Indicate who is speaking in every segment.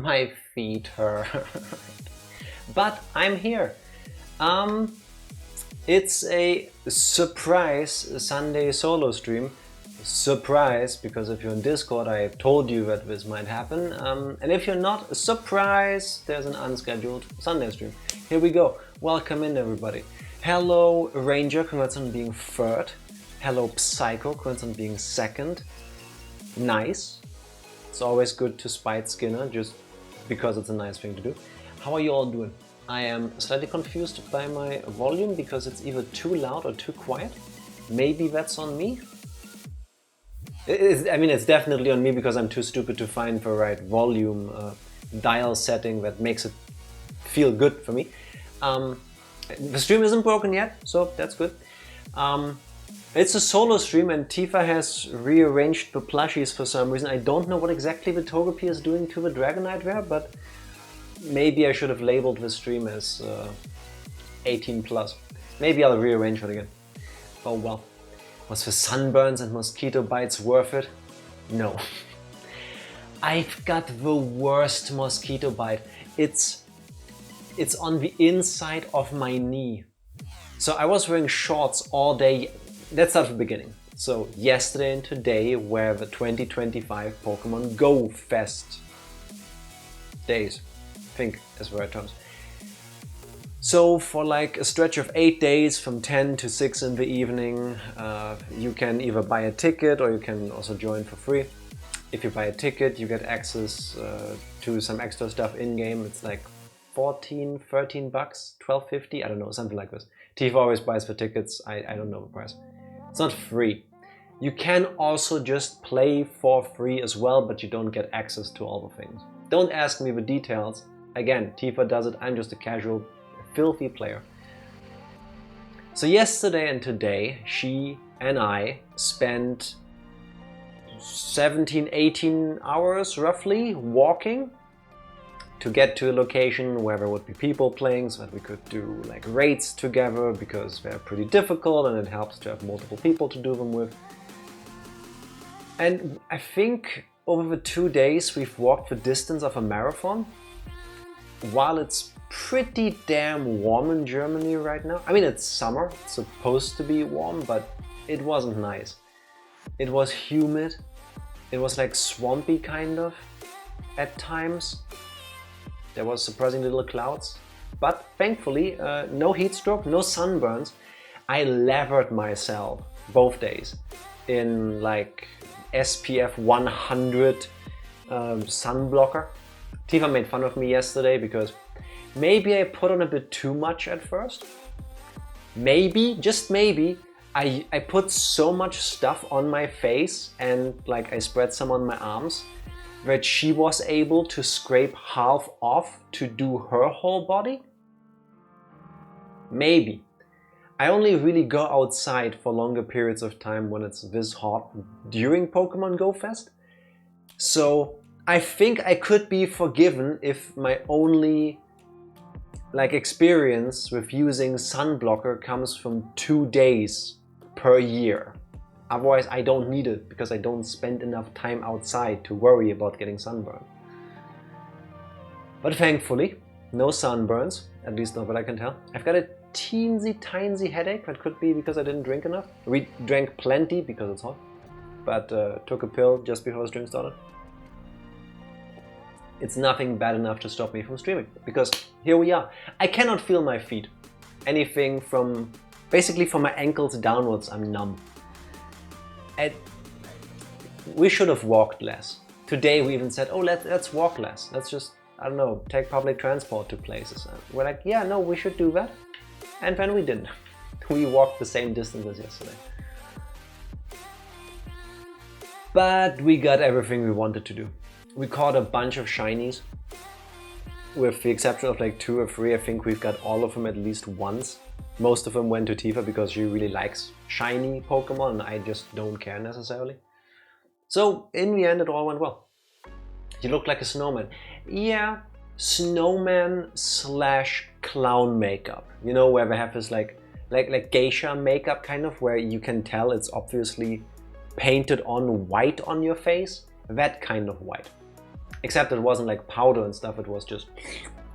Speaker 1: My feet hurt. But I'm here. It's a surprise Sunday solo stream. Surprise, because if you're in Discord, I told you that this might happen. And if you're not, surprise, there's an unscheduled Sunday stream. Here we go. Welcome in, everybody. Hello, Ranger, congrats on being third. Hello, Psycho, congrats on being second. Nice. It's always good to spite Skinner, just because it's a nice thing to do. How are you all doing? I am slightly confused by my volume because it's either too loud or too quiet. Maybe that's on me. I mean, it's definitely on me because I'm too stupid to find the right volume dial setting that makes it feel good for me. The stream isn't broken yet, so that's good. It's a solo stream and Tifa has rearranged the plushies for some reason. I don't know what exactly the Togepi is doing to the Dragonite there, but maybe I should have labeled the stream as 18 plus. Maybe I'll rearrange it again. Oh well. Was the sunburns and mosquito bites worth it? No. I've got the worst mosquito bite. It's on the inside of my knee. So I was wearing shorts all day. Let's start from the beginning. So yesterday and today were the 2025 Pokemon Go Fest days. I think is the right terms. So for like a stretch of 8 days from 10 to 6 in the evening, you can either buy a ticket or you can also join for free. If you buy a ticket, you get access to some extra stuff in-game. It's like 14, 13 bucks, 12.50, I don't know, something like this. Tifa always buys the tickets, I don't know the price. It's not free. You can also just play for free as well, but you don't get access to all the things. Don't ask me the details. Again, Tifa does it, I'm just a casual, filthy player. So yesterday and today, she and I spent 17, 18 hours roughly walking to get to a location where there would be people playing so that we could do like raids together because they're pretty difficult and it helps to have multiple people to do them with. And I think over the 2 days we've walked the distance of a marathon while it's pretty damn warm in Germany right now. I mean, it's summer, it's supposed to be warm, but it wasn't nice. It was humid, it was like swampy kind of at times. There was surprisingly little clouds, but thankfully no heat stroke, no sunburns. I lathered myself both days in like SPF 100 sun blocker. Tifa made fun of me yesterday because maybe I put on a bit too much at first. Maybe, just maybe, I put so much stuff on my face and like I spread some on my arms that she was able to scrape half off to do her whole body? Maybe. I only really go outside for longer periods of time when it's this hot during Pokemon Go Fest. So I think I could be forgiven if my only like experience with using sun blocker comes from 2 days per year. Otherwise I don't need it because I don't spend enough time outside to worry about getting sunburned. But thankfully, no sunburns, at least not what I can tell. I've got a teensy tiny headache, that could be because I didn't drink enough. We drank plenty because it's hot, but took a pill just before the stream started. It's nothing bad enough to stop me from streaming, because here we are. I cannot feel my feet. Anything from, basically from my ankles downwards, I'm numb. We should have walked less. Today we even said, oh, let's walk less. Let's just, I don't know, take public transport to places. And we're like, yeah, no, we should do that. And then we didn't. We walked the same distance as yesterday. But we got everything we wanted to do. We caught a bunch of shinies. With the exception of like 2 or 3, I think we've got all of them at least once. Most of them went to Tifa because she really likes shiny Pokemon and I just don't care necessarily. So in the end it all went well. You look like a snowman. Yeah, snowman slash clown makeup. You know, where they have this like geisha makeup kind of, where you can tell it's obviously painted on white on your face. That kind of white. Except it wasn't like powder and stuff, it was just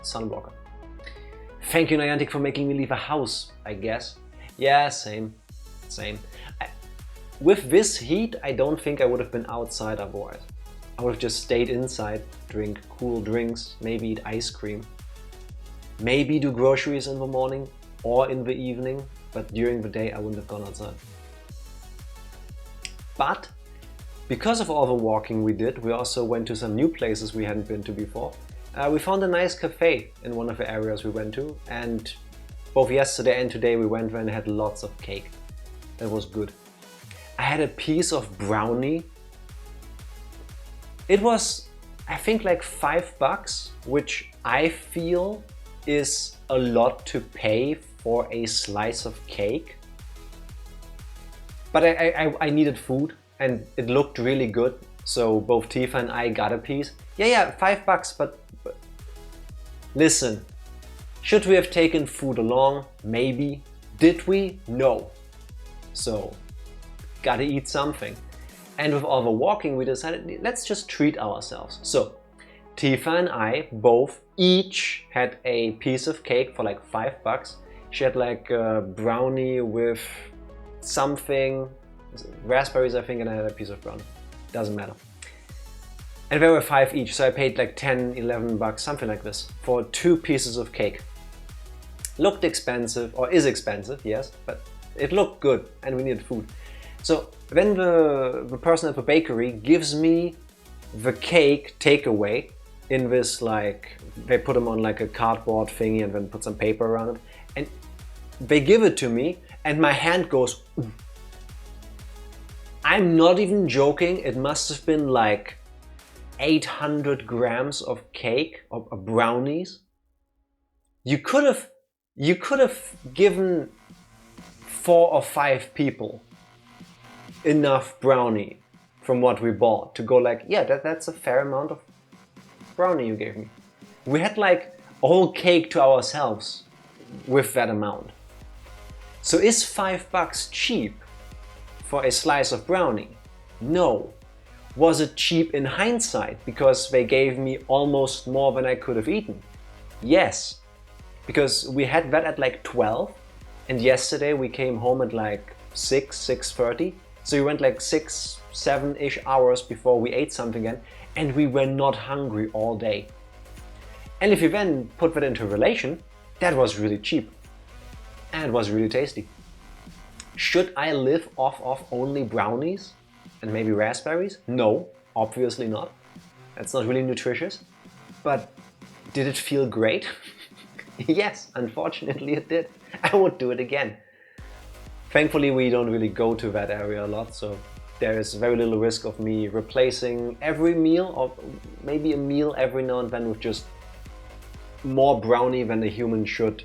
Speaker 1: sunblocker. Thank you, Niantic, for making me leave a house, I guess. Yeah, same. With this heat, I don't think I would have been outside otherwise. I would have just stayed inside, drink cool drinks, maybe eat ice cream. Maybe do groceries in the morning or in the evening, but during the day I wouldn't have gone outside. But because of all the walking we did, we also went to some new places we hadn't been to before. We found a nice cafe in one of the areas we went to, and both yesterday and today we went there and had lots of cake. That was good. I had a piece of brownie. It was, I think, like $5, which I feel is a lot to pay for a slice of cake. But I needed food and it looked really good, so both Tifa and I got a piece. Yeah, $5, but listen, should we have taken food along? Maybe. Did we? No. So, gotta eat something. And with all the walking, we decided, let's just treat ourselves. So, Tifa and I both each had a piece of cake for like $5. She had like a brownie with something, raspberries I think, and I had a piece of brownie. Doesn't matter. And there were 5 each, so I paid like 10, 11 bucks, something like this, for 2 pieces of cake. Looked expensive, or is expensive, yes, but it looked good and we needed food. So then the person at the bakery gives me the cake takeaway in this, like, they put them on like a cardboard thingy and then put some paper around it. And they give it to me and my hand goes, ooh. I'm not even joking, it must have been like 800 grams of cake, of brownies. You could have given 4 or 5 people enough brownie from what we bought to go like, yeah, that's a fair amount of brownie you gave me. We had like a whole cake to ourselves with that amount. So is $5 cheap for a slice of brownie? No. Was it cheap in hindsight because they gave me almost more than I could have eaten? Yes. Because we had that at like 12 and yesterday we came home at like 6:30. So we went like 6, 7-ish hours before we ate something again and we were not hungry all day. And if you then put that into relation, that was really cheap and was really tasty. Should I live off of only brownies and maybe raspberries? No, obviously not. That's not really nutritious. But did it feel great? Yes, unfortunately it did. I would do it again. Thankfully we don't really go to that area a lot, so there is very little risk of me replacing every meal, or maybe a meal every now and then, with just more brownie than a human should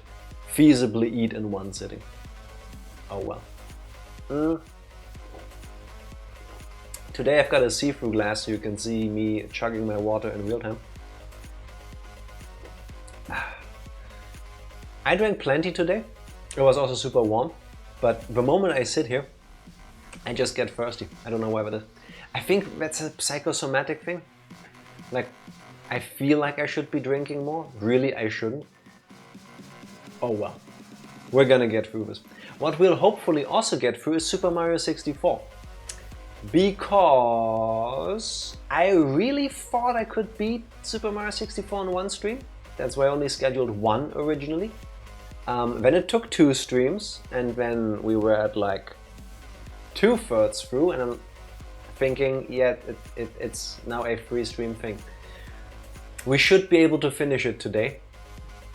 Speaker 1: feasibly eat in one sitting. Oh well. Today I've got a see-through glass so you can see me chugging my water in real time. I drank plenty today. It was also super warm, but the moment I sit here, I just get thirsty. I don't know why that is. I think that's a psychosomatic thing. Like, I feel like I should be drinking more. Really, I shouldn't. Oh well. We're gonna get through this. What we'll hopefully also get through is Super Mario 64. Because I really thought I could beat Super Mario 64 in one stream. That's why I only scheduled one originally. Then it took 2 streams, and then we were at like 2/3 through, and I'm thinking, yeah, it's now a 3-stream thing. We should be able to finish it today.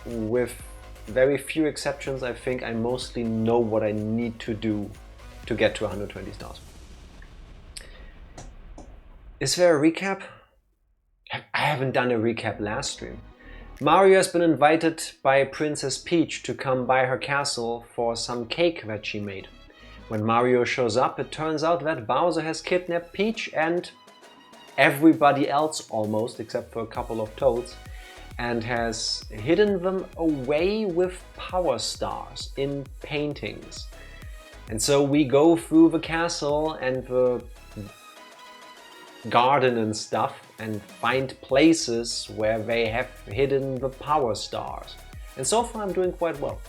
Speaker 1: With very few exceptions, I think I mostly know what I need to do to get to 120 stars. Is there a recap? I haven't done a recap last stream. Mario has been invited by Princess Peach to come by her castle for some cake that she made. When Mario shows up, it turns out that Bowser has kidnapped Peach and everybody else almost, except for a couple of Toads, and has hidden them away with power stars in paintings. And so we go through the castle and the garden and stuff, and find places where they have hidden the power stars. And so far I'm doing quite well.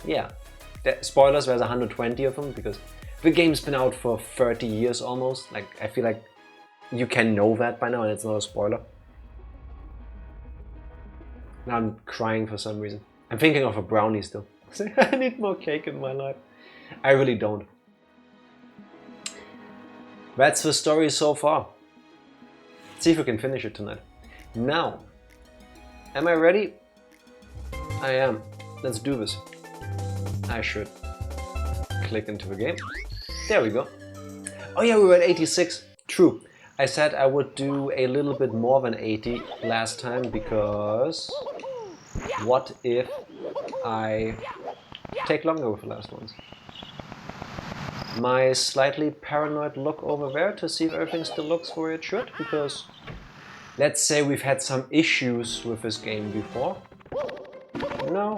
Speaker 1: Yeah, spoilers, there's 120 of them because the game's been out for 30 years almost. Like, I feel like you can know that by now and it's not a spoiler. Now I'm crying for some reason. I'm thinking of a brownie still. I need more cake in my life. I really don't. That's the story so far. Let's see if we can finish it tonight. Now, am I ready? I am. Let's do this. I should click into the game. There we go. Oh yeah, we were at 86. True. I said I would do a little bit more than 80 last time because what if I take longer with the last ones? My slightly paranoid look over there to see if everything still looks the way it should, because let's say we've had some issues with this game before. No,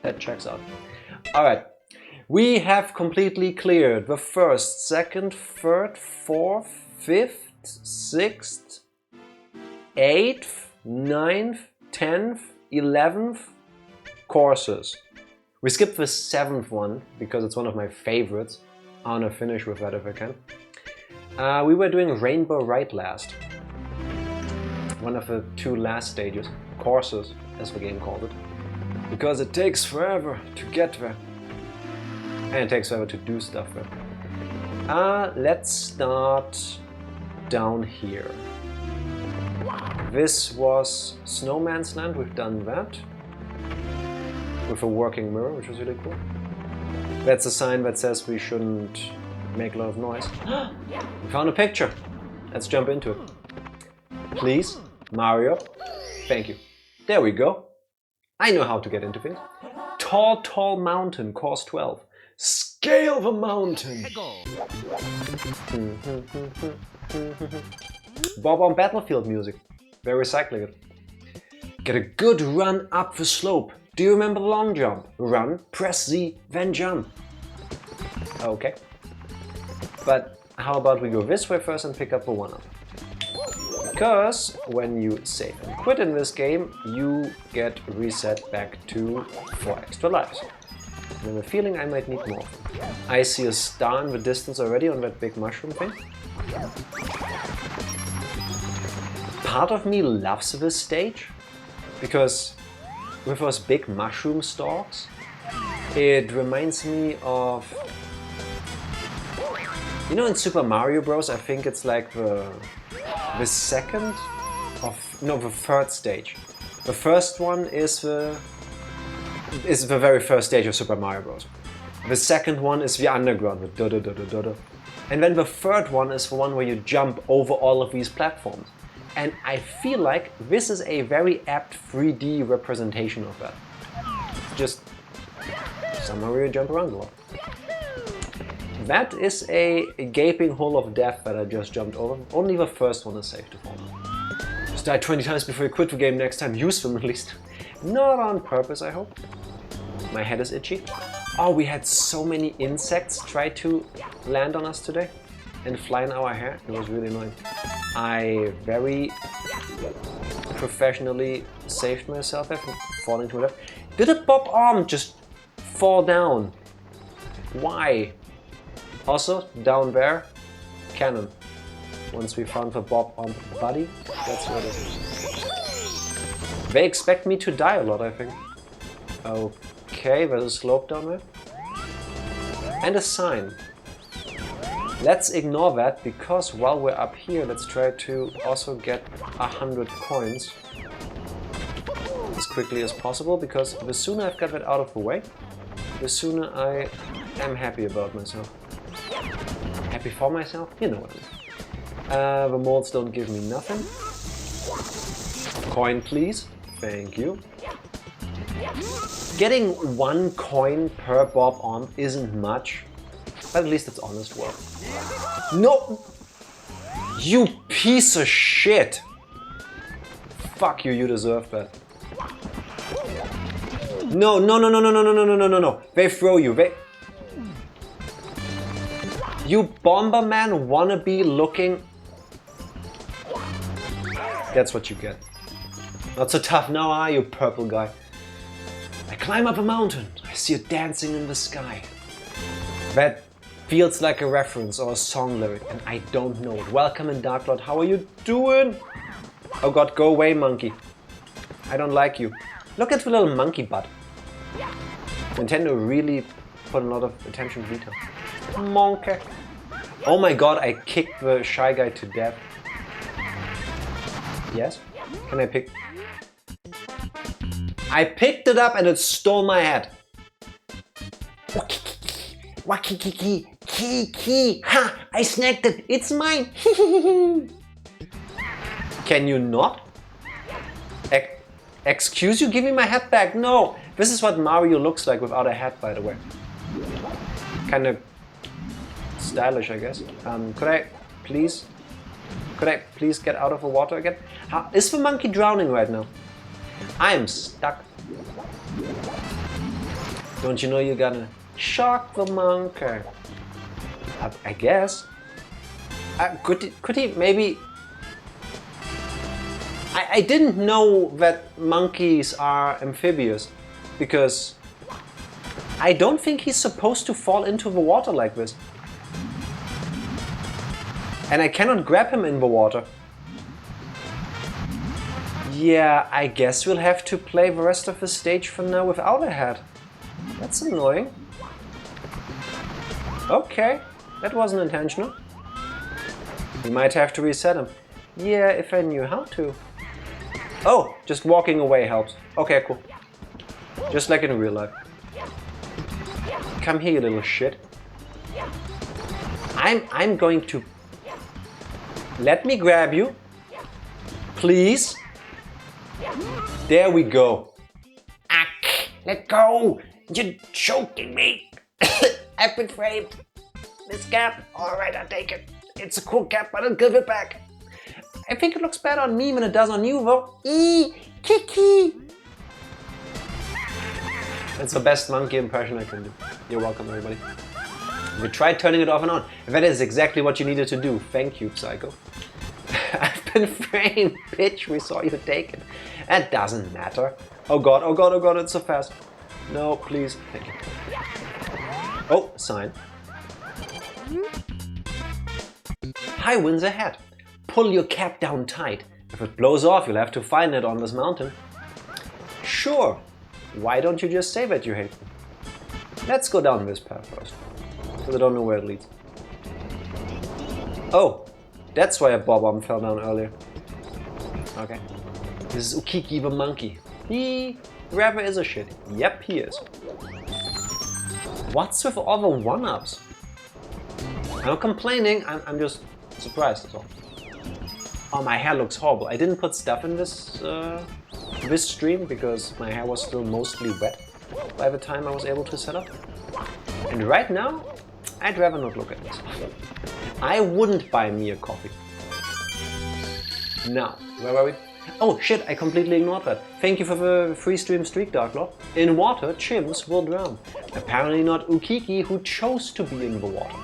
Speaker 1: that checks out. Alright, we have completely cleared the 1st, 2nd, 3rd, 4th, 5th, 6th, 8th, 9th, 10th, 11th courses. We skipped the 7th one because it's one of my favorites. I want to finish with that if I can. We were doing Rainbow Ride last. One of the 2 last stages. Courses, as the game called it. Because it takes forever to get there. And it takes forever to do stuff there. Let's start down here. This was Snowman's Land, we've done that. With a working mirror, which was really cool. That's a sign that says we shouldn't make a lot of noise. We found a picture. Let's jump into it. Please, Mario. Thank you. There we go. I know how to get into things. Tall, tall mountain, course 12. Scale the mountain. bob-omb battlefield music. They're recycling it. Get a good run up the slope. Do you remember the long jump? Run, press Z, then jump. Okay. But how about we go this way first and pick up the 1-up? Because when you save and quit in this game, you get reset back to 4 extra lives. And I have a feeling I might need more. I see a star in the distance already on that big mushroom thing. Part of me loves this stage, because with those big mushroom stalks, it reminds me of... You know, in Super Mario Bros, I think it's like the second of... No, the 3rd stage. The first one is the very first stage of Super Mario Bros. The second one is the underground with da-da-da-da-da-da. And then the 3rd one is the one where you jump over all of these platforms. And I feel like this is a very apt 3D representation of that. Just somewhere where you jump around a lot. That is a gaping hole of death that I just jumped over. Only the first one is safe to fall. Just die 20 times before you quit the game next time. Use them at least. Not on purpose, I hope. My head is itchy. Oh, we had so many insects try to land on us today and fly in our hair. It was really annoying. I very professionally saved myself there from falling to my death. Did a bob-omb just fall down? Why? Also, down there, cannon. Once we found the bob-omb buddy, that's what it is. They expect me to die a lot, I think. Okay, there's a slope down there. And a sign. Let's ignore that, because while we're up here, let's try to also get 100 coins as quickly as possible, because the sooner I've got that out of the way, the sooner I am happy about myself. Happy for myself? You know what I mean. The molds don't give me nothing. Coin, please. Thank you. Getting 1 coin per bob-omb isn't much, but at least it's honest work. No! You piece of shit! Fuck you, you deserve that. No, no, no, no, no, no, no, no, no, no, no, no. They throw you, they... You Bomberman wannabe looking... That's what you get. Not so tough now, are you, purple guy? I climb up a mountain. I see you dancing in the sky. That feels like a reference or a song lyric, and I don't know it. Welcome in Dark Lord. How are you doing? Oh god, go away, monkey. I don't like you. Look at the little monkey butt. Nintendo really put a lot of attention to detail. Monkey. Oh my god, I kicked the shy guy to death. Yes? Can I pick? I picked it up and it stole my hat. Wakiki, kiki, ha! I snagged it. It's mine. Can you not? Excuse you? Give me my hat back. No. This is what Mario looks like without a hat, by the way. Kind of stylish, I guess. Could I please get out of the water again? Is the monkey drowning right now? I am stuck. Don't you know you're gonna shock the monkey? I guess. Could he maybe? I didn't know that monkeys are amphibious, because I don't think he's supposed to fall into the water like this. And I cannot grab him in the water. Yeah, I guess we'll have to play the rest of the stage from now without a hat. That's annoying. Okay, that wasn't intentional. We might have to reset him. Yeah, if I knew how to. Oh, just walking away helps. Okay, cool. Just like in real life. Come here, you little shit. I'm going to... Let me grab you. Please. There we go. Let go. You're choking me. I've been framed. This cap. Alright, I'll take it. It's a cool cap, but I'll give it back. I think it looks better on me than it does on you, though. Kiki. That's the best monkey impression I can do. You're welcome, everybody. We tried turning it off and on. That is exactly what you needed to do. Thank you, Psycho. I've been framed, bitch. We saw you take it. That doesn't matter. Oh god, oh god, oh god, it's so fast. No, please. Thank you. Oh, sign. High winds ahead. Pull your cap down tight. If it blows off, you'll have to find it on this mountain. Sure. Why don't you just say that you hate me? Let's go down this path first, because I don't know where it leads. Oh, that's why a bob-omb fell down earlier. Okay. This is Ukiki the monkey. He rather is a shit. Yep, he is. What's with all the one-ups? I'm not complaining, I'm just surprised, that's all. Oh, my hair looks horrible. I didn't put stuff in this stream because my hair was still mostly wet by the time I was able to set up. And right now, I'd rather not look at this. I wouldn't buy me a coffee. Now, where were we? Oh shit, I completely ignored that. Thank you for the free stream streak, Dark Lord. In water, chimps will drown. Apparently not Ukiki, who chose to be in the water.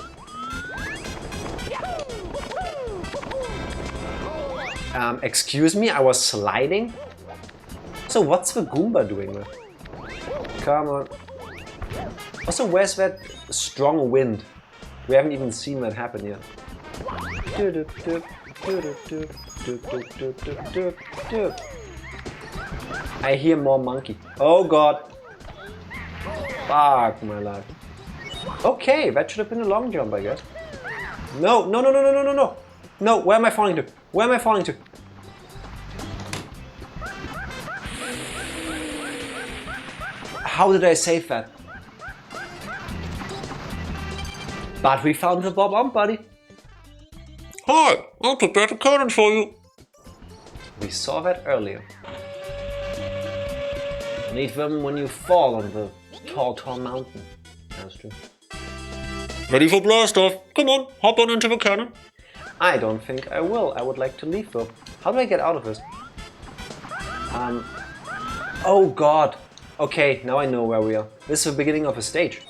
Speaker 1: Excuse me, I was sliding? So what's the Goomba doing there? Come on. Also, where's that strong wind? We haven't even seen that happen yet. I hear more monkey. Oh god. Fuck my life. Okay, that should have been a long jump, I guess. No, no, no, no, no, no, no, no. No, where am I falling to? Where am I falling to? How did I save that? But we found the bob-omb, buddy. Hi, I'll pick out a cannon for you. We saw that earlier. Need them when you fall on the tall mountain. That's true. Ready for blast off. Come on, hop on into the cannon. I don't think I will. I would like to leave though. How do I get out of this? Oh god. Okay, now I know where we are. This is the beginning of a stage.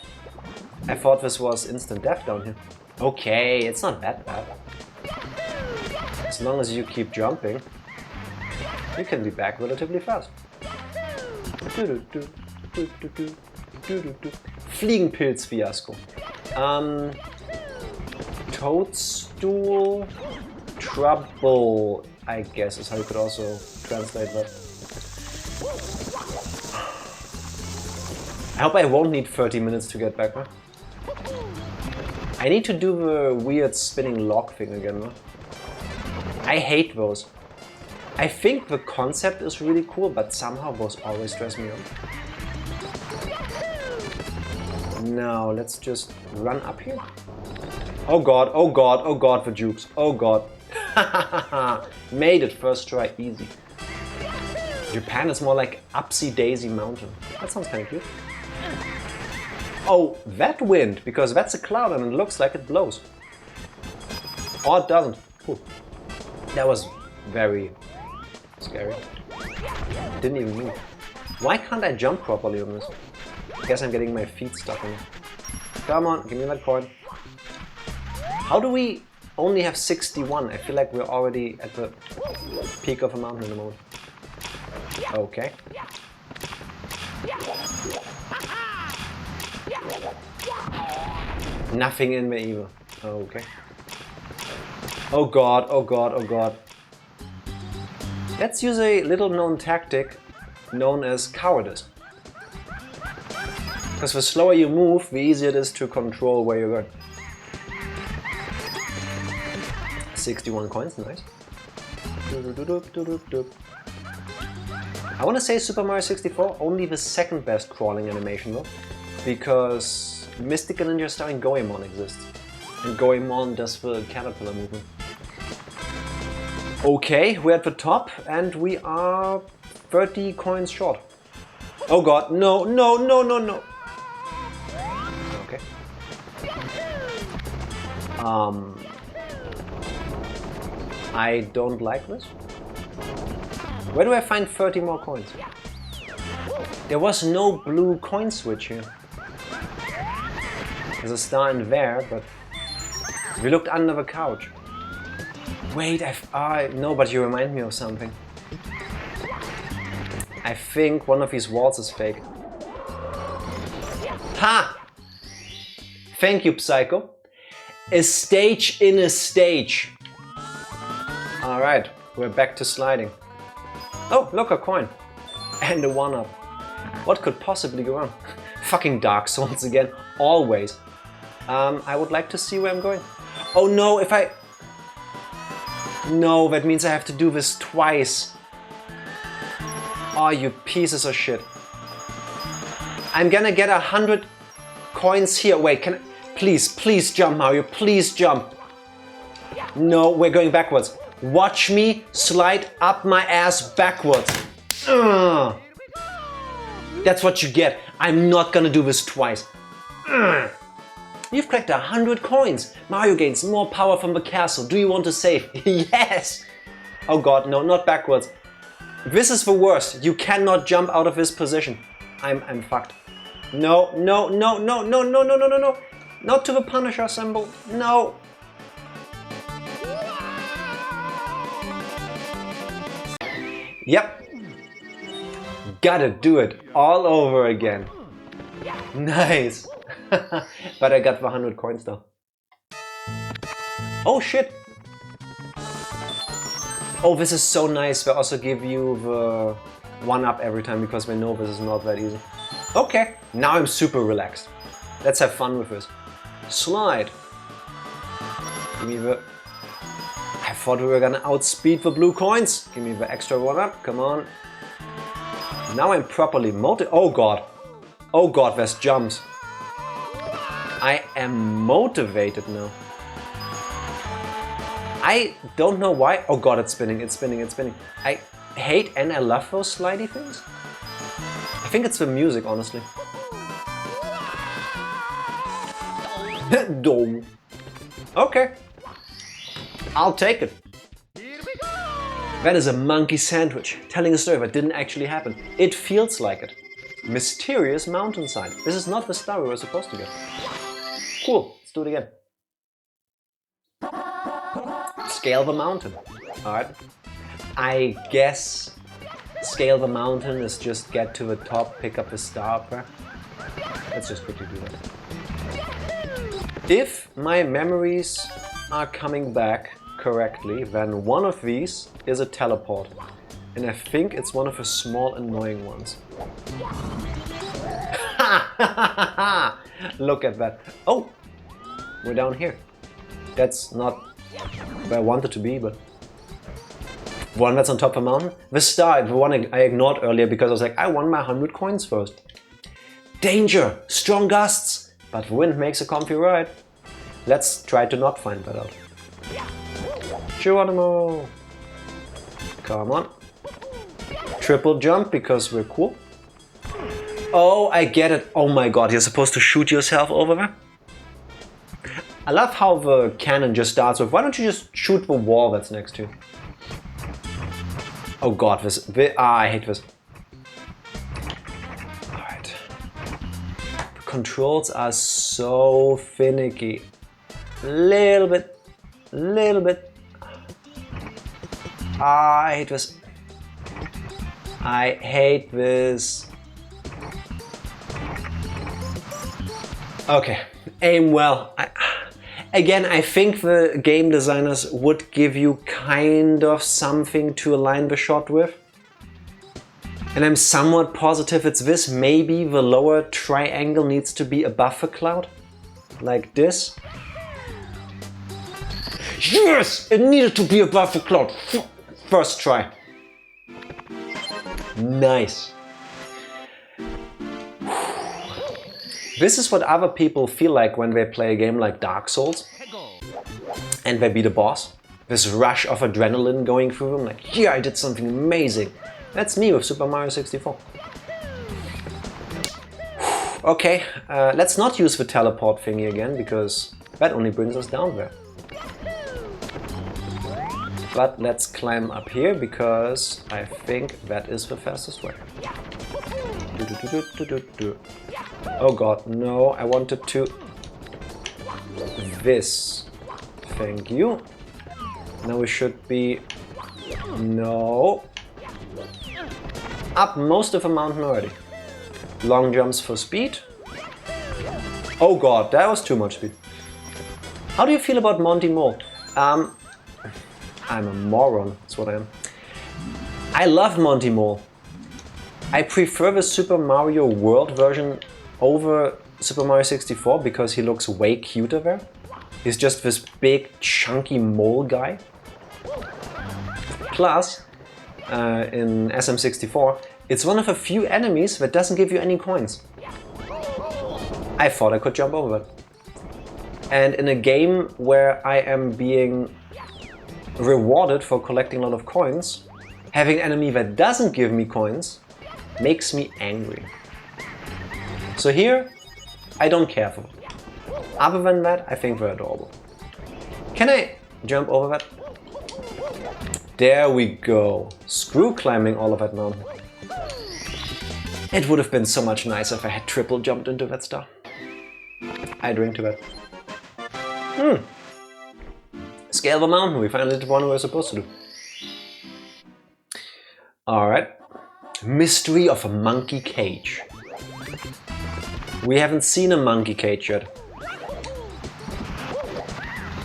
Speaker 1: I thought this was instant death down here. Okay, it's not that bad. As long as you keep jumping. You can be back relatively fast. Fliegenpilz-Fiasko. Toadstool trouble, I guess, is how you could also translate that. I hope I won't need 30 minutes to get back, huh? I need to do the weird spinning log thing again, huh? I hate those. I think the concept is really cool, but somehow those always stress me out. Now, let's just run up here. Oh god, oh god, oh god, the jukes. Oh god. Made it, first try, easy. Japan is more like Upsy Daisy Mountain. That sounds kind of cute. Oh, that wind, because that's a cloud and it looks like it blows. Or it doesn't. Cool. That was very scary. It didn't even move. Why can't I jump properly on this? I guess I'm getting my feet stuck in it. Come on, give me that coin. How do we only have 61? I feel like we're already at the peak of a mountain in the moment. Okay. Nothing in me either. Okay. Oh god, oh god, oh god. Let's use a little known tactic known as cowardice. Because the slower you move, the easier it is to control where you're going. 61 coins, nice. I want to say Super Mario 64, only the second best crawling animation though. Because Mystical Ninja starring Goemon exists. And Goemon does the caterpillar movement. Okay, we're at the top and we are 30 coins short. Oh god, no, no, no, no, no. Okay. I don't like this. Where do I find 30 more coins? There was no blue coin switch here. There's a star in there, but we looked under the couch. Wait, no, but you remind me of something. I think one of these walls is fake. Ha! Thank you, Psycho. A stage in a stage. Alright, we're back to sliding. Oh, look, a coin. And a 1-up. What could possibly go wrong? Fucking Dark Souls again, always. I would like to see where I'm going. Oh no, if I... No, that means I have to do this twice. Oh, you pieces of shit. I'm gonna get 100 coins here. Wait, can I... Please, please jump, Mario, please jump. No, we're going backwards. Watch me slide up my ass backwards. That's what you get. I'm not gonna do this twice. You've collected 100 coins. Mario gains more power from the castle. Do you want to save? Yes! Oh god, no, not backwards. This is the worst. You cannot jump out of this position. I'm fucked. No, no, no, no, no, no, no, no, no, no. Not to the Punisher symbol. No. Yep. Gotta do it all over again. Nice. But I got the 100 coins though. Oh shit. Oh, this is so nice. They also give you the 1-up every time because they know this is not that easy. Okay, now I'm super relaxed. Let's have fun with this. Slide. Give me the... I thought we were gonna outspeed the blue coins. Give me the extra 1-up, come on. Now I'm properly motivated. Oh god. Oh god, there's jumps. I am motivated now. I don't know why. Oh god, it's spinning, it's spinning, it's spinning. I hate and I love those slidey things. I think it's the music, honestly. Dome. Okay. I'll take it. That is a monkey sandwich, telling a story that didn't actually happen. It feels like it. Mysterious mountainside. This is not the star we were supposed to get. Cool, let's do it again. Scale the mountain. Alright. I guess scale the mountain is just get to the top, pick up the star. Let's just quickly do that. If my memories are coming back correctly, then one of these is a teleport. And I think it's one of the small annoying ones. Look at that. Oh, we're down here. That's not where I wanted to be, but one that's on top of a mountain. The star, the one I ignored earlier because I was like, I want my 100 coins first. Danger, strong gusts, but the wind makes a comfy ride. Let's try to not find that out. Geronimo. Come on. Triple jump because we're cool. Oh, I get it. Oh my god, you're supposed to shoot yourself over there? I love how the cannon just starts with, why don't you just shoot the wall that's next to you? Oh god, I hate this. Alright. The controls are so finicky. Little bit. I hate this. I hate this. Okay, aim well. Again, I think the game designers would give you kind of something to align the shot with. And I'm somewhat positive it's this. Maybe the lower triangle needs to be above the cloud. Like this. Yes! It needed to be above the cloud. First try. Nice. This is what other people feel like when they play a game like Dark Souls and they beat a boss. This rush of adrenaline going through them, like, yeah, I did something amazing. That's me with Super Mario 64. Okay, let's not use the teleport thingy again, because that only brings us down there. But let's climb up here, because I think that is the fastest way. Oh god, no, I wanted to... This. Thank you. Now we should be... No. Up most of the mountain already. Long jumps for speed. Oh god, that was too much speed. How do you feel about Monty Mole? I'm a moron, that's what I am. I love Monty Mole. I prefer the Super Mario World version over Super Mario 64 because he looks way cuter there. He's just this big chunky mole guy. Plus, in SM64, it's one of a few enemies that doesn't give you any coins. I thought I could jump over that. And in a game where I am being rewarded for collecting a lot of coins, having an enemy that doesn't give me coins makes me angry. So here, I don't care for them. Other than that, I think they're adorable. Can I jump over that? There we go. Screw climbing all of that mountain. It would have been so much nicer if I had triple jumped into that star. I drink to that. Scale the mountain. We finally did what we were supposed to do. Alright. Mystery of a monkey cage. We haven't seen a monkey cage yet.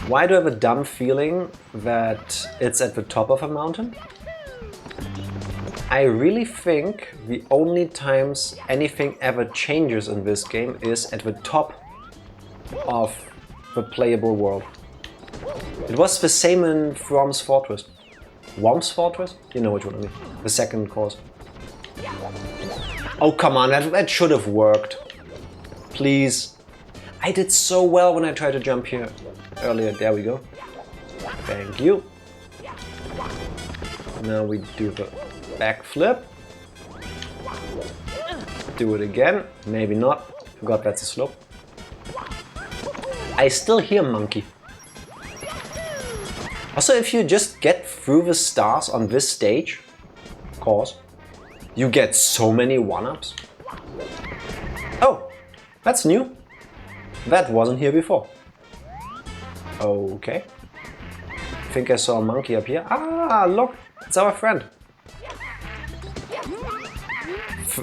Speaker 1: Why do I have a dumb feeling that it's at the top of a mountain? I really think the only times anything ever changes in this game is at the top of the playable world. It was the same in Thromb's Fortress. Worm's Fortress? You know which one I mean. The second course. Oh come on, that should have worked. Please. I did so well when I tried to jump here earlier. There we go. Thank you. Now we do the backflip. Do it again. Maybe not. Forgot that's a slope. I still hear monkey. Also, if you just get through the stars on this stage, of course, you get so many one-ups. Oh, that's new. That wasn't here before. Okay. I think I saw a monkey up here. Ah, look, it's our friend.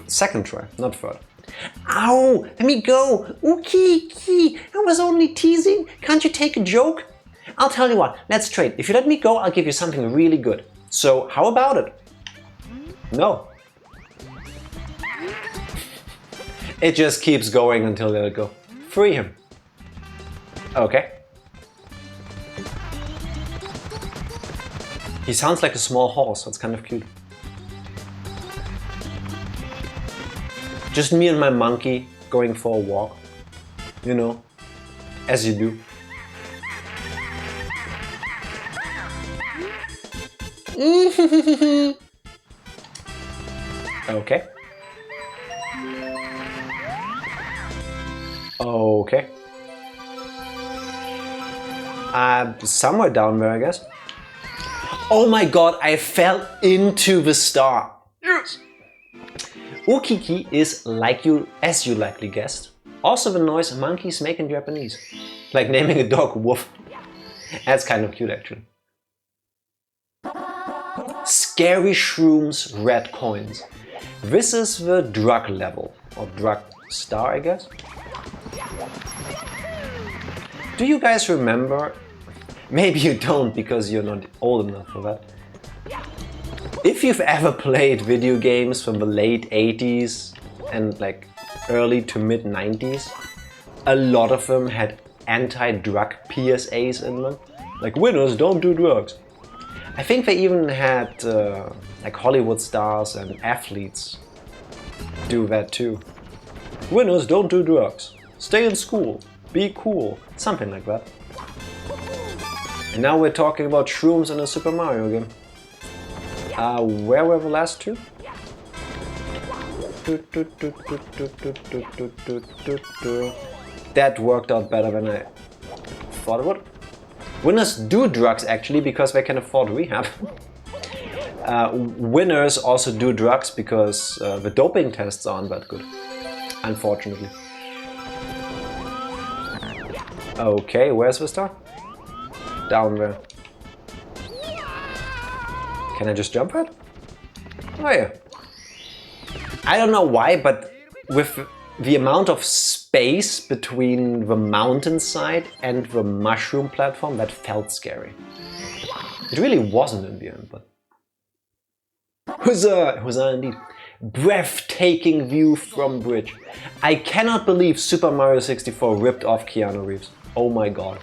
Speaker 1: second try, not third. Ow! Let me go! Ooh, I was only teasing. Can't you take a joke? I'll tell you what, let's trade. If you let me go, I'll give you something really good. So, how about it? No. It just keeps going until they let go. Free him. Okay. He sounds like a small horse, that's kind of cute. Just me and my monkey going for a walk. You know, as you do. Okay. Okay. Somewhere down there, I guess. Oh my god, I fell into the star. Yes! Ukiki is as you likely guessed, also the noise monkeys make in Japanese. Like naming a dog Woof. That's kind of cute actually. Scary shrooms, red coins. This is the drug level, or drug star, I guess. Do you guys remember? Maybe you don't because you're not old enough for that. If you've ever played video games from the late 80s and like early to mid 90s, a lot of them had anti-drug PSAs in them. Like, winners don't do drugs. I think they even had like Hollywood stars and athletes do that too. Winners don't do drugs. Stay in school. Be cool. Something like that. And now we're talking about shrooms in a Super Mario game. Where were the last two? That worked out better than I thought it would. Winners do drugs actually because they can afford rehab. Winners also do drugs because the doping tests aren't that good, unfortunately. Okay, where's the star? Down there. Can I just jump it? Oh yeah. I don't know why, but with the amount of space between the mountainside and the mushroom platform, that felt scary. It really wasn't in the end, but... Huzzah! Huzzah indeed. Breathtaking view from bridge. I cannot believe Super Mario 64 ripped off Keanu Reeves. Oh my god.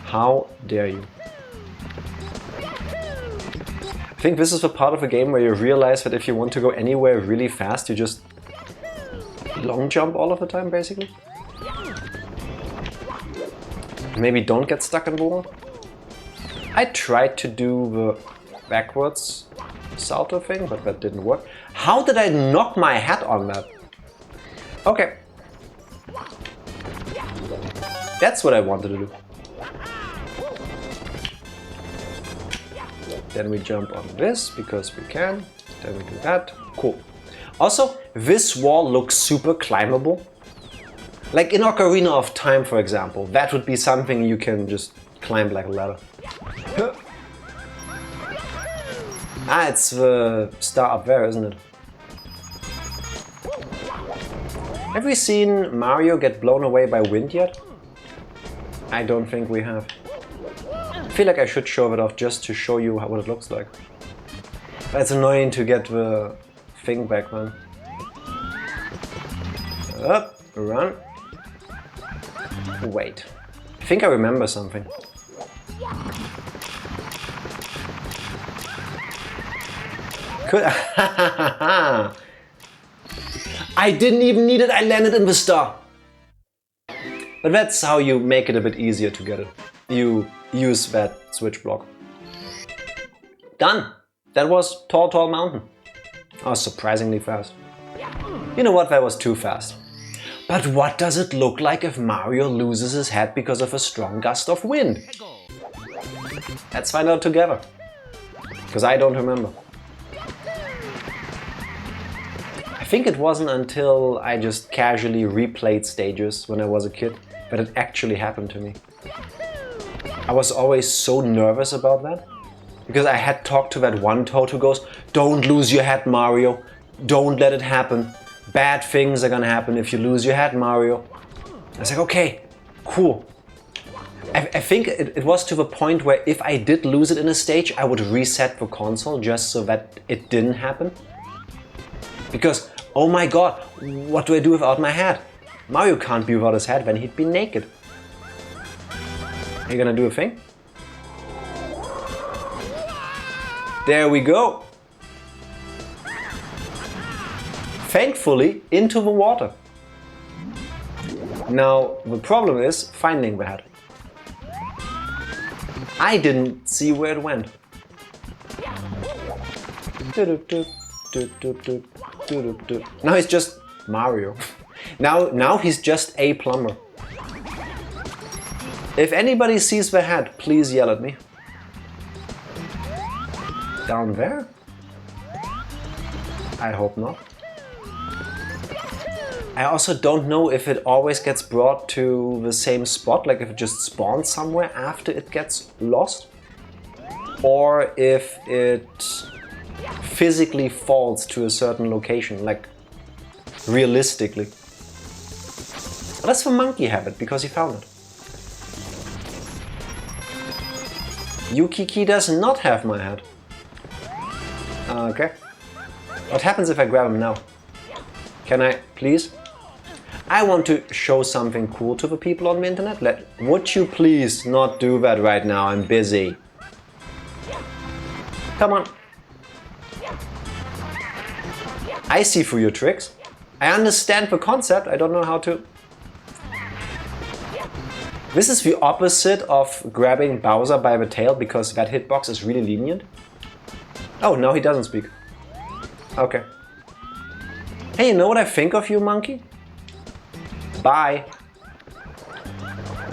Speaker 1: How dare you? I think this is the part of the game where you realize that if you want to go anywhere really fast, you just long jump all of the time, basically. Maybe don't get stuck in the wall. I tried to do the backwards salto thing, but that didn't work. How did I knock my head on that? Okay. That's what I wanted to do. Then we jump on this because we can. Then we do that. Cool. Also, this wall looks super climbable. Like in Ocarina of Time, for example. That would be something you can just climb like a ladder. Ah, it's the star up there, isn't it? Have we seen Mario get blown away by wind yet? I don't think we have. I feel like I should show it off just to show you what it looks like. But it's annoying to get the thing back, man. Up, run. Wait. I think I remember something. Could I didn't even need it, I landed in the star. But that's how you make it a bit easier to get it. You use that switch block. Done! That was Tall Mountain. I was surprisingly fast. You know what, that was too fast. But what does it look like if Mario loses his head because of a strong gust of wind? Let's find out together. Because I don't remember. I think it wasn't until I just casually replayed stages when I was a kid that it actually happened to me. I was always so nervous about that, because I had talked to that one Toad who goes, "Don't lose your head, Mario. don't let it happen. Bad things are gonna happen if you lose your head, Mario. I was like, okay, cool. I think it was to the point where if I did lose it in a stage, I would reset the console just so that it didn't happen. Because, oh my god, what do I do without my head? Mario can't be without his head, then he'd be naked. Are you gonna do a thing? There we go. Thankfully, into the water. Now, the problem is finding the head. I didn't see where it went. Now he's just Mario. Now he's just a plumber. If anybody sees the head, please yell at me. Down there? I hope not. I also don't know if it always gets brought to the same spot, like if it just spawns somewhere after it gets lost, or if it physically falls to a certain location, like realistically. But that's the monkey habit, because he found it. Yukiki does not have my head. Okay. What happens if I grab him now? Can I, please? I want to show something cool to the people on the internet. Would you please not do that right now? I'm busy. Come on. I see through your tricks. I understand the concept. I don't know how to. This is the opposite of grabbing Bowser by the tail, because that hitbox is really lenient. Oh, now he doesn't speak. Okay. Hey, you know what I think of you, monkey? Bye.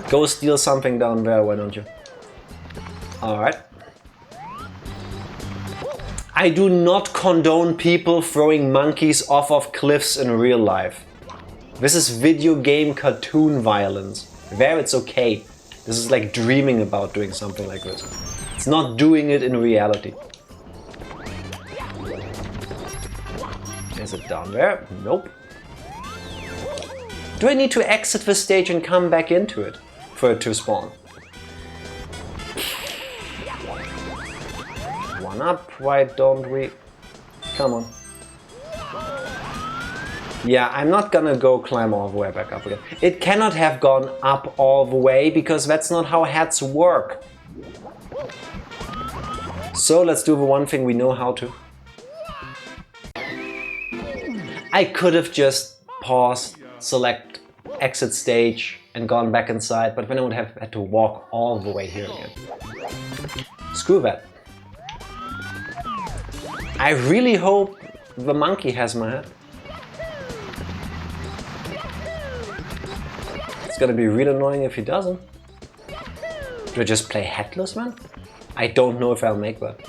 Speaker 1: Go steal something down there, why don't you? Alright. I do not condone people throwing monkeys off of cliffs in real life. This is video game cartoon violence. There it's okay. This is like dreaming about doing something like this. It's not doing it in reality. Is it down there? Nope. Do I need to exit the stage and come back into it for it to spawn? One up, why don't we? Come on. Yeah, I'm not gonna go climb all the way back up again. It cannot have gone up all the way, because that's not how heads work. So let's do the one thing we know how to. I could have just paused, select exit stage and gone back inside, but then I would have had to walk all the way here again. Screw that. I really hope the monkey has my head. It's gonna be real annoying if he doesn't. Do I just play headless, man? I don't know if I'll make that.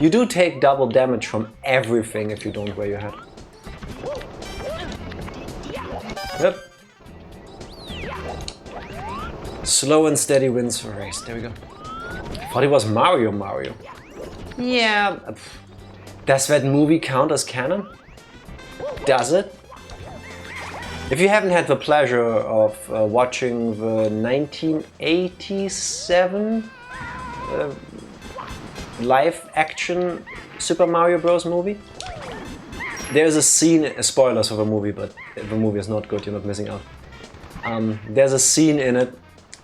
Speaker 1: You do take double damage from everything if you don't wear your hat. Yep. Slow and steady wins the race. There we go. I thought it was Mario. Yeah. Does that movie count as canon? Does it? If you haven't had the pleasure of watching the 1987 live-action Super Mario Bros. Movie, there's a scene, spoilers of a movie, but the movie is not good, you're not missing out. There's a scene in it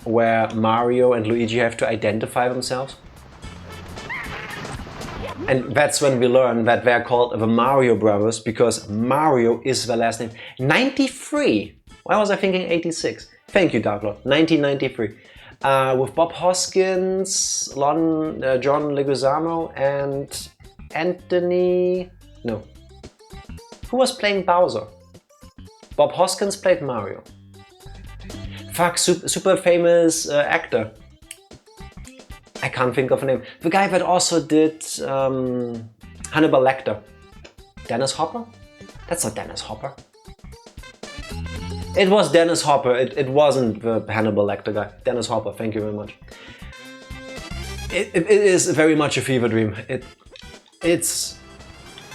Speaker 1: where Mario and Luigi have to identify themselves. And that's when we learn that they're called the Mario Brothers, because Mario is the last name. 93! Why was I thinking 86? Thank you, Dark Lord. 1993. With Bob Hoskins, John Leguizamo, and Anthony... No. Who was playing Bowser? Bob Hoskins played Mario. Fuck, super famous actor. I can't think of a name. The guy that also did Hannibal Lecter. Dennis Hopper? That's not Dennis Hopper. It was Dennis Hopper. It wasn't the Hannibal Lecter guy. Dennis Hopper, thank you very much. It is very much a fever dream. It's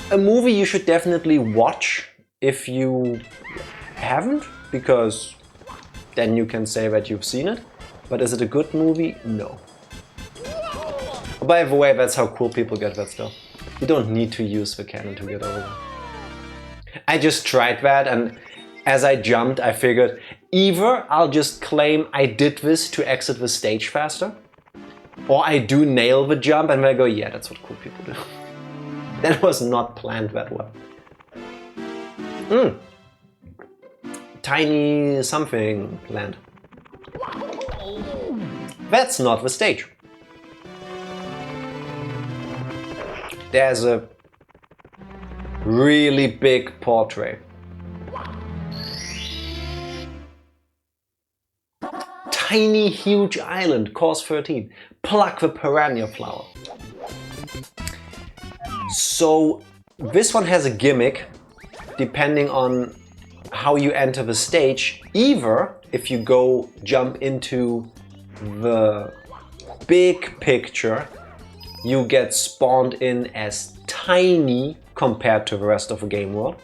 Speaker 1: A movie you should definitely watch if you haven't, because then you can say that you've seen it. But is it a good movie? No. By the way, that's how cool people get that stuff. You don't need to use the cannon to get over that. I just tried that, and as I jumped, I figured either I'll just claim I did this to exit the stage faster, or I do nail the jump and then I go, yeah, that's what cool people do. That was not planned that well. Tiny something land. That's not the stage. There's a really big portrait. Tiny huge island, course 13. Pluck the piranha flower. So this one has a gimmick depending on how you enter the stage. Either if you go jump into the big picture, you get spawned in as tiny compared to the rest of the game world.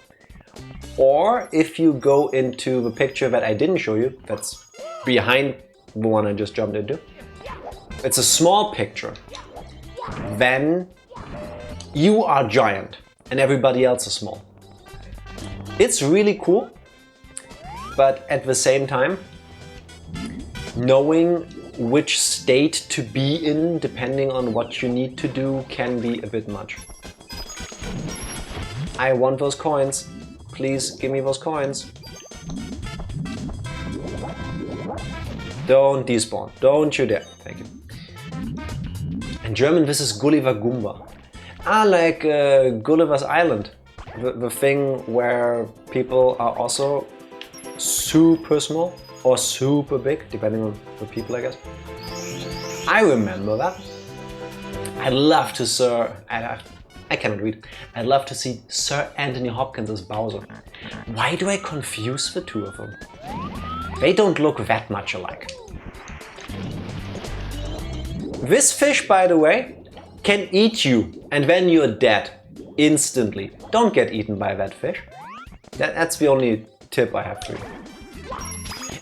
Speaker 1: Or if you go into the picture that I didn't show you, that's behind the one I just jumped into, it's a small picture, then you are giant and everybody else is small. It's really cool, but at the same time, knowing which state to be in depending on what you need to do can be a bit much. I want those coins. Please give me those coins. Don't despawn. Don't you dare. Thank you. In German, this is Gulliver Goomba. Ah, like Gulliver's Island. The thing where people are also super small or super big, depending on the people, I guess. I remember that. I'd love to I cannot read. I'd love to see Sir Anthony Hopkins as Bowser. Why do I confuse the two of them? They don't look that much alike. This fish, by the way, can eat you, and then you're dead instantly. Don't get eaten by that fish. That's the only tip I have for you.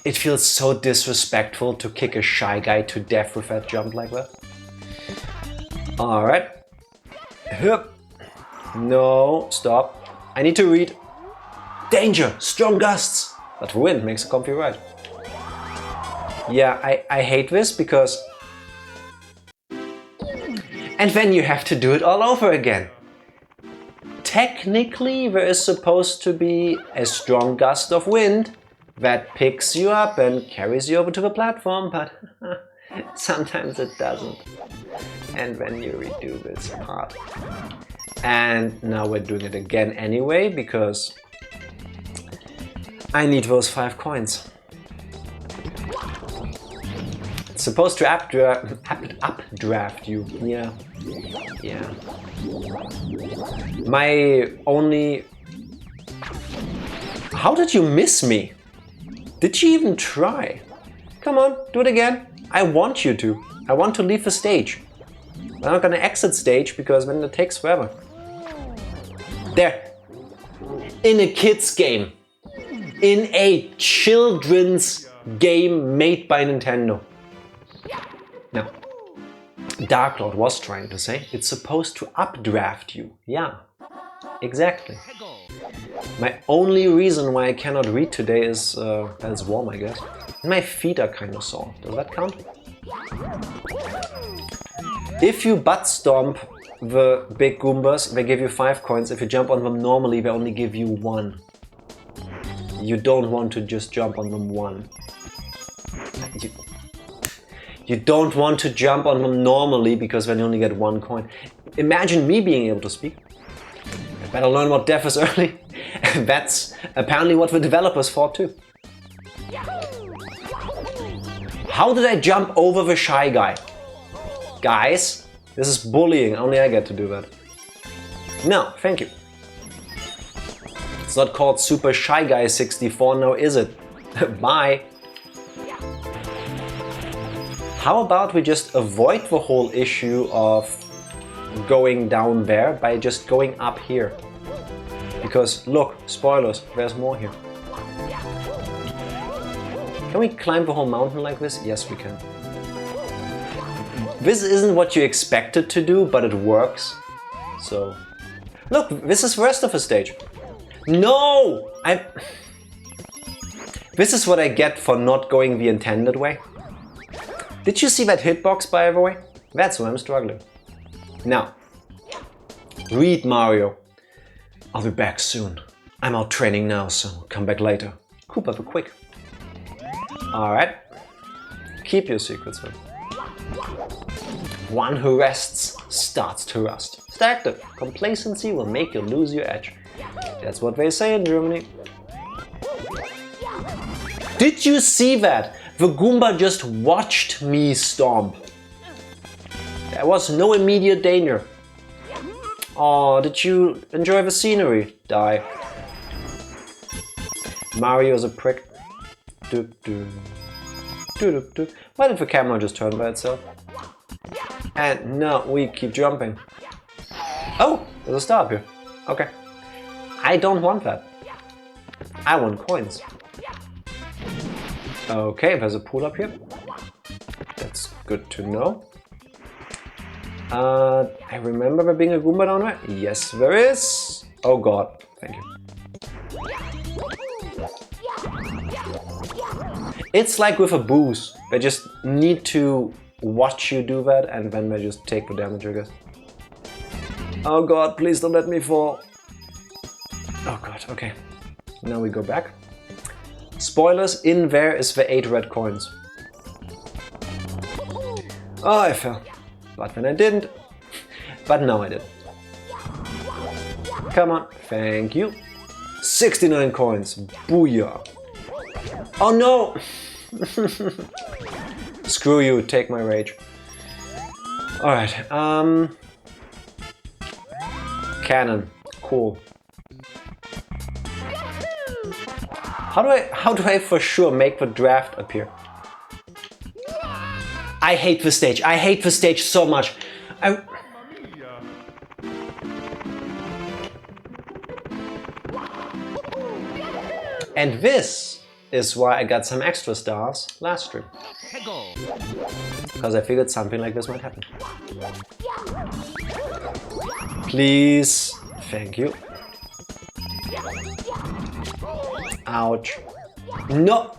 Speaker 1: It feels so disrespectful to kick a shy guy to death with that jump like that. Alright. No, stop. I need to read. Danger! Strong gusts! But the wind makes a comfy ride. Yeah, I hate this because... And then you have to do it all over again. Technically, there is supposed to be a strong gust of wind that picks you up and carries you over to the platform, but sometimes it doesn't. And then you redo this part. And now we're doing it again anyway, because I need those 5 coins. It's supposed to updraft you. Yeah. Yeah. My only... How did you miss me? Did she even try? Come on, do it again. I want you to. I want to leave the stage. I'm not gonna exit stage because then it takes forever. There. In a kid's game. In a children's game made by Nintendo. Now, Dark Lord was trying to say it's supposed to updraft you. Yeah, exactly. My only reason why I cannot read today is that it's warm, I guess. My feet are kind of sore. Does that count? If you butt stomp the big Goombas, they give you 5 coins. If you jump on them normally, they only give you 1. You don't want to just jump on them 1. You don't want to jump on them normally because then you only get 1 coin. Imagine me being able to speak. I better learn what deaf is early. That's apparently what the developers thought too. How did I jump over the shy guy? Guys, this is bullying. Only I get to do that. No, thank you. It's not called Super Shy Guy 64 now, is it? Bye. How about we just avoid the whole issue of going down there by just going up here? Because look, spoilers, there's more here. Can we climb the whole mountain like this? Yes, we can. This isn't what you expected to do, but it works. So, look, this is the rest of the stage. No! This is what I get for not going the intended way. Did you see that hitbox, by the way? That's why I'm struggling. Now, read Mario. I'll be back soon. I'm out training now, so come back later. Koopa the Quick. Alright. Keep your secrets, man. One who rests starts to rust. Stay active. Complacency will make you lose your edge. That's what they say in Germany. Did you see that? The Goomba just watched me stomp. There was no immediate danger. Oh, did you enjoy the scenery? Die. Mario's a prick. Why did the camera just turn by itself? And now we keep jumping. Oh, there's a star up here. Okay. I don't want that. I want coins. Okay, there's a pool up here. That's good to know. I remember there being a Goomba down there. Yes, there is. Oh god, thank you. It's like with a boost. They just need to watch you do that and then they just take the damage, I guess. Oh god, please don't let me fall. Oh god, okay. Now we go back. Spoilers, in there is the 8 red coins. Oh, I fell. But then I didn't. But now I did. Come on, thank you. 69 coins, booyah. Oh no! Screw you, take my rage. Alright, cannon, cool. How do I for sure make the draft appear? I hate the stage. I hate the stage so much. And this is why I got some extra stars last stream. Because I figured something like this might happen. Please. Thank you. Ouch. No!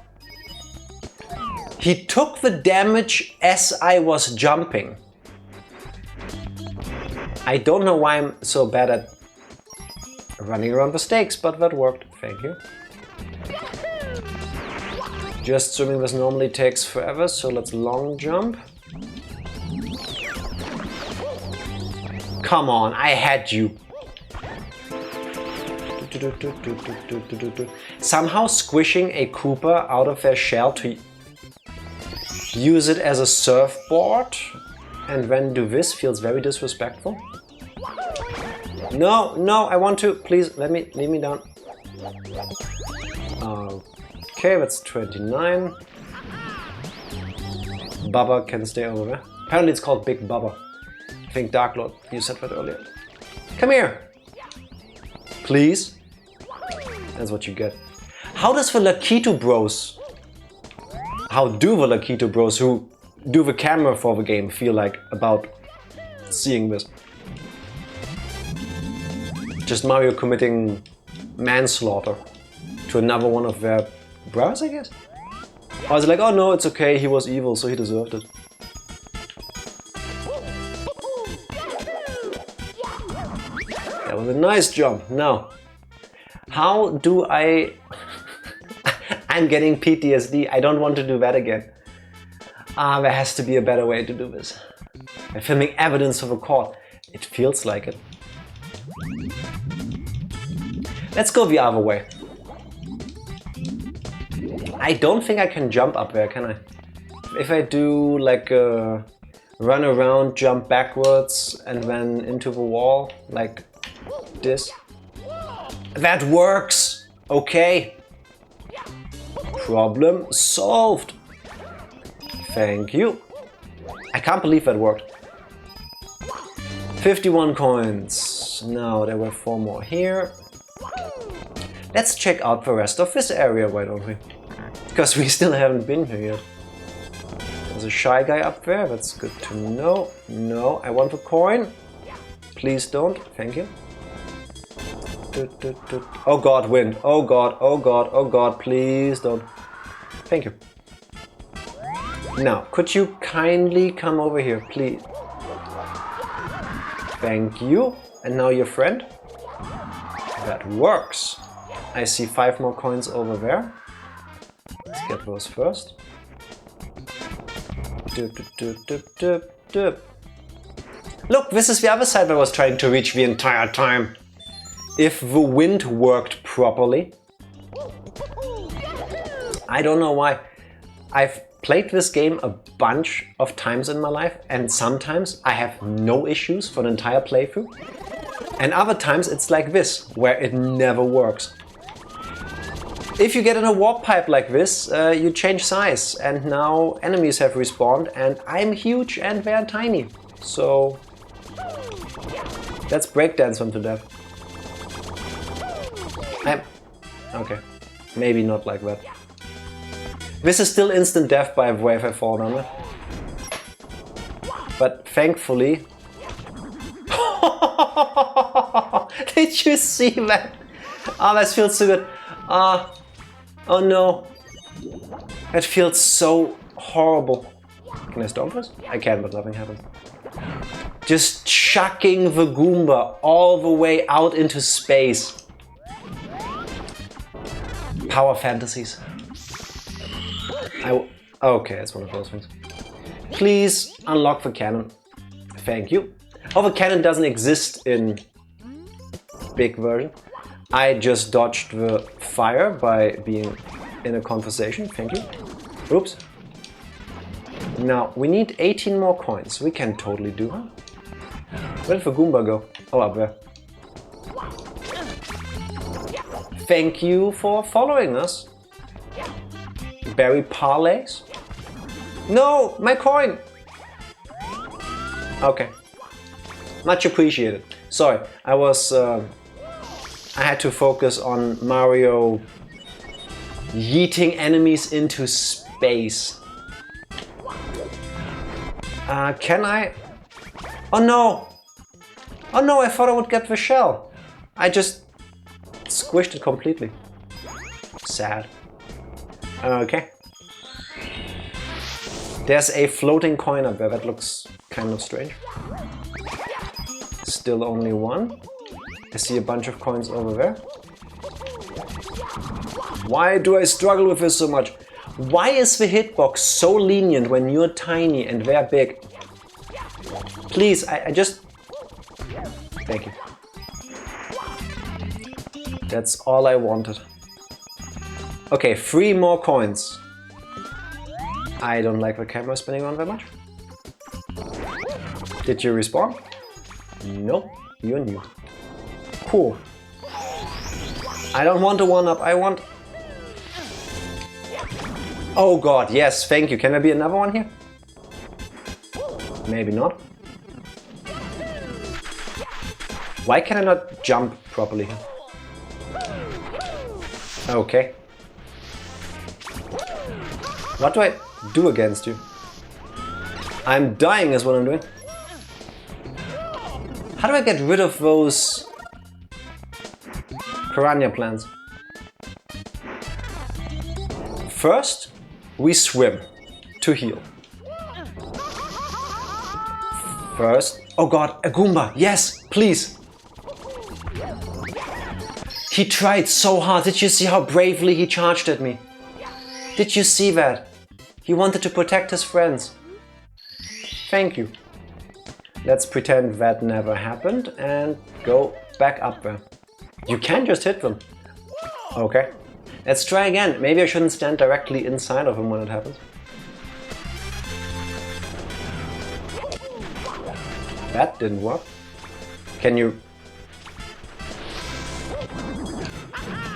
Speaker 1: He took the damage as I was jumping. I don't know why I'm so bad at running around the stakes, but that worked. Thank you. Just swimming this normally takes forever, so let's long jump. Come on, I had you. Somehow squishing a Koopa out of their shell to use it as a surfboard and then do this feels very disrespectful. No, no, I want to. Please, leave me down. Okay, that's 29. Bubba can stay over there. Apparently it's called Big Bubba. I think Dark Lord, you said that earlier. Come here! Please? That's what you get. How does the Lakitu Bros, how do the Lakitu Bros who do the camera for the game feel like about seeing this? Just Mario committing manslaughter to another one of their brothers, I guess? Or is it like, oh no, it's okay, he was evil, so he deserved it. That was a nice jump. Now, how do I... I'm getting PTSD. I don't want to do that again. There has to be a better way to do this. I'm filming evidence of a cord. It feels like it. Let's go the other way. I don't think I can jump up there, can I? If I do like a run around, jump backwards and then into the wall, like this. That works! Okay. Problem solved. Thank you. I can't believe that worked. 51 coins. Now there were 4 more here. Let's check out the rest of this area, why don't we? Because we still haven't been here yet. There's a shy guy up there, that's good to know. No, I want a coin. Please don't, thank you. Oh god, wind. Oh god, oh god, oh god, please don't. Thank you. Now, could you kindly come over here, please? Thank you. And now your friend. That works. I see 5 more coins over there. Let's get those first. Look, this is the other side I was trying to reach the entire time. If the wind worked properly. I don't know why. I've played this game a bunch of times in my life, and sometimes I have no issues for an entire playthrough. And other times it's like this, where it never works. If you get in a warp pipe like this, you change size, and now enemies have respawned, and I'm huge and they're tiny. So let's breakdance them to death. Okay, maybe not like that. This is still instant death by the way if I fall down it. But thankfully... Did you see that? Oh, that feels so good. Oh no. That feels so horrible. Can I stomp this? I can, but nothing happens. Just chucking the Goomba all the way out into space. Power fantasies. Okay, it's one of those things. Please unlock the cannon. Thank you. Oh, the cannon doesn't exist in big version. I just dodged the fire by being in a conversation. Thank you. Oops. Now, we need 18 more coins. We can totally do it. Where did the Goomba go? Oh, up there. Thank you for following us. Berry parlays? No, my coin! Okay. Much appreciated. Sorry, I had to focus on Mario yeeting enemies into space. Can I? Oh no! Oh no, I thought I would get the shell. I just squished it completely. Sad. Okay. There's a floating coin up there. That looks kind of strange. Still only one. I see a bunch of coins over there. Why do I struggle with this so much? Why is the hitbox so lenient when you're tiny and they're big? Please, I just... Thank you. That's all I wanted. Okay, 3 more coins. I don't like the camera spinning around that much. Did you respawn? Nope, you're new. Cool. I don't want a 1-up, I want... Oh god, yes, thank you. Can there be another one here? Maybe not. Why can I not jump properly here? Okay. What do I do against you? I'm dying is what I'm doing. How do I get rid of those piranha plants? First, we swim to heal. First, oh god, a Goomba, yes, please. He tried so hard. Did you see how bravely he charged at me? Did you see that? He wanted to protect his friends. Thank you. Let's pretend that never happened and go back up there. You can just hit them. Okay. Let's try again. Maybe I shouldn't stand directly inside of him when it happens. That didn't work. Can you...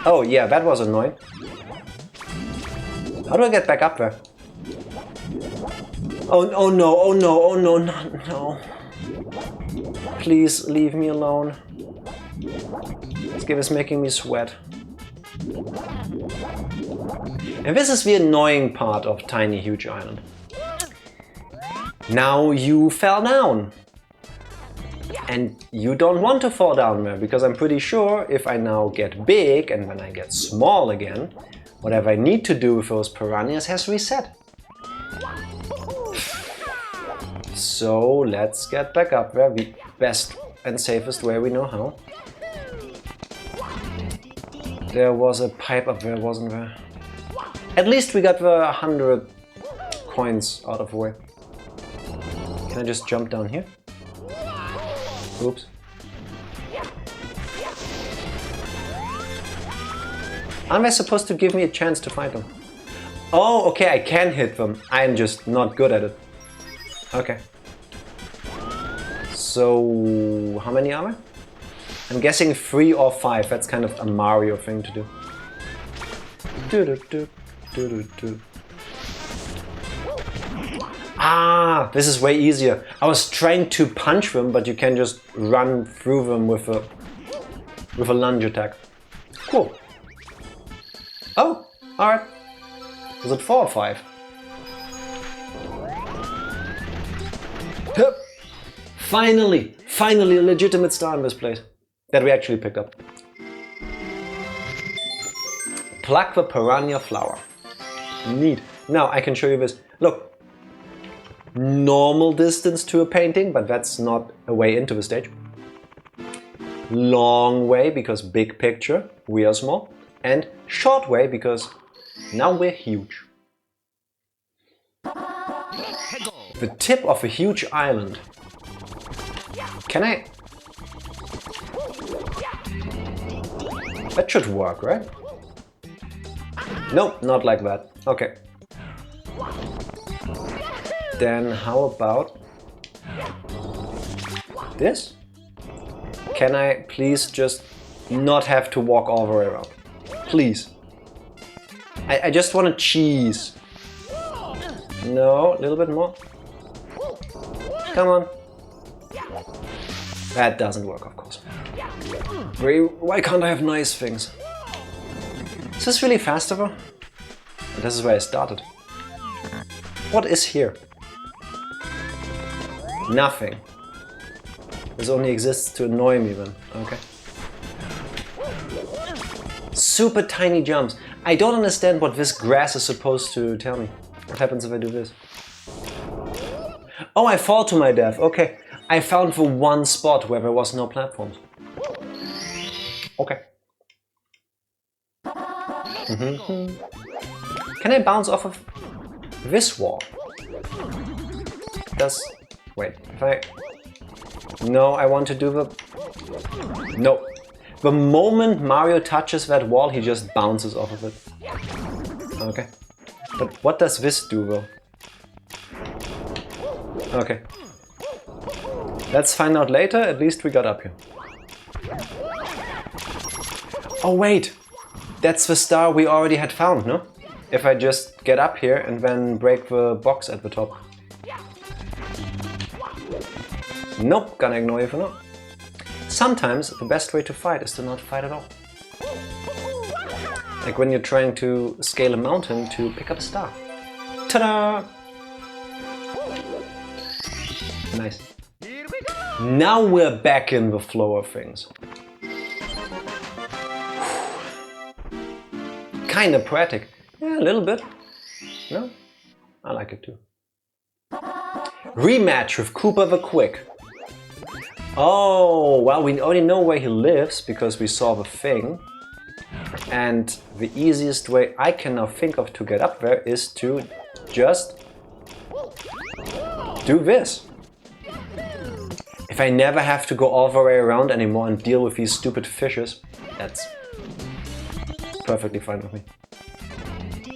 Speaker 1: Oh yeah, that was annoying. How do I get back up there? Oh no, oh no, oh no, no. Please leave me alone. This game is making me sweat. And this is the annoying part of Tiny Huge Island. Now you fell down. And you don't want to fall down there, because I'm pretty sure if I now get big and when I get small again, whatever I need to do with those piranhas has reset. So let's get back up there the best and safest way we know how. There was a pipe up there, wasn't there? At least we got the 100 coins out of the way. Can I just jump down here? Oops. Aren't they supposed to give me a chance to fight them? Oh, okay, I can hit them. I'm just not good at it. Okay. So, how many are there? I'm guessing 3 or 5. That's kind of a Mario thing to do. Ah, this is way easier. I was trying to punch them, but you can just run through them with a lunge attack. Cool. Oh, alright. Was it 4 or 5? Hup. Finally a legitimate star in this place that we actually picked up. Pluck the piranha flower. Neat. Now I can show you this. Look. Normal distance to a painting, but that's not a way into the stage. Long way because big picture, we are small. And short way because now we're huge. The tip of a huge island. Can I? That should work, right? Nope, not like that. Okay. Then how about this? Can I please just not have to walk all the way around? Please. I just want a cheese. No, a little bit more. Come on. That doesn't work, of course. Why can't I have nice things? Is this really fast though? This is where I started. What is here? Nothing. This only exists to annoy me then. Okay. Super tiny jumps. I don't understand what this grass is supposed to tell me. What happens if I do this? Oh, I fall to my death. Okay. I found the one spot where there was no platforms. Okay. Can I bounce off of this wall? Wait, if I... No, I want to do the... No. The moment Mario touches that wall, he just bounces off of it. Okay. But what does this do though? Okay. Let's find out later, at least we got up here. Oh wait! That's the star we already had found, no? If I just get up here and then break the box at the top. Nope, gonna ignore you for now. Sometimes the best way to fight is to not fight at all. Like when you're trying to scale a mountain to pick up a star. Ta-da! Nice. Now we're back in the flow of things. Kinda poetic. Yeah, a little bit. No? I like it too. Rematch with Koopa the Quick. Oh, well, we already know where he lives because we saw the thing. And the easiest way I can now think of to get up there is to just do this. If I never have to go all the way around anymore and deal with these stupid fishes, that's perfectly fine with me.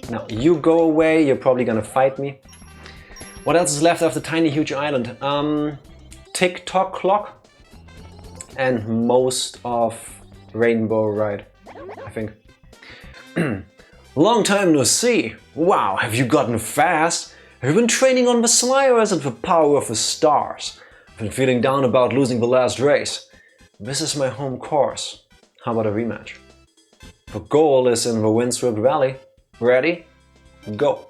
Speaker 1: Now, you go away, you're probably gonna fight me. What else is left of the tiny huge island? Tick-tock clock and most of Rainbow Ride, I think. Long time no see. Wow, have you gotten fast? Have you been training on the sly or is it the power of the stars? I've been feeling down about losing the last race. This is my home course. How about a rematch? The goal is in the windswept valley. Ready? Go.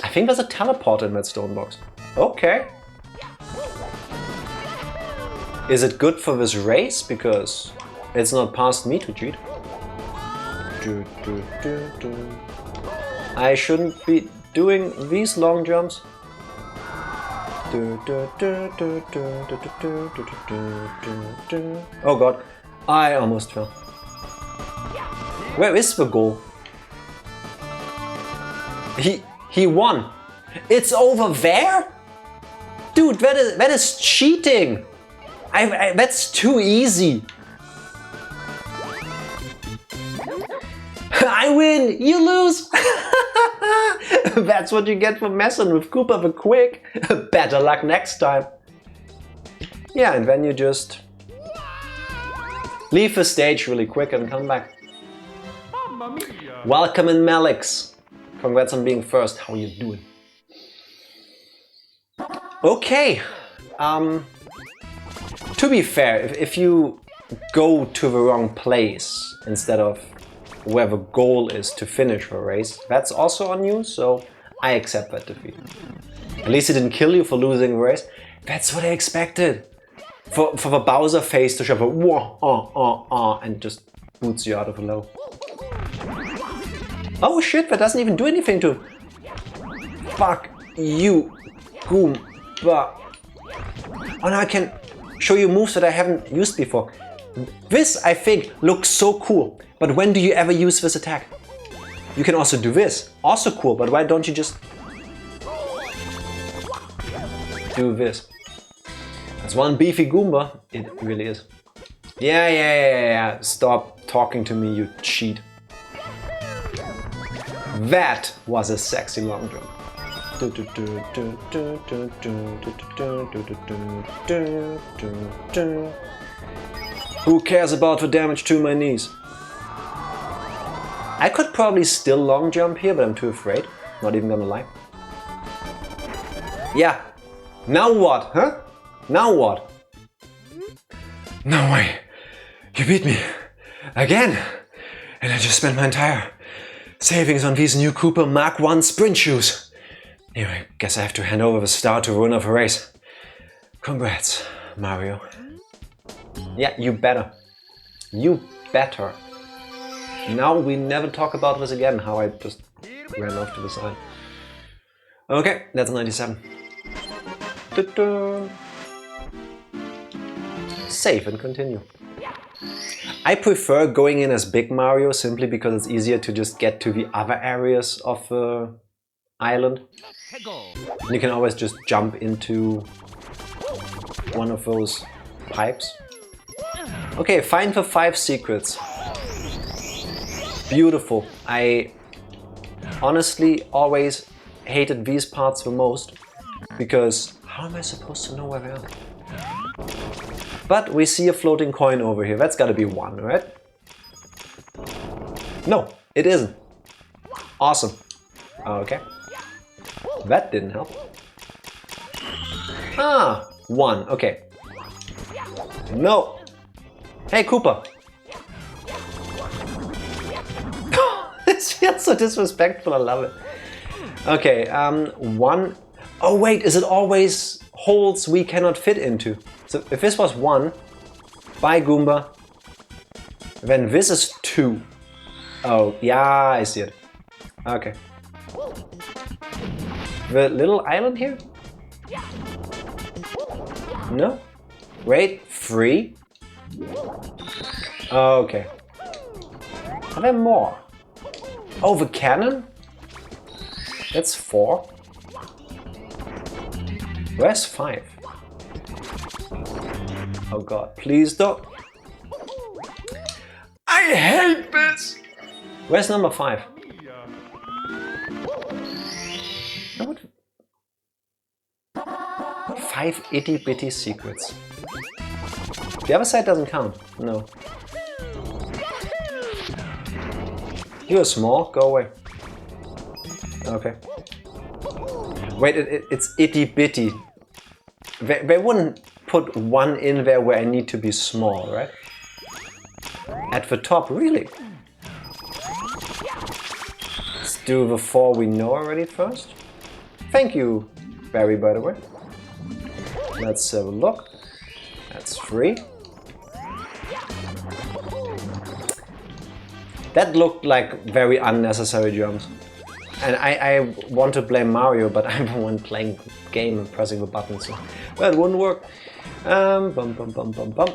Speaker 1: I think there's a teleport in that stone box. Okay. Is it good for this race? Because it's not past me to cheat. I shouldn't be doing these long jumps. Oh god, I almost fell. Where is the goal? He won. It's over there? Dude, that is cheating. That's too easy. I win, you lose. That's what you get for messing with Cooper the Quick. Better luck next time. Yeah, and then you just leave the stage really quick and come back. Welcome in Malix. Congrats on being first. How you doing? Okay. To be fair, if you go to the wrong place instead of where the goal is to finish the race, that's also on you, so I accept that defeat. At least it didn't kill you for losing the race. That's what I expected. For the Bowser face to show the wah, and just boots you out of the low. Oh shit, that doesn't even do anything to... Fuck you, Goomba. Oh, now I can show you moves that I haven't used before. This, I think, looks so cool. But when do you ever use this attack? You can also do this. Also cool, but why don't you just do this? That's one beefy Goomba. It really is. Yeah. Stop talking to me, you cheat. That was a sexy long jump. Who cares about the damage to my knees? I could probably still long jump here, but I'm too afraid. Not even gonna lie. Yeah. Now what, huh? Now what? No way. You beat me. Again. And I just spent my entire savings on these new Cooper Mark 1 sprint shoes. Anyway, guess I have to hand over the star to the winner of the race. Congrats, Mario. Yeah, you better. You better. Now we never talk about this again, how I just ran off to the side. Okay, that's 97. Ta-da. Save and continue. I prefer going in as Big Mario simply because it's easier to just get to the other areas of the island. And you can always just jump into one of those pipes. Okay, find the 5 secrets. Beautiful. I honestly always hated these parts the most because how am I supposed to know where they are? But we see a floating coin over here. That's gotta be 1, right? No, it isn't. Awesome. Okay. That didn't help. Ah, 1. Okay. No. Hey, Koopa. This feels so disrespectful. I love it. Okay. 1. Oh wait, is it always holes we cannot fit into? So if this was 1, bye Goomba. Then this is 2. Oh yeah, I see it. Okay. The little island here? No? Wait, 3? Okay. Are there more? Oh, the cannon? That's 4. Where's 5? Oh god, please don't. I hate this! Where's number 5? What? 5 itty bitty secrets. The other side doesn't count. No. You're small, go away. Okay. Wait, it's itty bitty. They wouldn't put 1 in there where I need to be small, right? At the top, really? Let's do the 4 we know already first. Thank you, Barry, by the way. Let's have a look. That's 3. That looked like very unnecessary jumps. And I want to blame Mario, but I'm the one playing the game and pressing the buttons. So, well, it wouldn't work. Bum, bum, bum, bum, bum.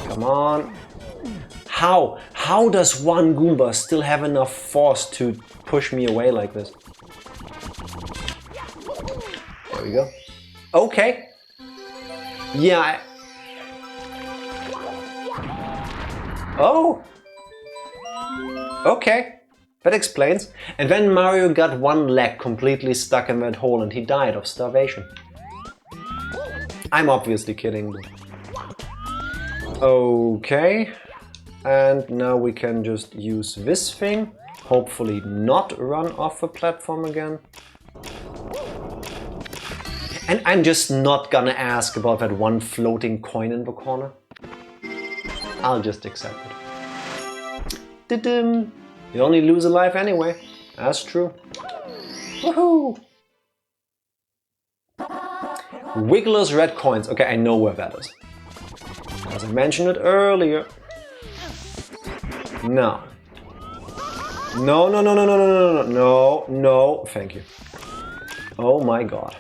Speaker 1: Come on. How does one Goomba still have enough force to push me away like this? There we go. Okay. Yeah. Oh. Okay. That explains. And then Mario got one leg completely stuck in that hole and he died of starvation. I'm obviously kidding. Okay. And now we can just use this thing. Hopefully not run off the platform again. And I'm just not gonna ask about that one floating coin in the corner. I'll just accept it. Did-dim. You only lose a life anyway. That's true. Woohoo! Wiggler's red coins. Okay, I know where that is. As I mentioned it earlier. No. No, no, no, no, no, no, no, no, no, no, thank you. Oh my god.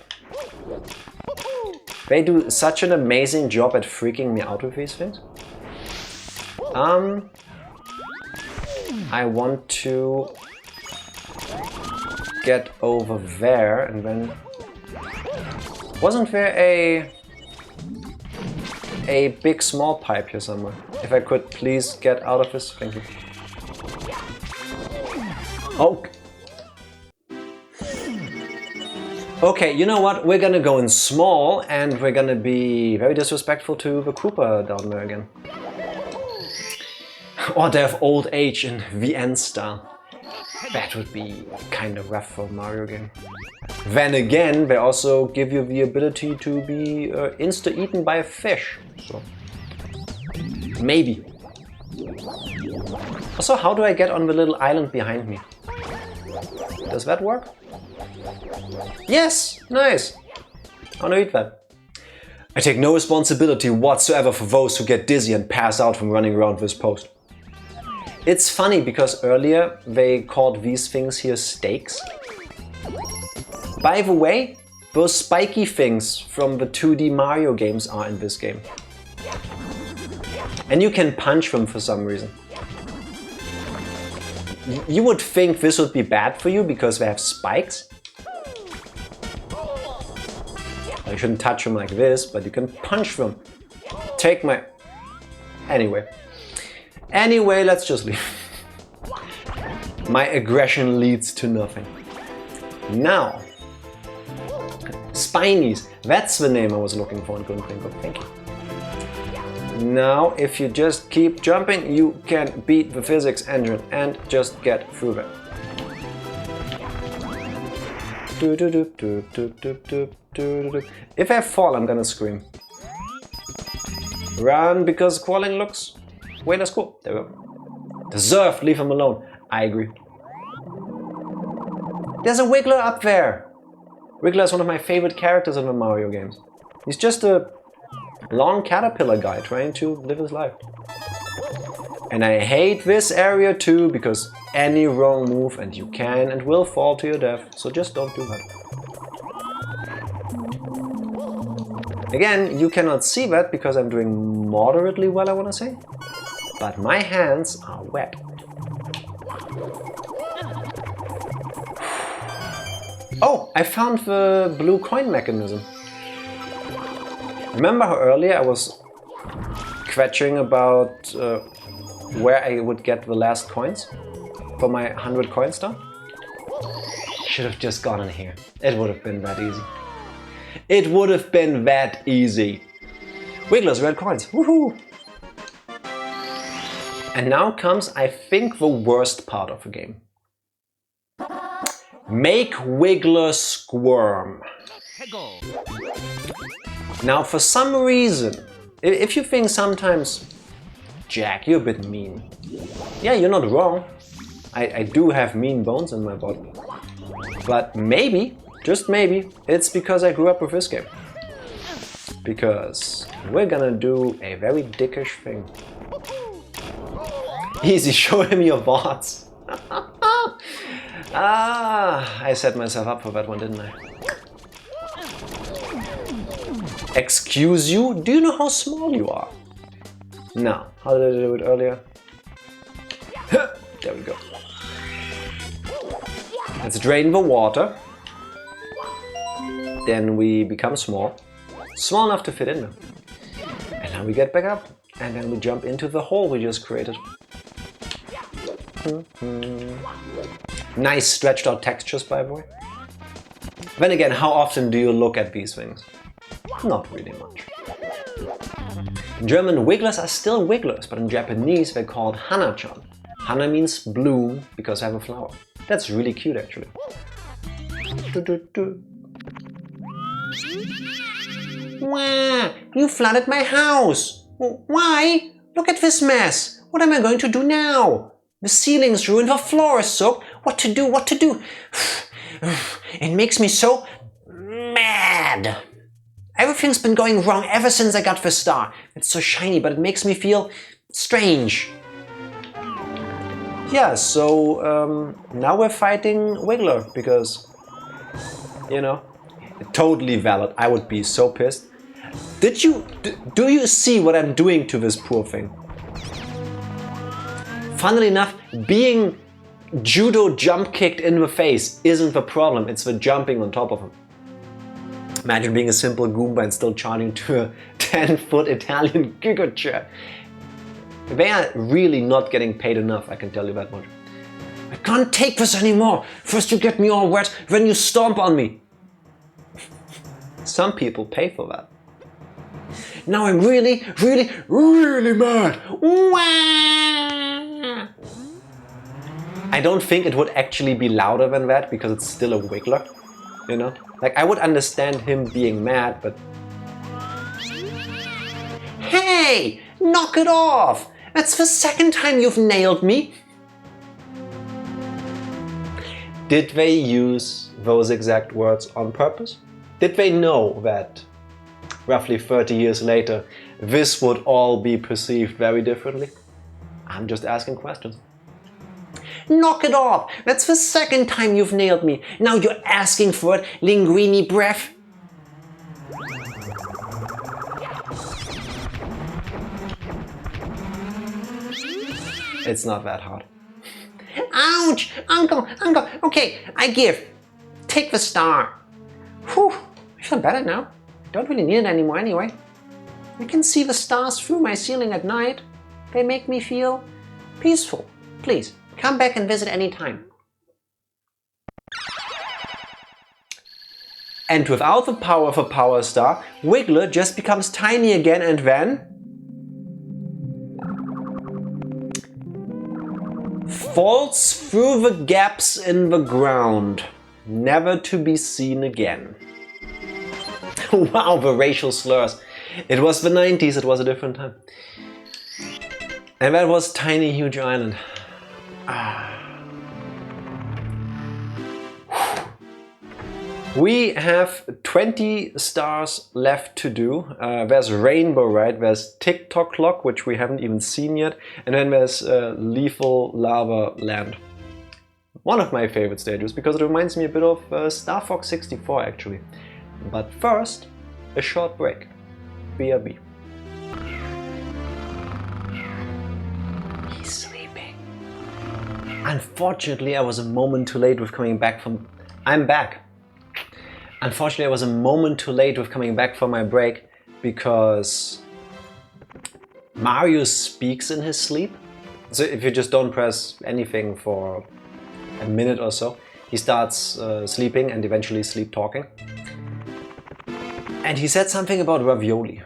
Speaker 1: They do such an amazing job at freaking me out with these things. I want to get over there and then... Wasn't there a big small pipe here somewhere? If I could please get out of this, thank you. Oh. Okay, you know what? We're gonna go in small and we're gonna be very disrespectful to the Koopa down there again. Or they have old age in VN style. That would be kind of rough for a Mario game. Then again, they also give you the ability to be insta-eaten by a fish. So, maybe. Also, how do I get on the little island behind me? Does that work? Yes! Nice! I want to eat that. I take no responsibility whatsoever for those who get dizzy and pass out from running around this post. It's funny because earlier they called these things here stakes. By the way, those spiky things from the 2D Mario games are in this game. And you can punch them for some reason. You would think this would be bad for you because they have spikes. You shouldn't touch them like this, but you can punch them. Take my... Anyway, let's just leave. My aggression leads to nothing. Now, Spinies. That's the name I was looking for and couldn't think of. Thank you. Now, if you just keep jumping, you can beat the physics engine and just get through them. If I fall, I'm gonna scream. Run because crawling looks way less cool. There we go. Deserved, leave him alone. I agree. There's a Wiggler up there! Wiggler is one of my favorite characters in the Mario games. He's just a long caterpillar guy trying to live his life. And I hate this area too, because any wrong move and you can and will fall to your death. So just don't do that. Again, you cannot see that because I'm doing moderately well, I want to say. But my hands are wet. Oh, I found the blue coin mechanism. Remember how earlier I was quetching about where I would get the last coins for my 100 coin star? Should have just gone in here. It would have been that easy. It would have been that easy. Wiggler's red coins. Woohoo! And now comes, I think, the worst part of the game. Make Wiggler squirm. Now, for some reason, If you think sometimes, Jack, you're a bit mean. Yeah, you're not wrong. I do have mean bones in my body. But maybe, just maybe, it's because I grew up with this game. Because we're gonna do a very dickish thing. Easy, show him your bots. I set myself up for that one, didn't I? Excuse you? Do you know how small you are? No. How did I do it earlier? There we go. Let's drain the water. Then we become small. Small enough to fit in there. And now we get back up. And then we jump into the hole we just created. Nice stretched out textures, by the way. Then again, how often do you look at these things? Not really much. In German, wigglers are still wigglers, but in Japanese they're called hana-chan. Hana means bloom because I have a flower. That's really cute, actually. Wow, you flooded my house! Why? Look at this mess! What am I going to do now? The ceiling's ruined, the floor is soaked. What to do? What to do? It makes me so mad. Everything's been going wrong ever since I got the star. It's so shiny, but it makes me feel strange. Yeah, so now we're fighting Wiggler because, you know, totally valid. I would be so pissed. Do you see what I'm doing to this poor thing? Funnily enough, being judo jump kicked in the face isn't the problem, it's the jumping on top of him. Imagine being a simple Goomba and still charging to a 10-foot Italian Giga Chair. They are really not getting paid enough, I can tell you that much. I can't take this anymore! First you get me all wet, then you stomp on me! Some people pay for that. Now I'm really, really, really mad! I don't think it would actually be louder than that because it's still a wiggler, you know? Like, I would understand him being mad, but... Hey! Knock it off! That's the second time you've nailed me! Did they use those exact words on purpose? Did they know that roughly 30 years later this would all be perceived very differently? I'm just asking questions. Knock it off! That's the second time you've nailed me. Now you're asking for it, linguini breath. It's not that hard. Ouch! Uncle! Uncle! Okay, I give. Take the star. Whew! I feel better now. Don't really need it anymore anyway. I can see the stars through my ceiling at night. They make me feel peaceful. Please, come back and visit anytime. And without the power of a power star, Wiggler just becomes tiny again and then falls through the gaps in the ground, never to be seen again. Wow, the racial slurs. It was the 90s, it was a different time. And that was Tiny Huge Island. We have 20 stars left to do. There's Rainbow Ride, there's TikTok Clock, which we haven't even seen yet, and then there's Lethal Lava Land. One of my favorite stages because it reminds me a bit of Star Fox 64 actually. But first, a short break. BRB. He's sleeping. Unfortunately, I was a moment too late with coming back from... I'm back! Unfortunately, I was a moment too late with coming back from my break because Mario speaks in his sleep. So if you just don't press anything for a minute or so, he starts sleeping and eventually sleep talking. And he said something about ravioli.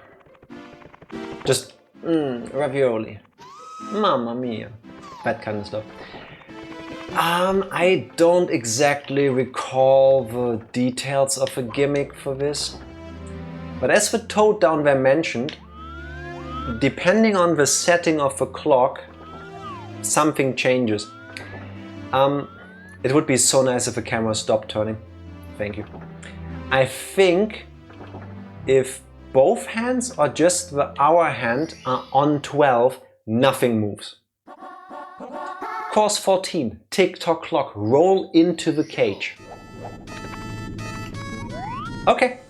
Speaker 1: Just, ravioli. Mamma mia. That kind of stuff. I don't exactly recall the details of a gimmick for this. But as the toad down there mentioned, depending on the setting of the clock, something changes. It would be so nice if the camera stopped turning. Thank you. I think if both hands or just the hour hand are on 12, nothing moves. Course 14, tick-tock clock, roll into the cage. Okay,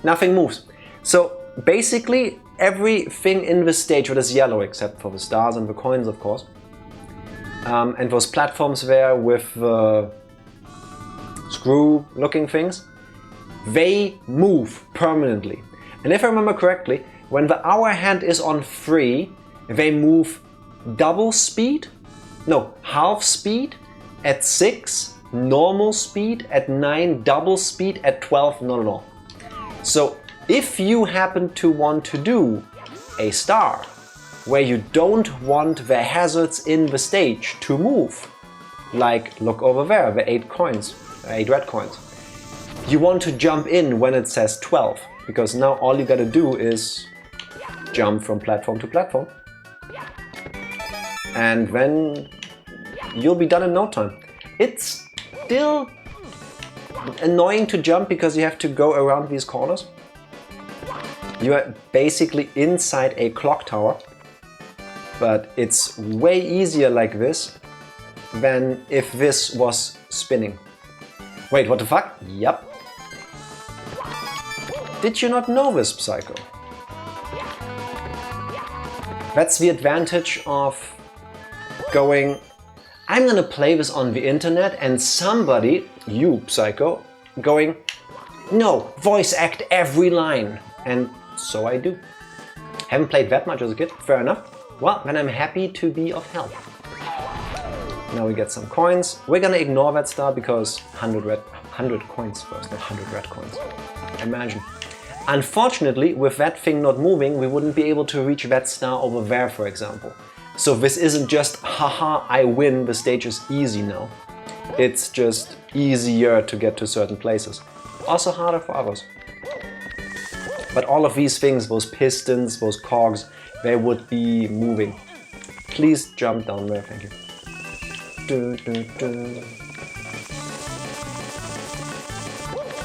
Speaker 1: nothing moves. So basically everything in the stage that is yellow, except for the stars and the coins, of course, and those platforms there with the screw-looking things, they move permanently. And if I remember correctly, when the hour hand is on 3, they move double speed, no, half speed at 6, normal speed at 9, double speed at 12, not at all. So if you happen to want to do a star where you don't want the hazards in the stage to move, like look over there, the 8 coins, 8 red coins, you want to jump in when it says 12, because now all you gotta do is jump from platform to platform, and then you'll be done in no time. It's still annoying to jump because you have to go around these corners. You are basically inside a clock tower, but it's way easier like this than if this was spinning. Wait, what the fuck? Yep. Did you not know this, Psycho? That's the advantage of going, I'm gonna play this on the internet, and somebody, you Psycho, going, no, voice act every line. And so I do. Haven't played that much as a kid, fair enough. Well, then I'm happy to be of help. Now we get some coins. We're gonna ignore that star because 100 coins first, not 100 red coins. Imagine. Unfortunately, with that thing not moving, we wouldn't be able to reach that star over there, for example. So this isn't just, haha, I win, the stage is easy now. It's just easier to get to certain places. Also harder for others. But all of these things, those pistons, those cogs, they would be moving. Please jump down there, thank you.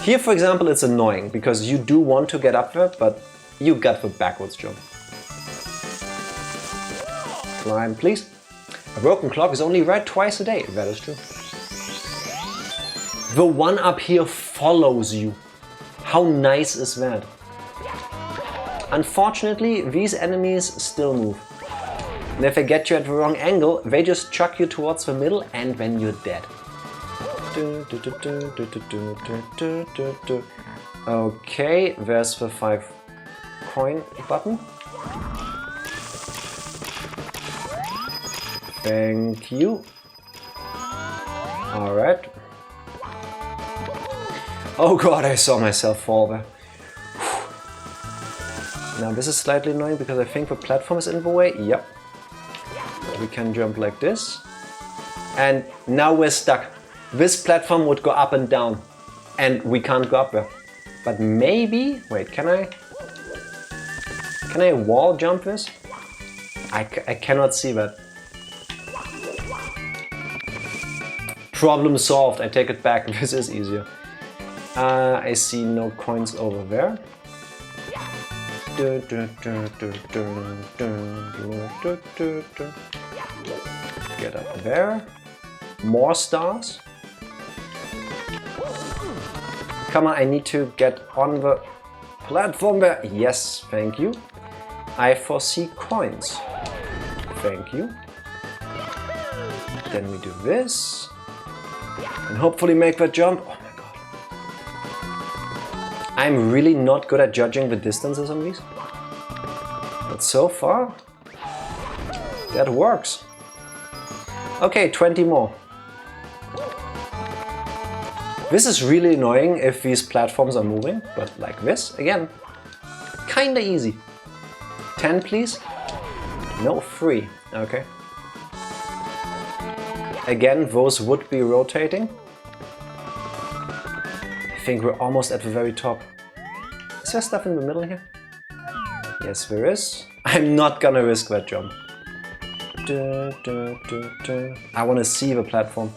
Speaker 1: Here, for example, it's annoying because you do want to get up there, but you got the backwards jump. Climb, please. A broken clock is only right twice a day. That is true. The one up here follows you. How nice is that? Unfortunately, these enemies still move. And if they get you at the wrong angle, they just chuck you towards the middle and then you're dead. Okay, there's the 5 coin button. Thank you. Alright. Oh god, I saw myself fall there. Now this is slightly annoying because I think the platform is in the way. Yep. We can jump like this. And now we're stuck. This platform would go up and down. And we can't go up there. But maybe... Wait, can I wall jump this? I cannot see that. Problem solved. I take it back. This is easier. I see no coins over there. Get up there. More stars. Come on, I need to get on the platform there. Yes, thank you. I foresee coins. Thank you. Then we do this. And hopefully make that jump. Oh my god. I'm really not good at judging the distances on these. But so far, that works. Okay, 20 more. This is really annoying if these platforms are moving, but like this, again, kinda easy. 10 please? No, 3, okay. Again, those would be rotating. I think we're almost at the very top. Is there stuff in the middle here? Yes, there is. I'm not gonna risk that jump. I want to see the platform.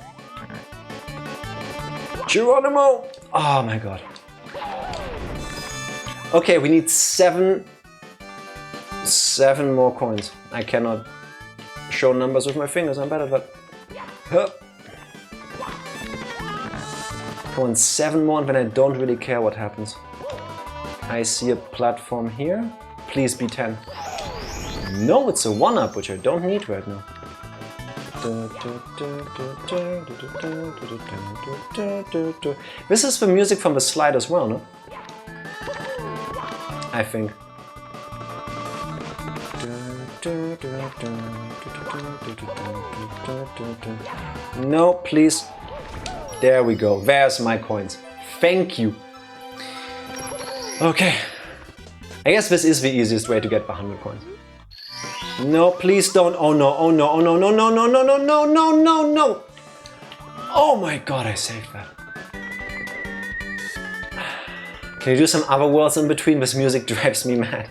Speaker 1: Geronimo! Oh my god. Okay, we need seven more coins. I cannot show numbers with my fingers, I'm bad at that. Huh. Come on, 7 more and then I don't really care what happens. I see a platform here. Please be 10. No, it's a 1-up, which I don't need right now. This is the music from the slide as well, no? I think. No, please. There we go. There's my coins. Thank you. Okay. I guess this is the easiest way to get the 100 coins. No, please don't. Oh no, oh no, oh no, no, no, no, no, no, no, no, no, no. Oh my god, I saved that. Can you do some other worlds in between? This music drives me mad.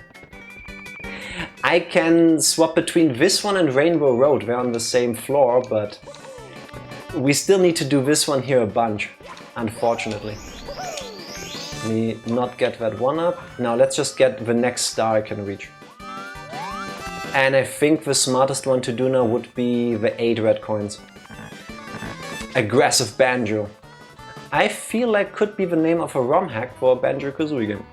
Speaker 1: I can swap between this one and Rainbow Road. They're on the same floor, but we still need to do this one here a bunch, unfortunately. Let me not get that 1-up. Now let's just get the next star I can reach. And I think the smartest one to do now would be the 8 red coins. Aggressive Banjo. I feel like could be the name of a ROM hack for a Banjo-Kazooie game.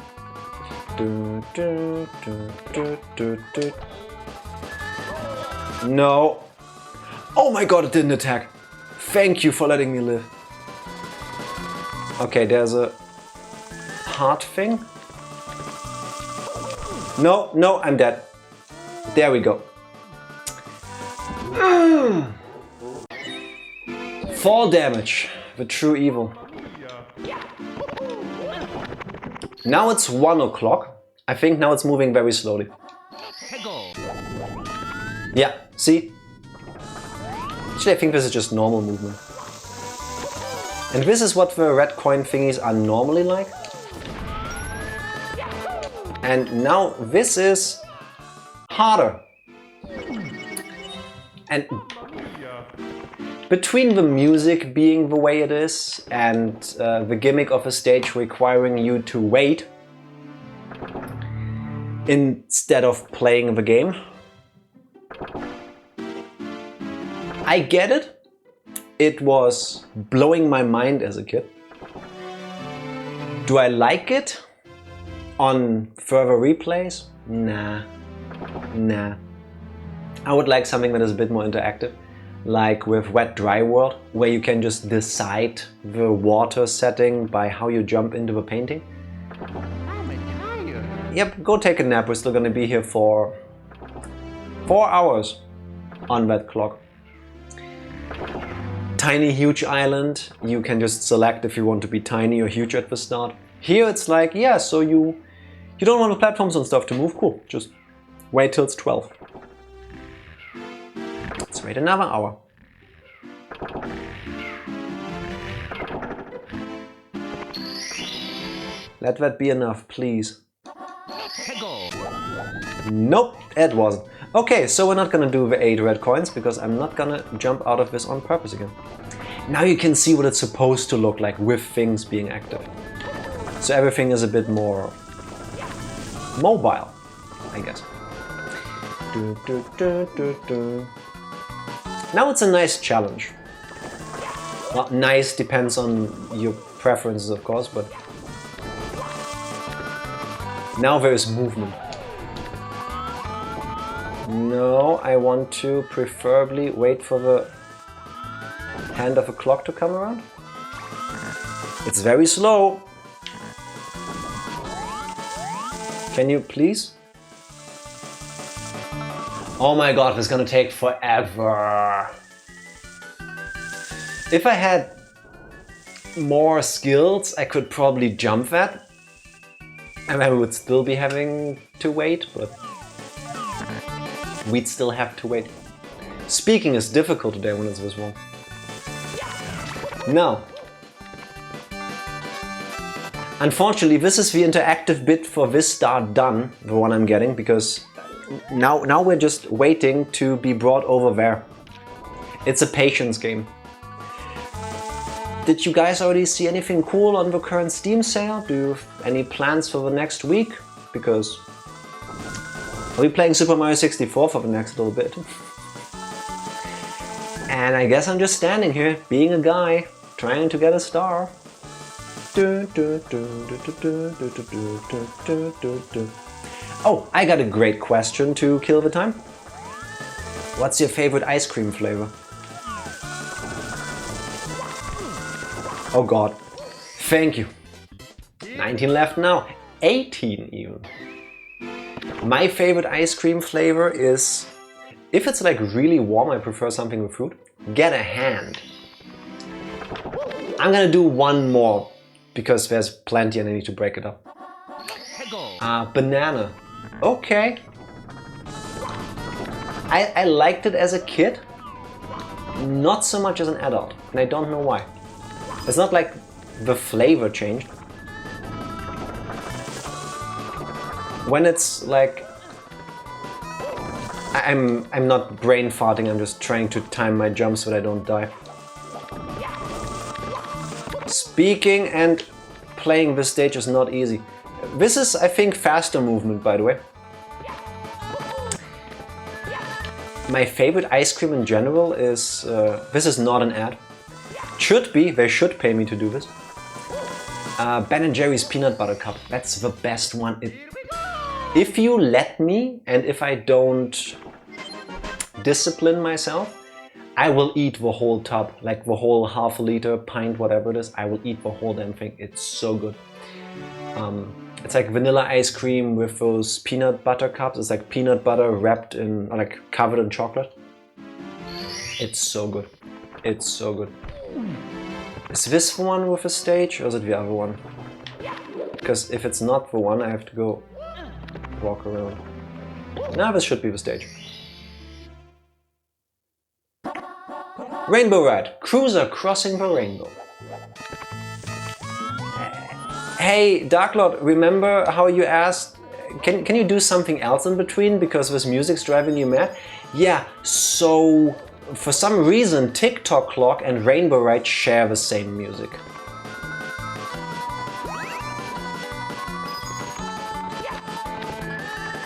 Speaker 1: No. Oh my god, it didn't attack. Thank you for letting me live. Okay, there's a heart thing. No, no, I'm dead. There we go. Fall damage, the true evil. Now it's 1 o'clock. I think now it's moving very slowly. Yeah, see? Actually, I think this is just normal movement. And this is what the red coin thingies are normally like. And now this is harder. And between the music being the way it is and the gimmick of a stage requiring you to wait instead of playing the game, I get it. It was blowing my mind as a kid. Do I like it on further replays? Nah. Nah. I would like something that is a bit more interactive. Like with Wet Dry World, where you can just decide the water setting by how you jump into the painting. Yep, go take a nap. We're still gonna be here for 4 hours on that clock. Tiny, huge island. You can just select if you want to be tiny or huge at the start. Here it's like, yeah, so you don't want the platforms and stuff to move. Cool, just wait till it's 12. Let's wait another hour. Let that be enough, please. Nope, it wasn't. Okay, so we're not gonna do the 8 red coins because I'm not gonna jump out of this on purpose again. Now you can see what it's supposed to look like with things being active. So everything is a bit more mobile, I guess. Now it's a nice challenge. Well, nice depends on your preferences, of course, but now there is movement. No, I want to preferably wait for the hand of a clock to come around. It's very slow. Can you please? Oh my god, this is gonna take forever. If I had more skills, I could probably jump that. And I would still be having to wait, but we'd still have to wait. Speaking is difficult today when it's this long. Now, unfortunately, this is the interactive bit for this star done, the one I'm getting, because now we're just waiting to be brought over there. It's a patience game. Did you guys already see anything cool on the current Steam sale? Do you have any plans for the next week? Because I'll be playing Super Mario 64 for the next little bit. And I guess I'm just standing here, being a guy, trying to get a star. Oh, I got a great question to kill the time. What's your favorite ice cream flavor? Oh god. Thank you. 19 left now. 18 even. My favorite ice cream flavor is, if it's like really warm, I prefer something with fruit. Get a hand. I'm gonna do one more because there's plenty and I need to break it up. Banana. Okay. I liked it as a kid, not so much as an adult, and I don't know why. It's not like the flavor changed. When it's like... I'm not brain farting, I'm just trying to time my jumps so that I don't die. Speaking and playing this stage is not easy. This is, I think, faster movement, by the way. My favorite ice cream in general is... this is not an ad. Should be, they should pay me to do this. Ben & Jerry's Peanut Butter Cup. That's the best one. If you let me, and if I don't discipline myself, I will eat the whole tub, like the whole half a liter, pint, whatever it is. I will eat the whole damn thing. It's so good. It's like vanilla ice cream with those peanut butter cups. It's like peanut butter wrapped in, or like covered in chocolate. It's so good. It's so good. Is this the one with a stage, or is it the other one? Because if it's not the one, I have to go walk around. Now this should be the stage. Rainbow Ride. Cruiser crossing the rainbow. Hey, Dark Lord, remember how you asked, can you do something else in between because this music's driving you mad? Yeah, so for some reason TikTok Clock and Rainbow Ride share the same music.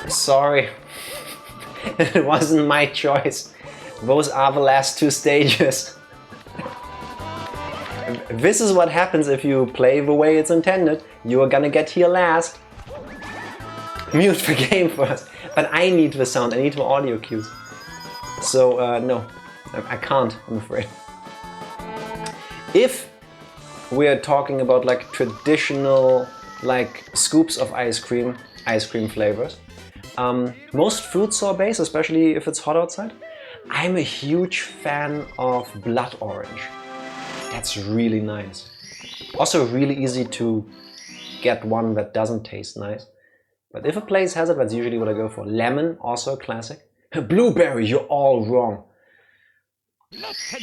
Speaker 1: Sorry, it wasn't my choice. Those are the last two stages. This is what happens if you play the way it's intended. You are gonna get here last. Mute the game first. But I need the sound, I need the audio cues. So no, I can't, I'm afraid. If we're talking about like traditional like scoops of ice cream flavors, most fruit sorbets, especially if it's hot outside, I'm a huge fan of blood orange. That's really nice. Also really easy to get one that doesn't taste nice. But if a place has it, that's usually what I go for. Lemon, also a classic. Blueberry, you're all wrong.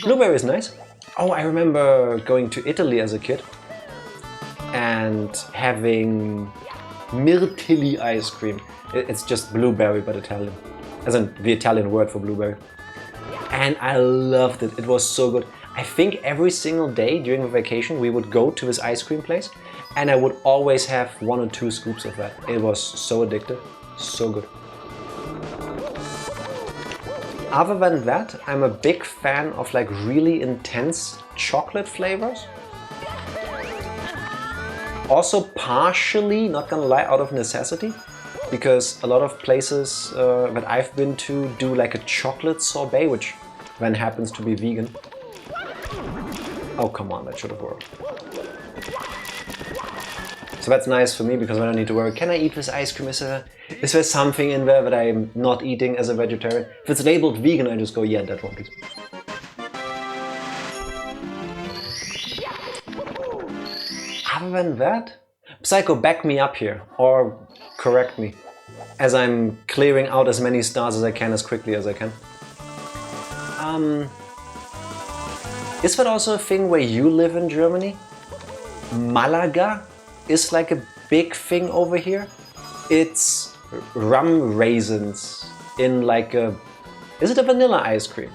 Speaker 1: Blueberry is nice. Oh, I remember going to Italy as a kid and having mirtilli ice cream. It's just blueberry but Italian. As in the Italian word for blueberry. And I loved it. It was so good. I think every single day during the vacation we would go to this ice cream place and I would always have 1 or 2 scoops of that. It was so addictive. So good. Other than that, I'm a big fan of like really intense chocolate flavors. Also partially, not gonna lie, out of necessity. Because a lot of places that I've been to do like a chocolate sorbet, which then happens to be vegan. Oh, come on, that should have worked. So that's nice for me because I don't need to worry. Can I eat this ice cream? Is there something in there that I'm not eating as a vegetarian? If it's labeled vegan, I just go, yeah, that one, please. Other than that, Psycho, back me up here, or correct me, as I'm clearing out as many stars as I can, as quickly as I can. Is that also a thing where you live in Germany? Malaga is like a big thing over here. It's rum raisins in like a... Is it a vanilla ice cream?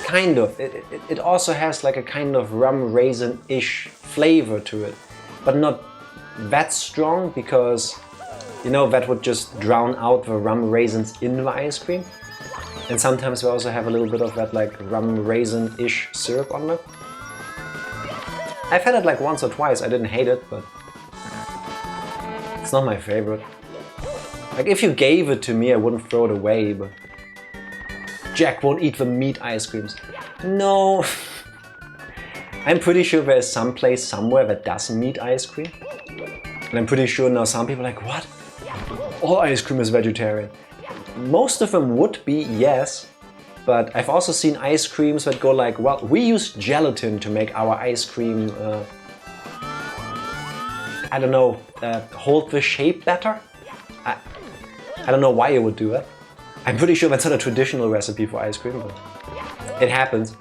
Speaker 1: Kind of. It also has like a kind of rum raisin-ish flavor to it, but not that strong because, you know, that would just drown out the rum raisins in the ice cream. And sometimes we also have a little bit of that like rum raisin-ish syrup on there. I've had it like once or twice, I didn't hate it, but it's not my favorite. Like if you gave it to me, I wouldn't throw it away, but Jack won't eat the meat ice creams. No. I'm pretty sure there's some place somewhere that does meat ice cream. And I'm pretty sure now some people are like, what? All ice cream is vegetarian. Most of them would be, yes. But I've also seen ice creams that go like, well, we use gelatin to make our ice cream, I don't know, hold the shape better? I don't know why you would do that. I'm pretty sure that's not a traditional recipe for ice cream, but it happens,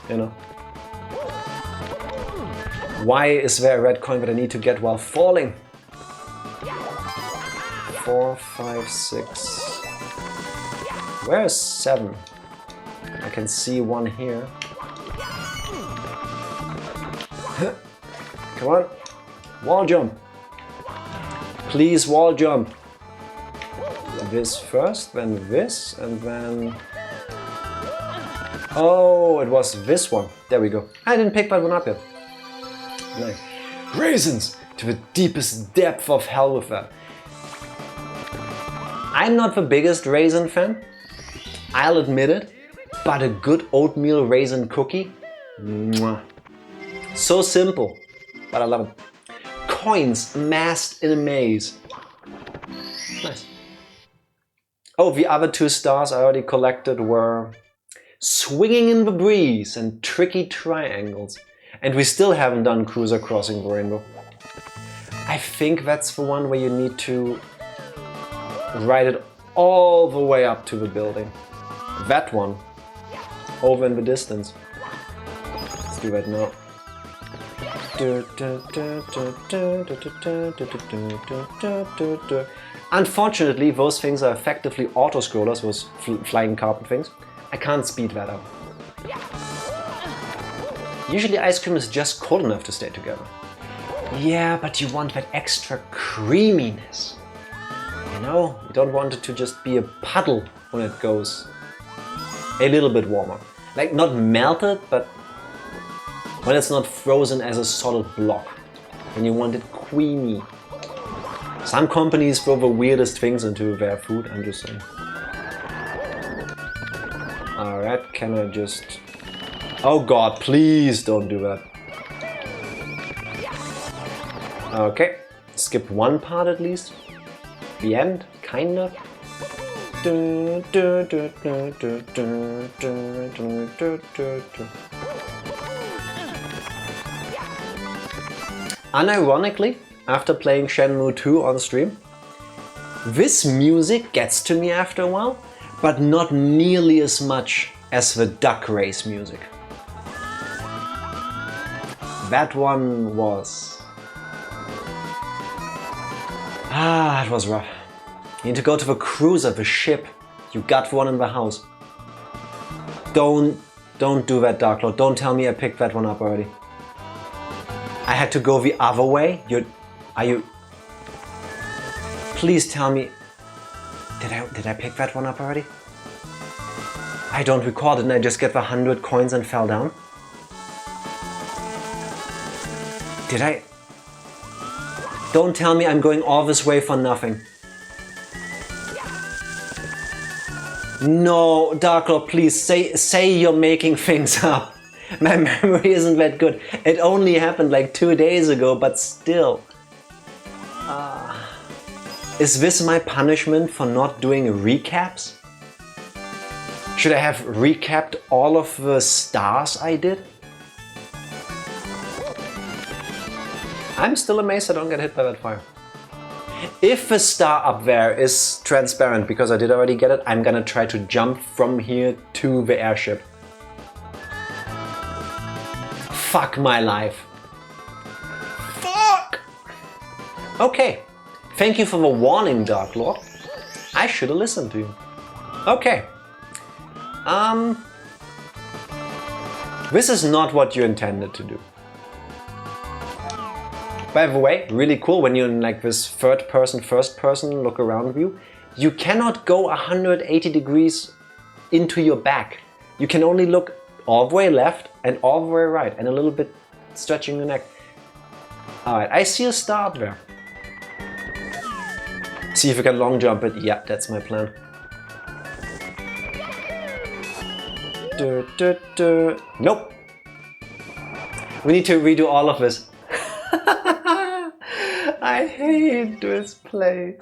Speaker 1: you know. Why is there a red coin that I need to get while falling? 4, 5, 6. Where is 7? I can see one here. Come on. Wall jump. Please wall jump. This first, then this, and then... Oh, it was this one. There we go. I didn't pick that one up yet. Nice. Raisins! To the deepest depth of hell with that. I'm not the biggest raisin fan. I'll admit it. But a good oatmeal raisin cookie? Mwah. So simple, but I love it. Coins massed in a maze. Nice. Oh, the other 2 stars I already collected were Swinging in the Breeze and Tricky Triangles. And we still haven't done Cruiser Crossing the Rainbow. I think that's the one where you need to ride it all the way up to the building. That one. Over in the distance. Let's do that now. Unfortunately, those things are effectively auto-scrollers, those flying carpet things. I can't speed that up. Usually ice cream is just cold enough to stay together. Yeah, but you want that extra creaminess. You know, you don't want it to just be a puddle when it goes a little bit warmer. Like not melted, but when it's not frozen as a solid block. When you want it creamy. Some companies throw the weirdest things into their food, I'm just saying. Alright, can I just... Oh god, please don't do that. Okay, skip one part at least. The end, kind of. Unironically, after playing Shenmue 2 on stream, this music gets to me after a while, but not nearly as much as the duck race music. That one was... it was rough. You need to go to the cruiser, the ship. You got one in the house. Don't do that, Dark Lord. Don't tell me I picked that one up already. I had to go the other way. Are you? Please tell me. Did I pick that one up already? I don't recall. Didn't I just get the 100 coins and fell down? Did I? Don't tell me I'm going all this way for nothing. No, Dark Lord, please say you're making things up. My memory isn't that good. It only happened like 2 days ago, but still. Is this my punishment for not doing recaps? Should I have recapped all of the stars I did? I'm still amazed I don't get hit by that fire. If the star up there is transparent, because I did already get it, I'm gonna try to jump from here to the airship. Fuck my life. Fuck! Okay, thank you for the warning, Dark Lord. I should have listened to you. Okay. This is not what you intended to do. By the way, really cool when you're in like this third person, first person look around view. You cannot go 180 degrees into your back. You can only look all the way left and all the way right and a little bit stretching your neck. Alright, I see a start there. See if you can long jump it. Yeah, that's my plan. Nope. We need to redo all of this. I hate this place.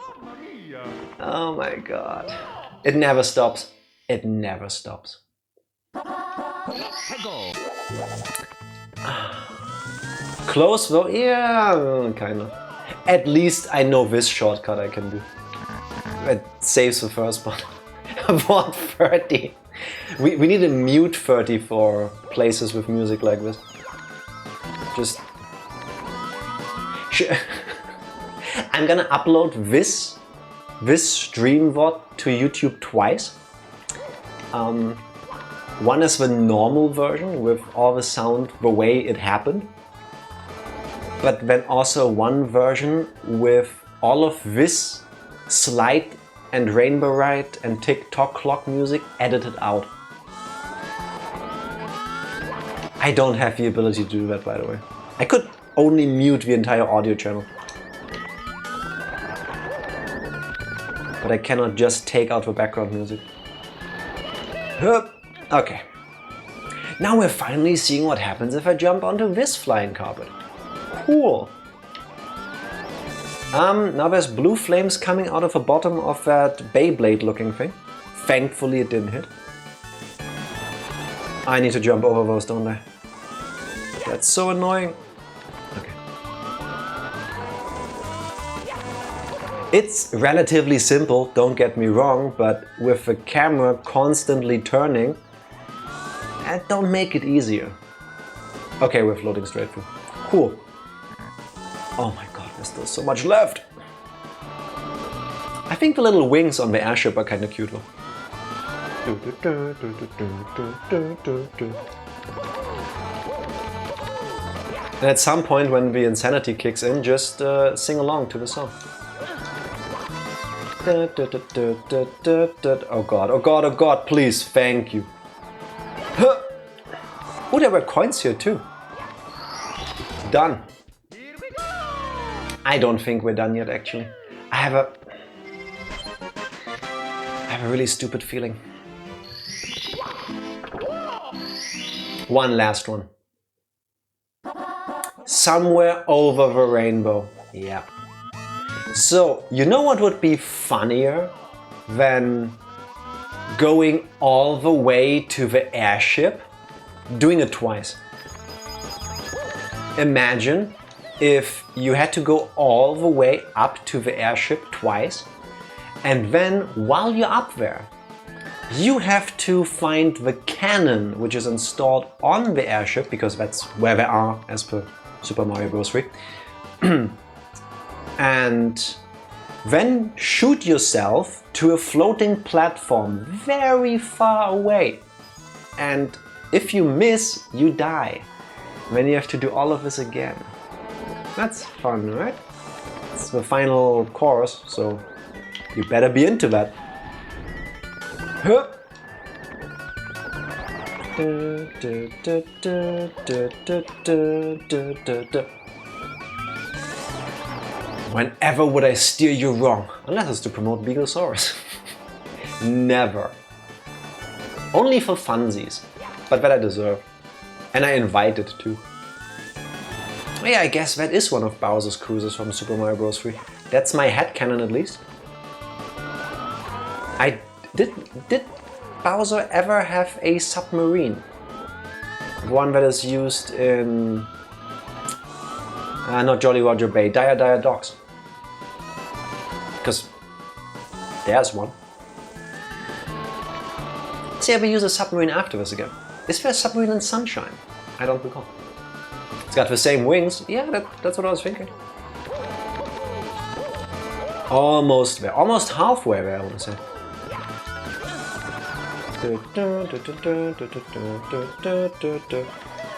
Speaker 1: Oh my god. It never stops. It never stops. Close though? Yeah, kinda. At least I know this shortcut I can do. It saves the first part. What 30? We need a mute 30 for places with music like this. Just... I'm gonna upload this stream VOD to YouTube twice. One is the normal version with all the sound the way it happened. But then also one version with all of this slide and rainbow ride and TikTok clock music edited out. I don't have the ability to do that, by the way. I could only mute the entire audio channel. But I cannot just take out the background music. Okay. Now we're finally seeing what happens if I jump onto this flying carpet. Cool. Now there's blue flames coming out of the bottom of that Beyblade looking thing. Thankfully it didn't hit. I need to jump over those, don't I? That's so annoying. Okay. It's relatively simple, don't get me wrong, but with the camera constantly turning, don't make it easier. Okay, we're floating straight through. Cool. Oh my god, there's still so much left. I think the little wings on the airship are kind of cute though. And at some point when the insanity kicks in, just sing along to the song. Oh god, oh god, oh god, please, thank you. Oh, there were coins here too. Done. I don't think we're done yet, actually. I have a really stupid feeling. One last one. Somewhere over the rainbow. Yeah. So, you know what would be funnier than going all the way to the airship? Doing it twice. Imagine if you had to go all the way up to the airship twice, and then while you're up there, you have to find the cannon which is installed on the airship, because that's where they are as per Super Mario Bros. 3. And then shoot yourself to a floating platform very far away. And if you miss, you die. Then you have to do all of this again. That's fun, right? It's the final course, so you better be into that. Whenever would I steer you wrong? Unless it's to promote Beaglesaurus. Never. Only for funsies. But that I deserve. And I invited too. Yeah, I guess that is one of Bowser's cruises from Super Mario Bros. 3. That's my headcanon at least. Did Bowser ever have a submarine? One that is used in... not Jolly Roger Bay, Dire Dire Docks. Because there's one. See, I will use a submarine after this again. Is there a submarine in Sunshine? I don't recall. It's got the same wings. Yeah, that's what I was thinking. Almost there. Almost halfway there, I want to say.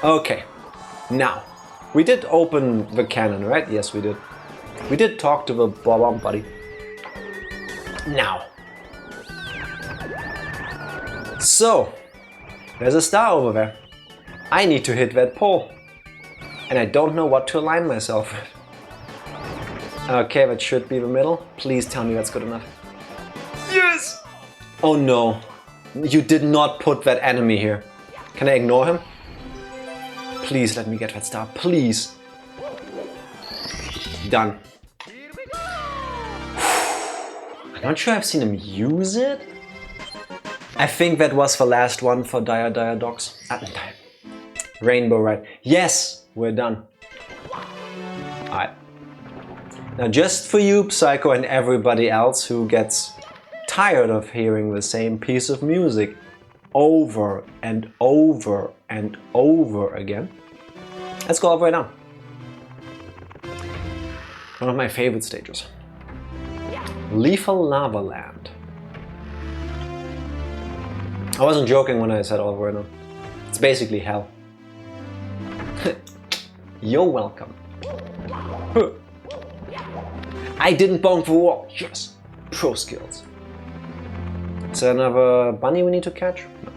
Speaker 1: Okay. Now, we did open the cannon, right? Yes, we did. We did talk to the bob-omb buddy. Now. So, there's a star over there. I need to hit that pole. And I don't know what to align myself with. Okay, that should be the middle. Please tell me that's good enough. Yes! Oh no. You did not put that enemy here. Can I ignore him? Please let me get that star. Please. Done. I'm not sure I've seen him use it. I think that was the last one for Dire Dogs. Rainbow, right? Yes, we're done. Alright. Now just for you, Psycho, and everybody else who gets tired of hearing the same piece of music over and over and over again, let's go all the way down. One of my favorite stages. Lethal Lava Land. I wasn't joking when I said all the way down. It's basically hell. You're welcome. I didn't bonk the wall. Yes. Pro skills. Is there another bunny we need to catch? No.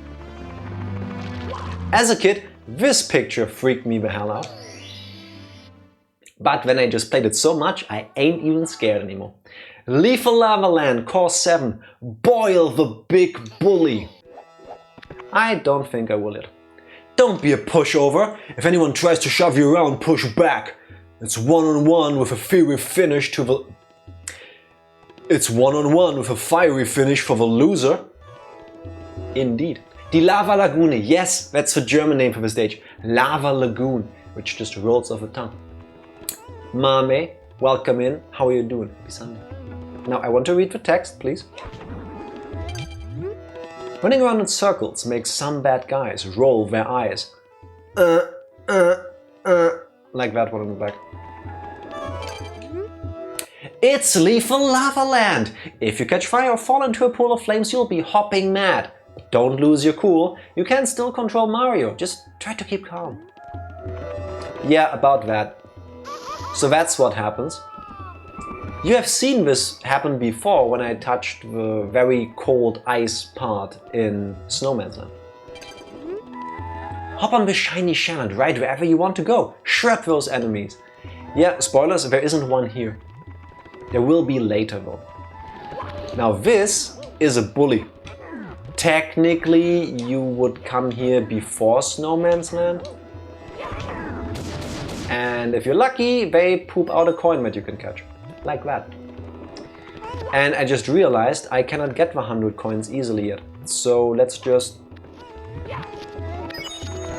Speaker 1: As a kid, this picture freaked me the hell out. But when I just played it so much, I ain't even scared anymore. Lethal Lava Land, Course 7. Boil the big bully. I don't think I will yet. Don't be a pushover. If anyone tries to shove you around, push back. It's one-on-one with a fiery finish to the... It's one-on-one with a fiery finish for the loser. Indeed. Die Lava Lagune. Yes, that's the German name for the stage. Lava Lagoon, which just rolls off the tongue. Mame, welcome in. How are you doing? Happy Sunday. Now I want to read the text, please. Running around in circles makes some bad guys roll their eyes. Like that one in the back. It's Lethal Lava Land! If you catch fire or fall into a pool of flames, you'll be hopping mad. Don't lose your cool. You can still control Mario. Just try to keep calm. Yeah, about that. So that's what happens. You have seen this happen before when I touched the very cold ice part in Snowman's Land. Hop on the shiny shell and ride wherever you want to go. Shred those enemies. Yeah, spoilers, there isn't one here. There will be later though. Now this is a bully. Technically you would come here before Snowman's Land. And if you're lucky, they poop out a coin that you can catch. Like that. And I just realized I cannot get the 100 coins easily yet. So let's just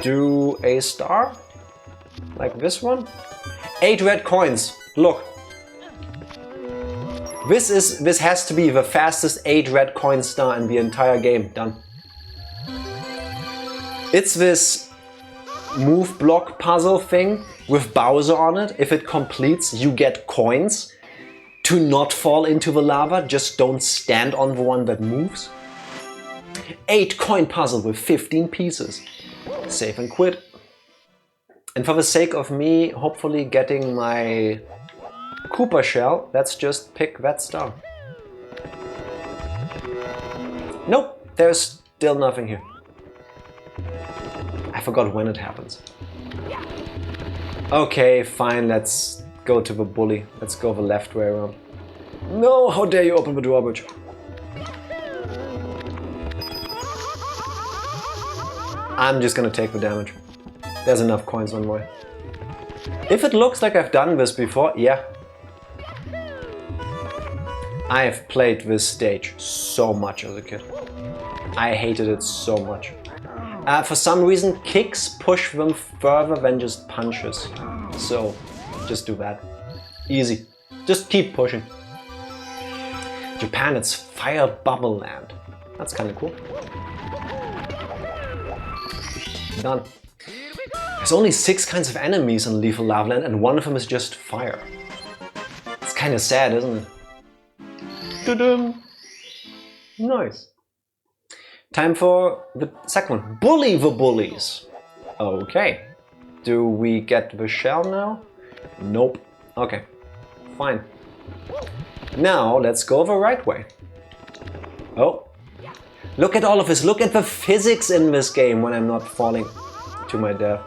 Speaker 1: do a star. Like this one. 8 red coins. Look. This has to be the fastest 8 red coin star in the entire game. Done. It's this move block puzzle thing with Bowser on it. If it completes, you get coins. To not fall into the lava, just don't stand on the one that moves. 8 coin puzzle with 15 pieces. Save and quit. And for the sake of me hopefully getting my Koopa shell, let's just pick that star. Nope, there's still nothing here. I forgot when it happens. Okay, fine, let's go to the bully. Let's go the left way around. No, how dare you open the drawbridge? I'm just gonna take the damage. There's enough coins one way. If it looks like I've done this before, yeah. I've played this stage so much as a kid. I hated it so much. For some reason, kicks push them further than just punches. So, just do that. Easy. Just keep pushing. Japan, it's Fire Bubble Land. That's kind of cool. Done. There's only 6 kinds of enemies in Lethal Lava Land and one of them is just fire. It's kind of sad, isn't it? Doo-doo. Nice. Time for the second one. Bully the bullies. Okay. Do we get the shell now? Nope. Okay. Fine. Now let's go the right way. Oh. Look at all of this. Look at the physics in this game when I'm not falling to my death.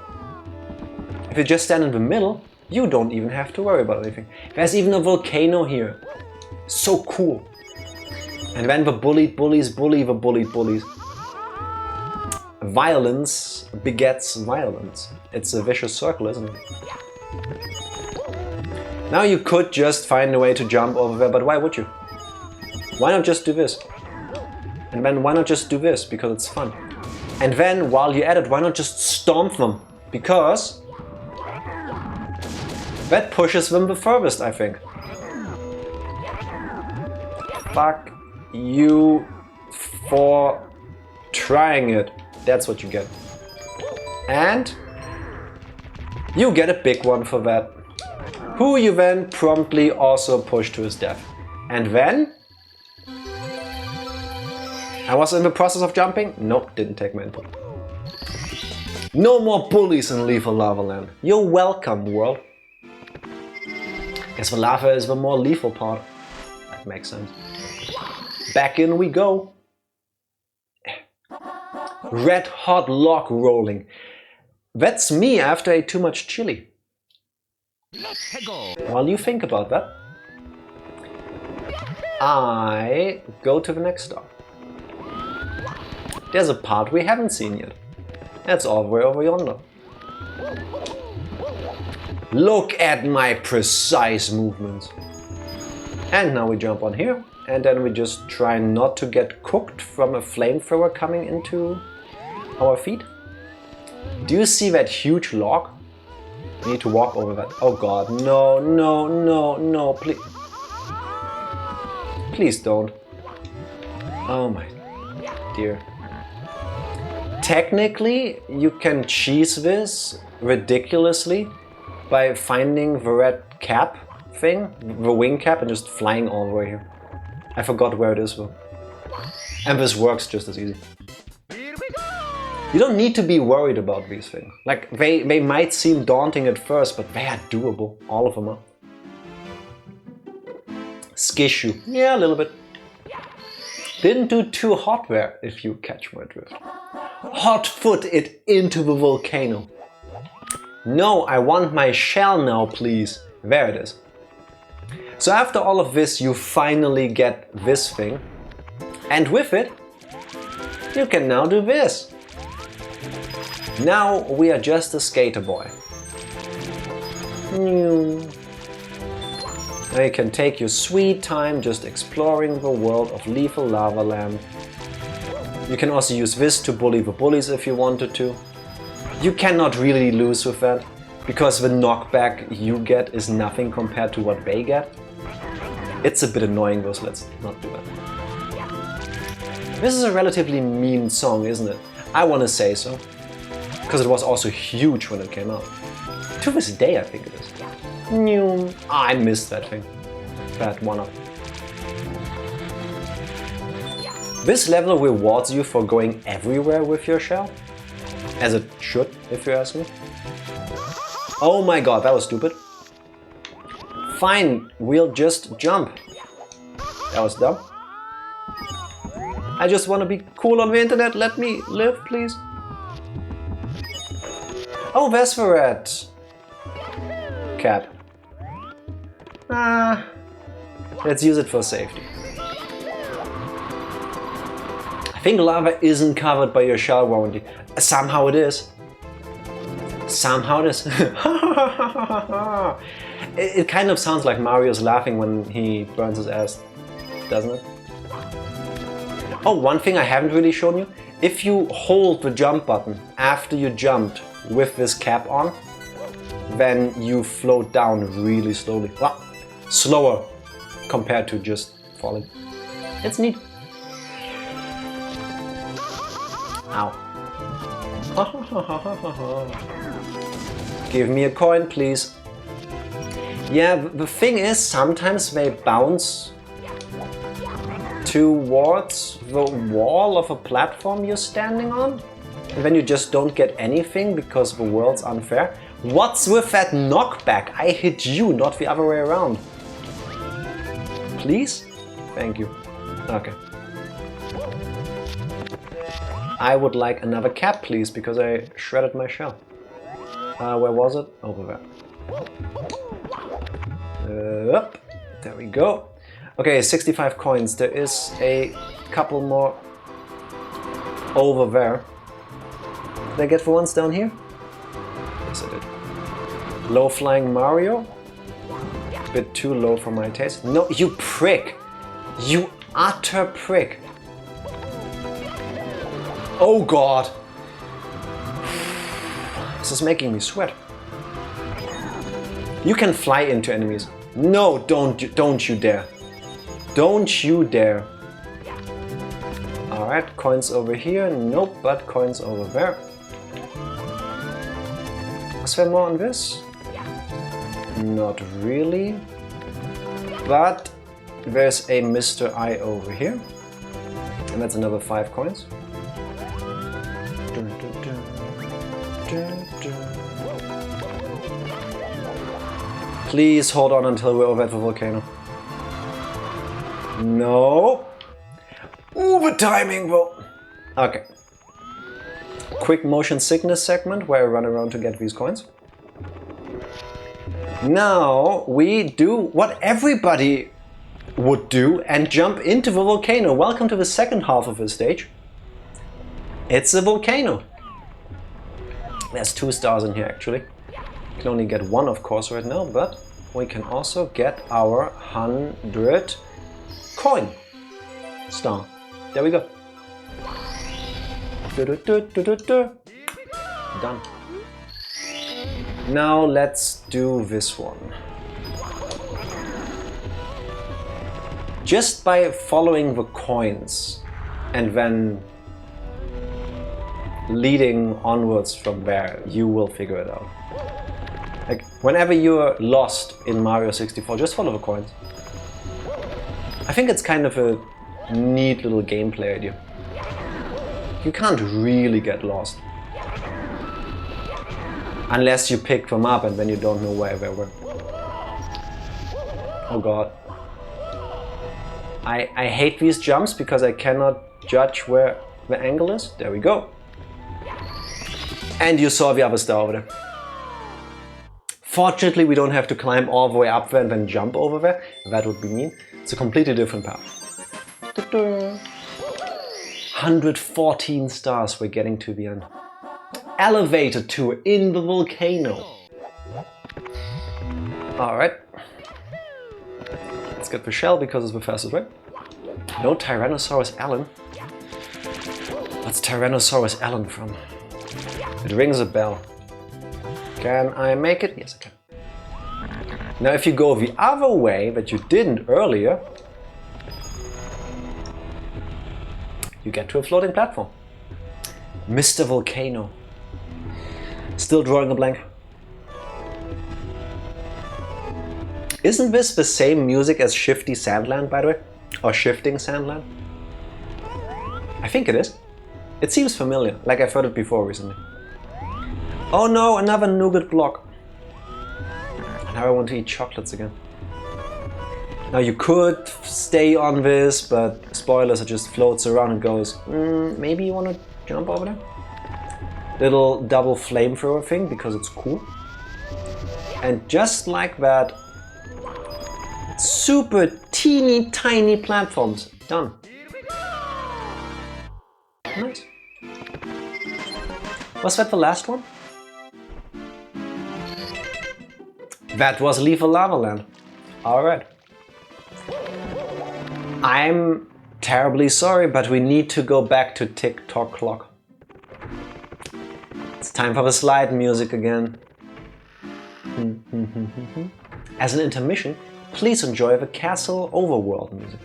Speaker 1: If you just stand in the middle, you don't even have to worry about anything. There's even a volcano here. So cool. And then the bullied bullies bully the bullied bullies. Violence begets violence. It's a vicious circle, isn't it? Now you could just find a way to jump over there, but why would you? Why not just do this? And then why not just do this? Because it's fun. And then while you're at it, why not just stomp them? Because that pushes them the furthest, I think. Fuck you for trying it. That's what you get. And you get a big one for that. Who you then promptly also push to his death. And then I was in the process of jumping. Nope, didn't take my input. No more bullies in Lethal Lava Land. You're welcome, world. Guess the lava is the more lethal part. That makes sense. Back in we go. Red hot log rolling. That's me after I ate too much chili. While you think about that, I go to the next stop. There's a part we haven't seen yet. That's all the way over yonder. Look at my precise movements. And now we jump on here, and then we just try not to get cooked from a flamethrower coming into our feet. Do you see that huge log? We need to walk over that. Oh god, no, no, no, no, please. Please don't. Oh my dear. Technically, you can cheese this ridiculously by finding the red cap thing, the wing cap, and just flying all the way here. I forgot where it is though. And this works just as easy. You don't need to be worried about these things. Like, they might seem daunting at first, but they are doable. All of them are. Skishu. Yeah, a little bit. Didn't do too hot there, if you catch my drift. Hot foot it into the volcano. No, I want my shell now, please. There it is. So after all of this, you finally get this thing. And with it, you can now do this. Now we are just a skater boy. Now you can take your sweet time just exploring the world of Lethal Lava Land. You can also use this to bully the bullies if you wanted to. You cannot really lose with that, because the knockback you get is nothing compared to what they get. It's a bit annoying though, so let's not do that. This is a relatively mean song, isn't it? I want to say so. Because it was also huge when it came out. To this day, I think it is. I missed that thing. That one-up. This level rewards you for going everywhere with your shell. As it should, if you ask me. Oh my god, that was stupid. Fine, we'll just jump. That was dumb. I just want to be cool on the internet. Let me live, please. Oh, there's the red cap. Let's use it for safety. I think lava isn't covered by your shell warranty. Somehow it is. Somehow it is. It kind of sounds like Mario's laughing when he burns his ass, doesn't it? Oh, one thing I haven't really shown you. If you hold the jump button after you jumped with this cap on, then you float down really slowly. Well, slower compared to just falling. It's neat. Ow. Give me a coin, please. Yeah, the thing is, sometimes they bounce towards the wall of a platform you're standing on, and then you just don't get anything because the world's unfair. What's with that knockback? I hit you, not the other way around. Please? Thank you. Okay. I would like another cap, please, because I shredded my shell. Where was it? Over there. Up. There we go. Okay, 65 coins. There is a couple more over there. Did I get the ones down here? Yes, I did. Low flying Mario. A bit too low for my taste. No, you prick! You utter prick! Oh god! This is making me sweat. You can fly into enemies. No, don't you dare. Don't you dare. Alright, coins over here. Nope, but coins over there. Is there more on this? Not really. But there's a Mr. I over here. And that's another 5 coins. Please hold on until we're over at the volcano. No. Ooh, the timing though. Okay. Quick motion sickness segment where I run around to get these coins. Now we do what everybody would do and jump into the volcano. Welcome to the second half of the stage. It's a volcano. There's 2 stars in here actually. You can only get 1 of course right now, but we can also get our 100 coin star. There we go. Done. Now let's do this one. Just by following the coins and then leading onwards from there, you will figure it out. Like, whenever you're lost in Mario 64, just follow the coins. I think it's kind of a neat little gameplay idea. You can't really get lost. Unless you pick them up and then you don't know where they were. Oh god. I hate these jumps because I cannot judge where the angle is. There we go. And you saw the other star over there. Fortunately, we don't have to climb all the way up there and then jump over there. That would be mean. It's a completely different path. 114 stars, we're getting to the end. Elevator tour in the volcano. Alright. Let's get the shell because it's the fastest way. No Tyrannosaurus Alan. What's Tyrannosaurus Alan from? It rings a bell. Can I make it? Yes, I can. Now if you go the other way that you didn't earlier, you get to a floating platform. Mr. Volcano. Still drawing a blank. Isn't this the same music as Shifty Sandland, by the way? Or Shifting Sandland? I think it is. It seems familiar, like I've heard it before recently. Oh no, another nougat block. Now I want to eat chocolates again. Now you could stay on this, but spoilers, it just floats around and goes, maybe you want to jump over there? Little double flamethrower thing, because it's cool. And just like that, super teeny tiny platforms. Done. Nice. Was that the last one? That was Lethal Lava Land. Alright. I'm terribly sorry, but we need to go back to tick-tock clock. It's time for the slide music again. As an intermission, please enjoy the Castle Overworld music.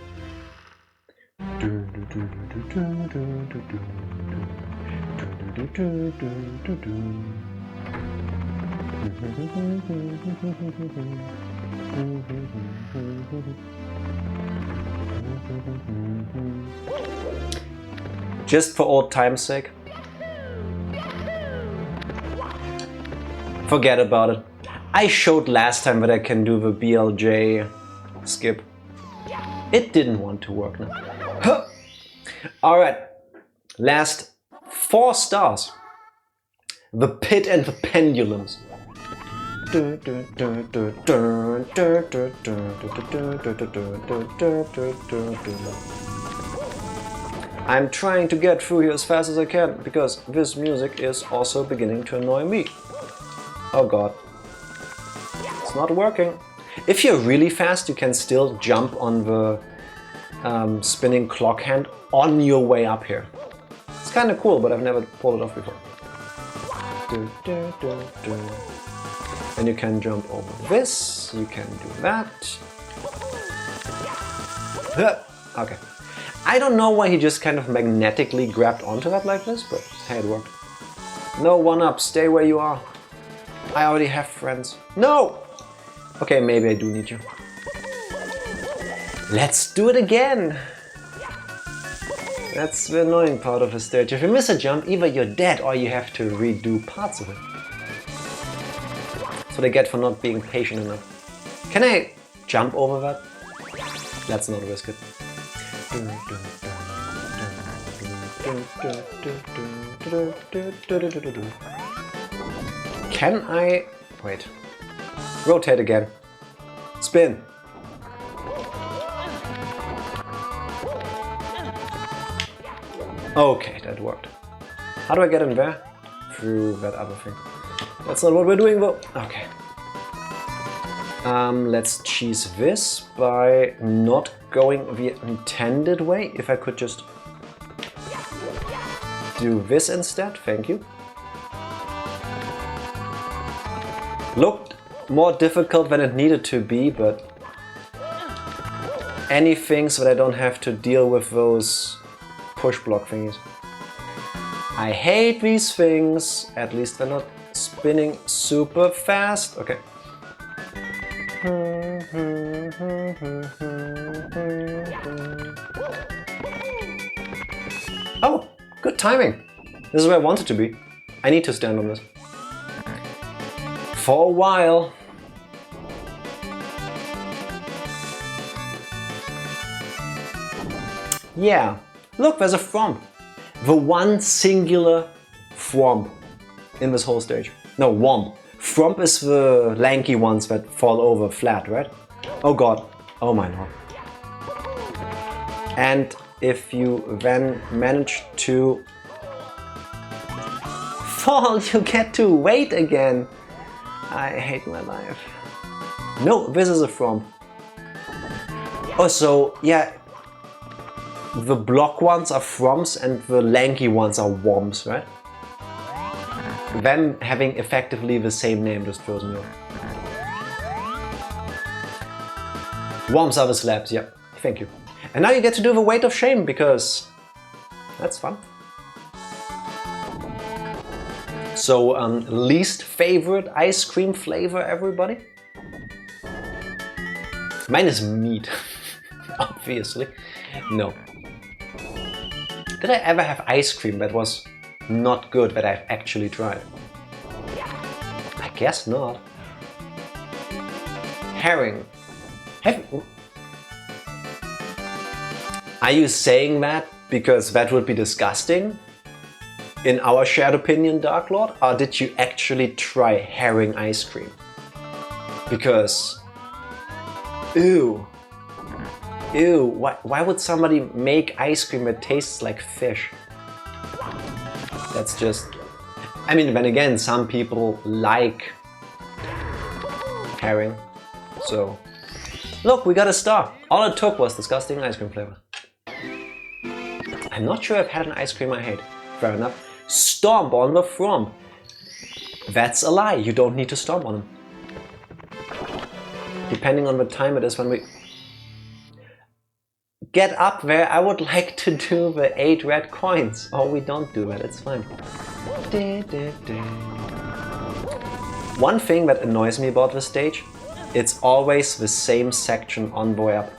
Speaker 1: Just for old time's sake. Forget about it. I showed last time that I can do the BLJ skip. It didn't want to work now. Huh. Alright, last 4 stars. The Pit and the Pendulums. I'm trying to get through here as fast as I can, because this music is also beginning to annoy me. Oh god. It's not working. If you're really fast, you can still jump on the spinning clock hand on your way up here. It's kind of cool, but I've never pulled it off before. And you can jump over this, you can do that. Okay. I don't know why he just kind of magnetically grabbed onto that like this, but hey, it worked. No one-up, stay where you are. I already have friends. No! Okay, maybe I do need you. Let's do it again! That's the annoying part of the stage. If you miss a jump, either you're dead or you have to redo parts of it. That's what I get for not being patient enough. Can I jump over that? Let's not risk it. Can I... wait. Rotate again. Spin. Okay, that worked. How do I get in there? Through that other thing. That's not what we're doing though. Okay. Let's cheese this by not going the intended way. If I could just do this instead, thank you. Looked more difficult than it needed to be, but anything so that I don't have to deal with those push block thingies. I hate these things. At least they're not spinning super fast. Okay. Oh, good timing. This is where I wanted to be. I need to stand on this. For a while. Yeah. Look, there's a fromp. The one singular fromp in this whole stage. No, womp. Fromp is the lanky ones that fall over flat, right? Oh god. Oh my lord. And if you then manage to fall, you get to wait again. I hate my life. No, this is a fromp. Oh, so yeah. The block ones are fromps and the lanky ones are womps, right? Them having effectively the same name just throws me off. Womps are the slabs, yeah. Thank you. And now you get to do the weight of shame, because that's fun. So, least favorite ice cream flavor, everybody? Mine is meat, obviously. No. Did I ever have ice cream that was not good that I've actually tried? I guess not. Herring. Are you saying that because that would be disgusting? In our shared opinion, Dark Lord? Or did you actually try herring ice cream? Because... ew. Ew, why would somebody make ice cream that tastes like fish? That's just... I mean, then again, some people like herring, so... Look, we got a star! All it took was disgusting ice cream flavor. I'm not sure I've had an ice cream I hate. Fair enough. Stomp on the fromp! That's a lie, you don't need to stomp on them. Depending on the time it is when we... Get up there, I would like to do the 8 red coins. Oh, we don't do that, it's fine. One thing that annoys me about this stage, it's always the same section on the way up.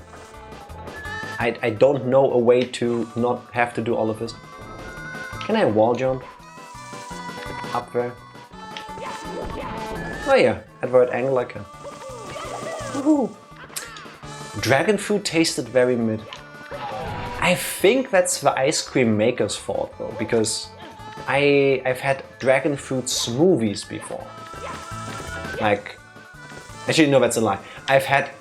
Speaker 1: I don't know a way to not have to do all of this. Can I wall jump? Up there? Oh yeah, at the right angle I can. Woohoo! Dragon fruit tasted very mid. I think that's the ice cream maker's fault though, because I've had dragon fruit smoothies before. Like, actually no, that's a lie. I've had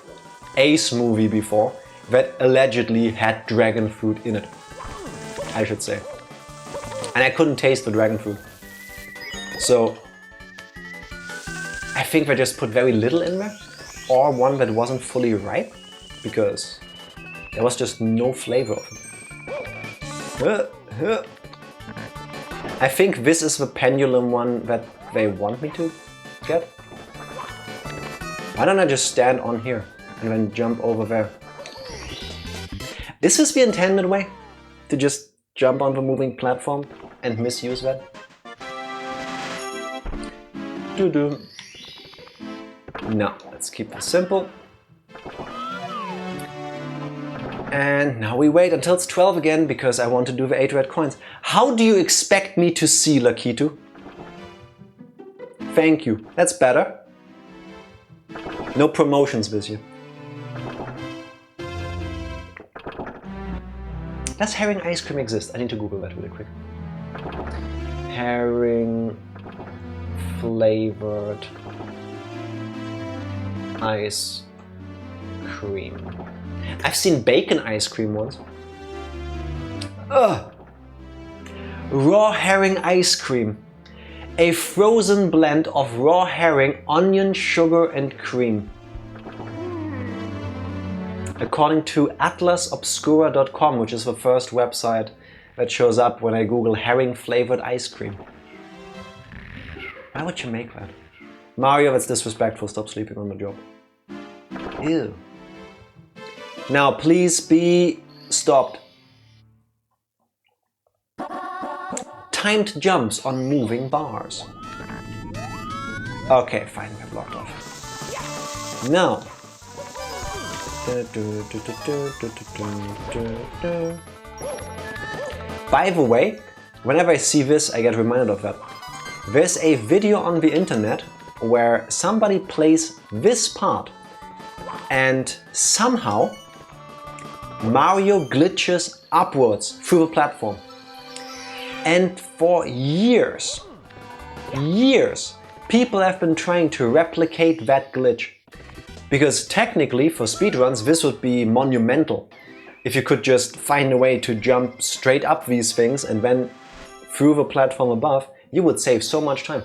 Speaker 1: a smoothie before that allegedly had dragon fruit in it, I should say. And I couldn't taste the dragon fruit. So I think they just put very little in there, or one that wasn't fully ripe, because there was just no flavor of it. I think this is the pendulum one that they want me to get. Why don't I just stand on here and then jump over there? Is this the intended way? To just jump on the moving platform and misuse that? Doo-doo. No, let's keep this simple. And now we wait until it's 12 again, because I want to do the 8 red coins. How do you expect me to see, Lakitu? Thank you. That's better. No promotions this year. Does herring ice cream exist? I need to Google that really quick. Herring flavored ice cream. I've seen bacon ice cream once. Ugh. Raw herring ice cream. A frozen blend of raw herring, onion, sugar and cream. According to atlasobscura.com, which is the first website that shows up when I Google herring flavored ice cream. Why would you make that? Mario, that's disrespectful. Stop sleeping on the job. Ew. Now please be stopped. Timed jumps on moving bars. Okay, fine, we're blocked off. Now. By the way, whenever I see this, I get reminded of that. There's a video on the internet where somebody plays this part and somehow Mario glitches upwards through the platform. And for years, people have been trying to replicate that glitch. Because technically, for speedruns, this would be monumental. If you could just find a way to jump straight up these things and then through the platform above, you would save so much time.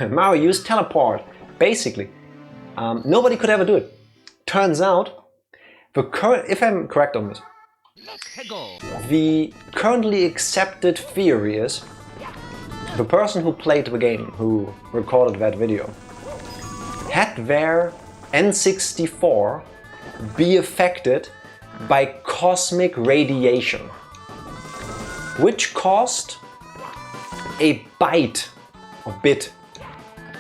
Speaker 1: Mario used teleport, basically. Nobody could ever do it. Turns out, if I'm correct on this, the currently accepted theory is the person who played the game, who recorded that video, had their N64 be affected by cosmic radiation, which caused a bit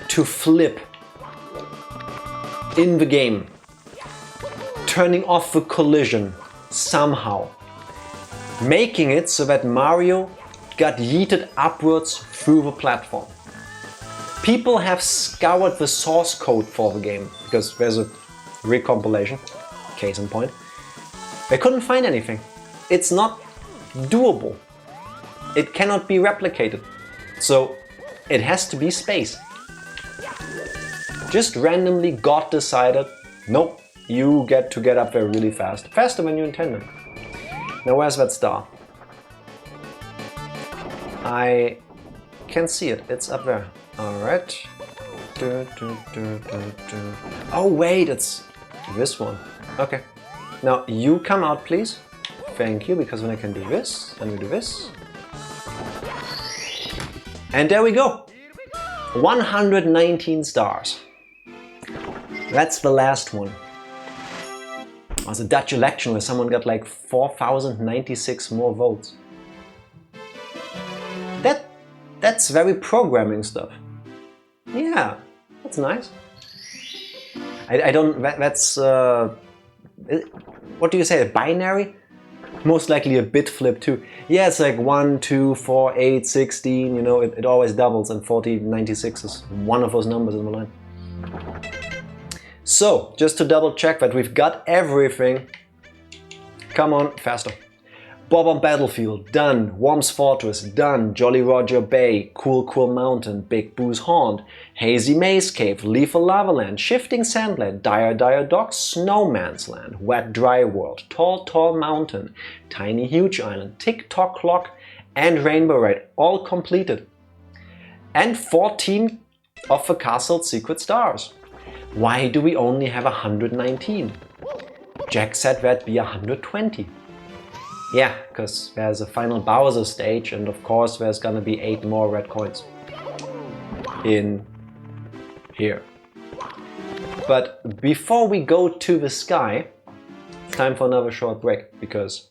Speaker 1: to flip in the game, turning off the collision somehow, making it so that Mario got yeeted upwards through the platform. People have scoured the source code for the game, because there's a recompilation, case in point. They couldn't find anything. It's not doable. It cannot be replicated. So it has to be space. Just randomly God decided, nope, you get to get up there really fast. Faster than you intended. Now where's that star? I can see it, it's up there. Alright. Oh wait, it's this one. Okay. Now you come out please. Thank you, because then I can do this, and we do this. And there we go. 119 stars. That's the last one. It was a Dutch election where someone got like 4,096 more votes. That's very programming stuff. Yeah, that's nice. I don't. That's what do you say, a binary? Most likely a bit flip too. Yeah, it's like 1, 2, 4, 8, 16, you know, it always doubles, and 4096 is one of those numbers in the line. So, just to double check that we've got everything. Come on, faster. Bob-omb Battlefield, done. Worm's Fortress, done. Jolly Roger Bay, Cool Cool Mountain, Big Boo's Haunt, Hazy Maze Cave, Lethal Lava Land, Shifting Sandland, Dire Dire Docks, Snowman's Land, Wet Dry World, Tall Tall Mountain, Tiny Huge Island, Tick Tock Clock, and Rainbow Ride, all completed. And 14 of the Castle's Secret Stars. Why do we only have 119? Jack said that'd be 120. Yeah, because there's a final Bowser stage, and of course there's gonna be 8 more red coins in here. But before we go to the sky, it's time for another short break, because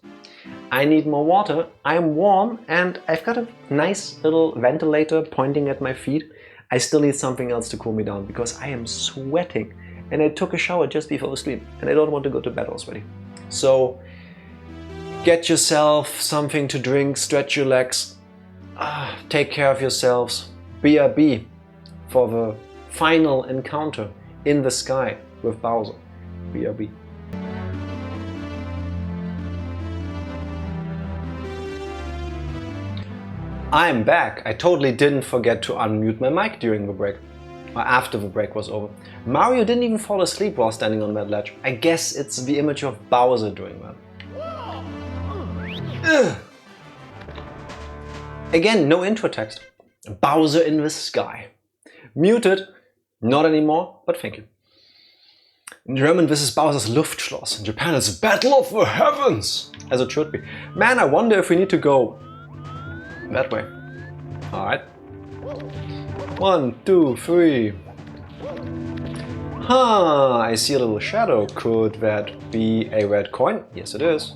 Speaker 1: I need more water, I'm warm, and I've got a nice little ventilator pointing at my feet. I still need something else to cool me down, because I am sweating, and I took a shower just before the stream, and I don't want to go to bed all sweaty. So get yourself something to drink, stretch your legs, take care of yourselves. BRB for the final encounter in the sky with Bowser. BRB. I'm back. I totally didn't forget to unmute my mic during the break. Or after the break was over. Mario didn't even fall asleep while standing on that ledge. I guess it's the image of Bowser doing that. Ugh. Again, no intro text. Bowser in the sky. Muted. Not anymore, but thank you. In German, this is Bowser's Luftschloss. In Japan, it's Battle of the Heavens. As it should be. Man, I wonder if we need to go that way. Alright. 1, 2, 3. Huh, I see a little shadow. Could that be a red coin? Yes, it is.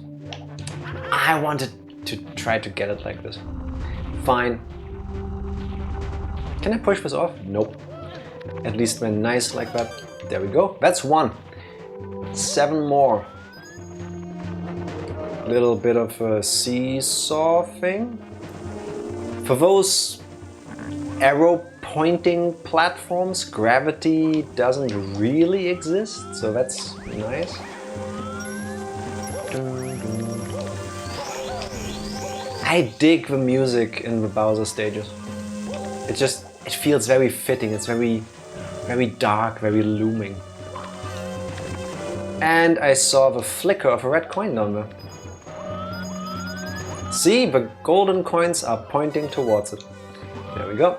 Speaker 1: I wanted to try to get it like this. Fine. Can I push this off? Nope. At least when nice like that. There we go. That's 1. 7 more. Little bit of a seesaw thing. For those arrow pointing platforms, gravity doesn't really exist, so that's nice. I dig the music in the Bowser stages. It feels very fitting. It's very dark, very looming. And I saw the flicker of a red coin down there. See, the golden coins are pointing towards it. There we go.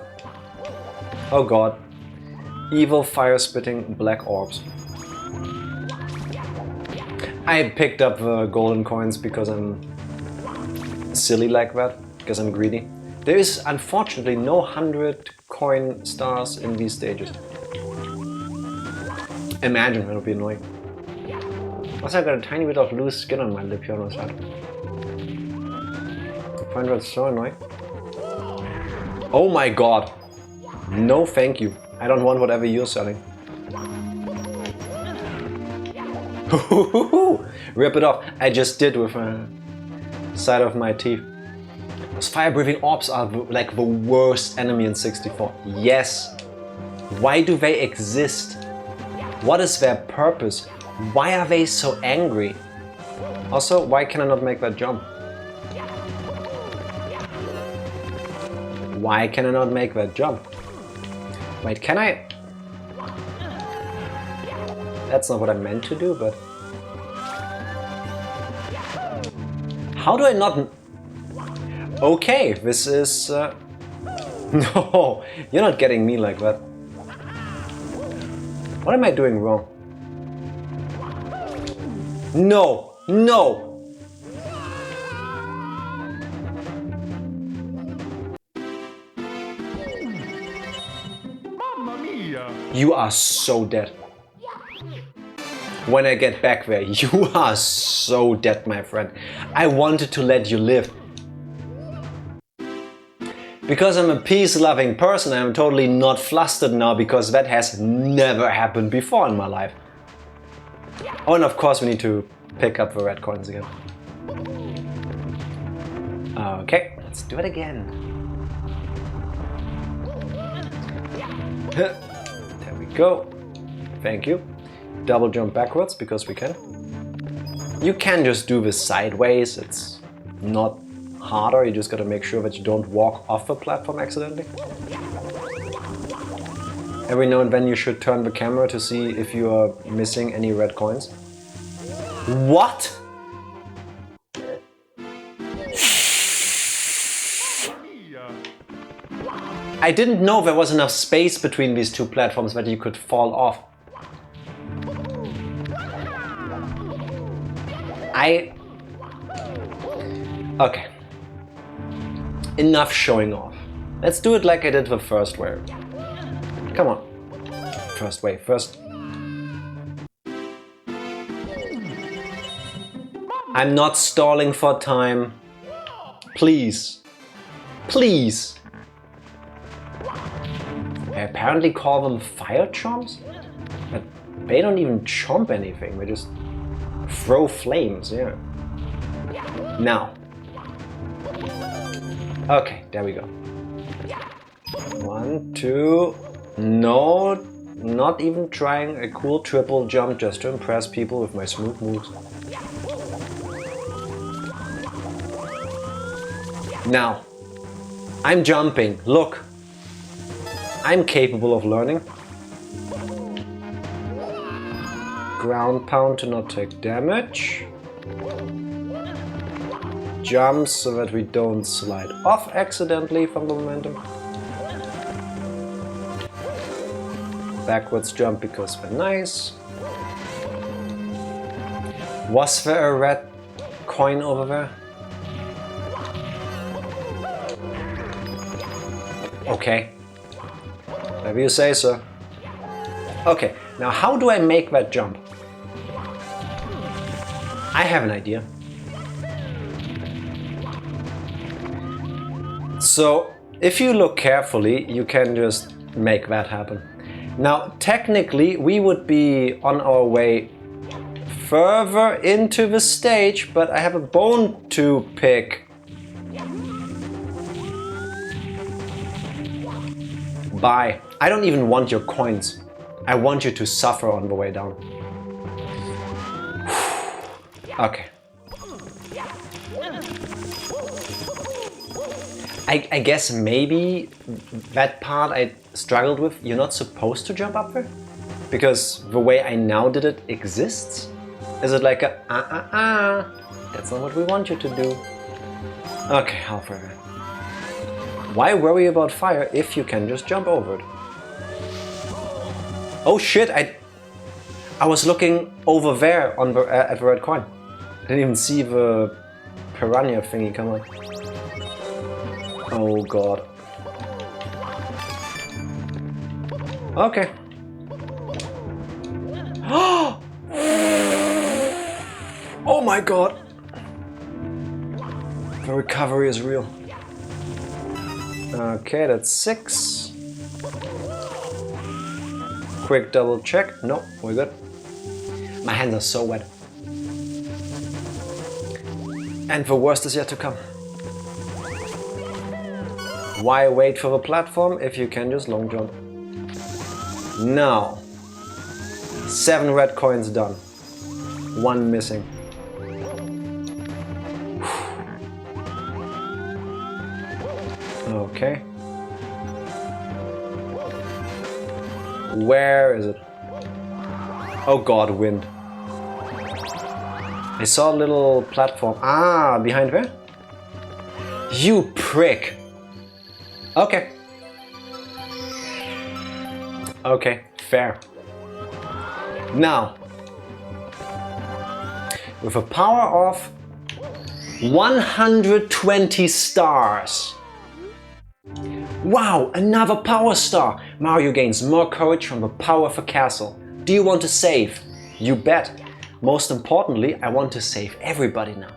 Speaker 1: Oh god. Evil fire-spitting black orbs. I picked up the golden coins because I'm silly like that, because I'm greedy. There is unfortunately no 100 coin stars in these stages. Imagine, that would be annoying. Also, I got a tiny bit of loose skin on my lip here on the side. I find that so annoying. Oh my god! No thank you. I don't want whatever you're selling. Rip it off. I just did with the side of my teeth. Those fire-breathing orbs are like the worst enemy in 64. Yes. Why do they exist? What is their purpose? Why are they so angry? Also, why can I not make that jump? Why can I not make that jump? Wait, can I? That's not what I meant to do, but... How do I not... Okay, this is... No, you're not getting me like that. What am I doing wrong? No! No! You are so dead. When I get back there, you are so dead, my friend. I wanted to let you live. Because I'm a peace-loving person, I'm totally not flustered now, because that has never happened before in my life. Oh, and of course we need to pick up the red coins again. Okay, let's do it again. There we go. Thank you. Double jump backwards because we can. You can just do this sideways. It's not harder. You just gotta make sure that you don't walk off the platform accidentally. Every now and then you should turn the camera to see if you are missing any red coins. What? I didn't know there was enough space between these two platforms that you could fall off. Okay. Enough showing off. Let's do it like I did the first wave. Come on. First wave, first. I'm not stalling for time. Please. Please. I apparently call them fire chomps, but they don't even chomp anything. They just throw flames, yeah. Now. Okay, there we go. 1, 2. No, not even trying a cool triple jump just to impress people with my smooth moves. Now, I'm jumping. Look. I'm capable of learning. Ground pound to not take damage. Jump so that we don't slide off accidentally from the momentum. Backwards jump because we're nice. Was there a red coin over there? Okay. Whatever you say, sir. Okay, now how do I make that jump? I have an idea. So, if you look carefully, you can just make that happen. Now, technically, we would be on our way further into the stage, but I have a bone to pick. Bye. I don't even want your coins. I want you to suffer on the way down. Okay. I guess maybe that part I struggled with. You're not supposed to jump up there? Because the way I now did it exists? Is it like a that's not what we want you to do. Okay, halfway there. Why worry about fire if you can just jump over it? Oh shit, I was looking over there on the, at the red coin. I didn't even see the piranha thingy come on. Oh god. Okay. Oh my god. The recovery is real. Okay, that's 6. Quick double check. No, we're good. My hands are so wet. And the worst is yet to come. Why wait for the platform if you can just long jump? Now. 7 red coins done. 1 missing. Okay. Where is it? Oh god, wind. I saw a little platform. Ah, behind where? You prick. Okay. Okay, fair. Now, with a power of 120 stars. Wow, another power star! Mario gains more courage from the power of a castle. Do you want to save? You bet. Most importantly, I want to save everybody now.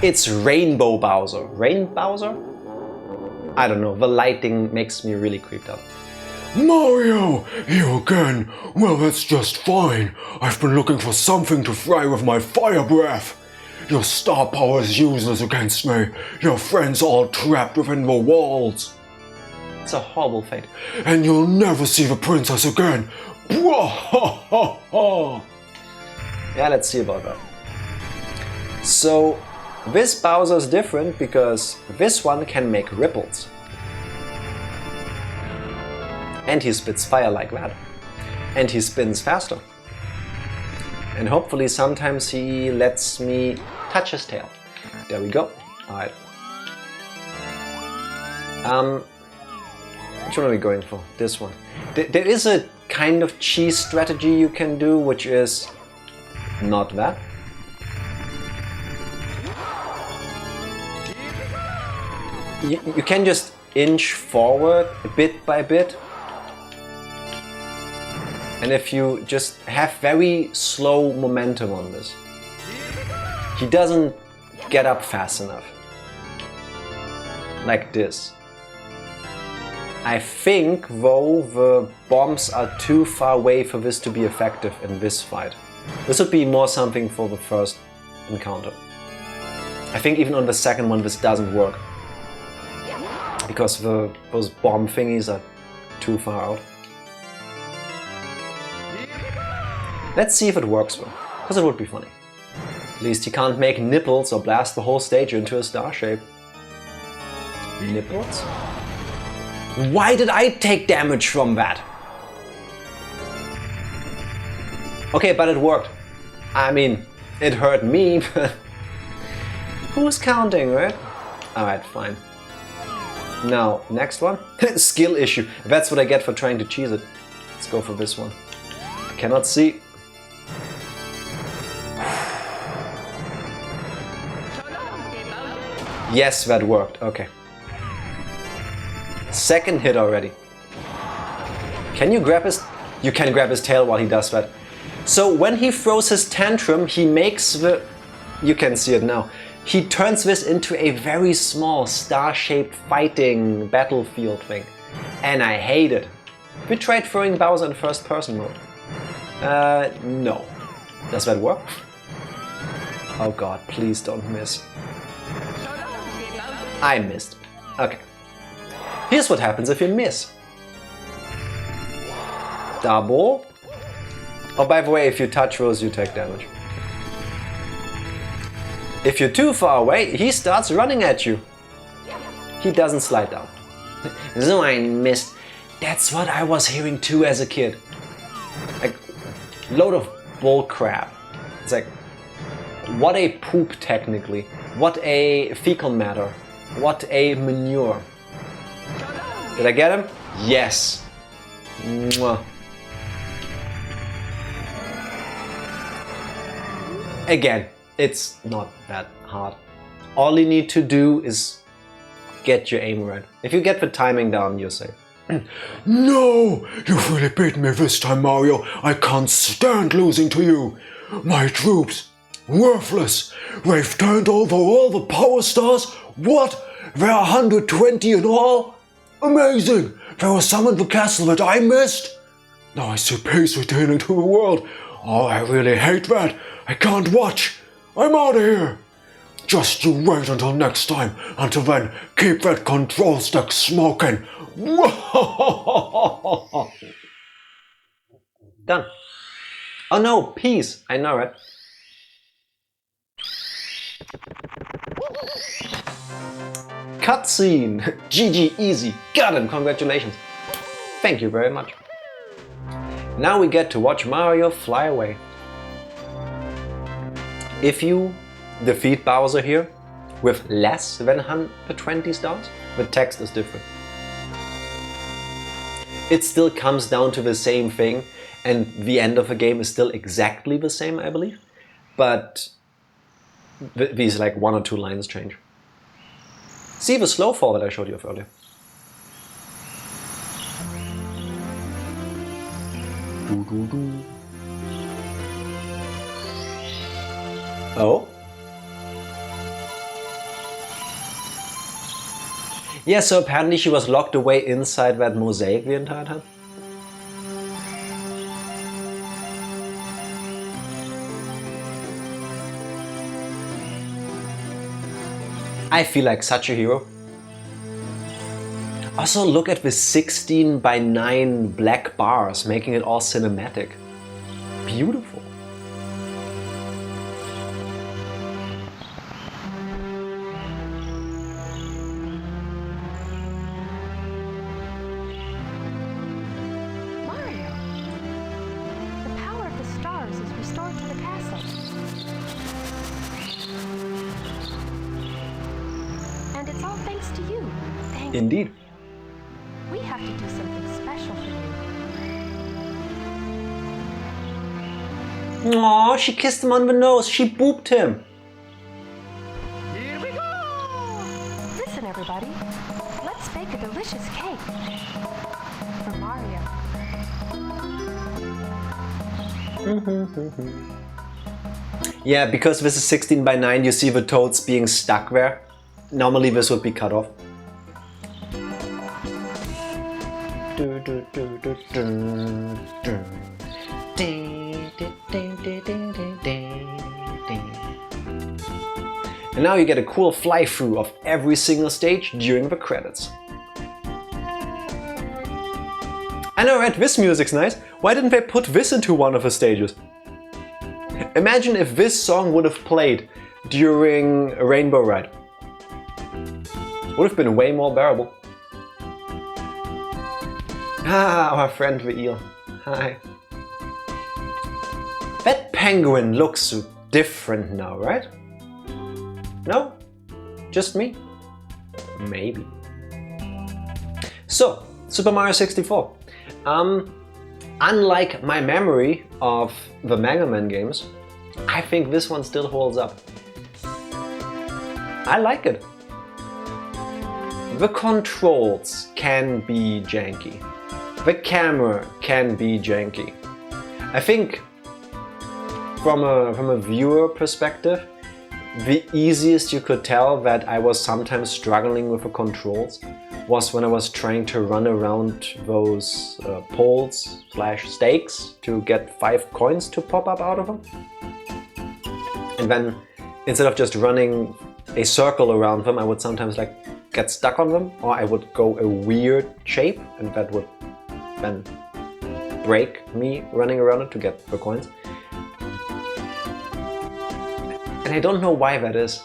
Speaker 1: It's Rainbow Bowser. Rain Bowser? I don't know, the lighting makes me really creeped out.
Speaker 2: Mario! You again? Well, that's just fine. I've been looking for something to fry with my fire breath. Your star power is useless against me. Your friends are all trapped within the walls.
Speaker 1: It's a horrible fate.
Speaker 2: And you'll never see the princess again.
Speaker 1: Yeah, let's see about that. So, this Bowser is different because this one can make ripples. And he spits fire like that. And he spins faster. And hopefully sometimes he lets me touch his tail. There we go. Alright. Which one are we going for? This one. There is a kind of cheese strategy you can do, which is not that. You can just inch forward bit by bit. And if you just have very slow momentum on this, he doesn't get up fast enough. Like this. I think, though, the bombs are too far away for this to be effective in this fight. This would be more something for the first encounter. I think even on the second one this doesn't work. Because those bomb thingies are too far out. Let's see if it works though, because it would be funny. At least he can't make nipples or blast the whole stage into a star shape. Nipples? Why did I take damage from that? Okay, but it worked. I mean, it hurt me, but who's counting, right? Alright, fine. Now, next one. Skill issue. That's what I get for trying to cheese it. Let's go for this one. I cannot see. Yes, that worked. Okay. Second hit already. Can you grab his... You can grab his tail while he does that. So when he throws his tantrum, he makes the... You can see it now. He turns this into a very small star-shaped fighting battlefield thing. And I hate it. Have you tried throwing Bowser in first-person mode? No. Does that work? Oh god, please don't miss. I missed. Okay. Here's what happens if you miss. Double. Oh, by the way, if you touch those, you take damage. If you're too far away, he starts running at you. He doesn't slide down. So I missed. That's what I was hearing too as a kid. Like, load of bull crap. It's like, what a poop technically. What a fecal matter. What a manure. Did I get him? Yes. Mwah. Again, it's not that hard. All you need to do is get your aim right. If you get the timing down, you're safe.
Speaker 2: No! You've really beaten me this time, Mario. I can't stand losing to you. My troops, worthless. They've turned over all the power stars. What? There are 120 in all? Amazing! There were some in the castle that I missed. Now I see peace returning to the world. Oh, I really hate that. I can't watch. I'm out of here. Just you wait until next time. Until then, keep that control stick smoking.
Speaker 1: Done. Oh no, peace. I know it. Cutscene. GG, easy. Got him. Congratulations. Thank you very much. Now we get to watch Mario fly away. If you defeat Bowser here with less than 120 stars, the text is different. It still comes down to the same thing, and the end of the game is still exactly the same, I believe. But these like 1 or 2 lines change. See the slow fall that I showed you earlier. Oh? Yeah, so apparently she was locked away inside that mosaic the entire time. I feel like such a hero. Also, look at the 16:9 black bars, making it all cinematic. Beautiful.
Speaker 3: Mario, the power of the stars is restored to the castle. And it's all thanks to you. Thanks.
Speaker 1: Indeed.
Speaker 3: We have to do something special for you.
Speaker 1: Aw, she kissed him on the nose. She booped him.
Speaker 3: Here we go! Listen, everybody. Let's bake a delicious cake for Mario.
Speaker 1: Yeah, because this is 16:9, you see the toads being stuck there. Normally this would be cut off. And now you get a cool fly-through of every single stage during the credits. And alright, this music's nice. Why didn't they put this into one of the stages? Imagine if this song would have played during a Rainbow Ride. Would have been way more bearable. Ah, our friend the eel. Hi. That penguin looks different now, right? No? Just me? Maybe. So, Super Mario 64. Unlike my memory of the Mega Man games, I think this one still holds up. I like it. The controls can be janky. The camera can be janky. I think from a viewer perspective, the easiest you could tell that I was sometimes struggling with the controls was when I was trying to run around those poles/stakes to get 5 coins to pop up out of them. And then instead of just running a circle around them, I would sometimes like get stuck on them, or I would go a weird shape and that would then break me running around it to get the coins. And I don't know why that is.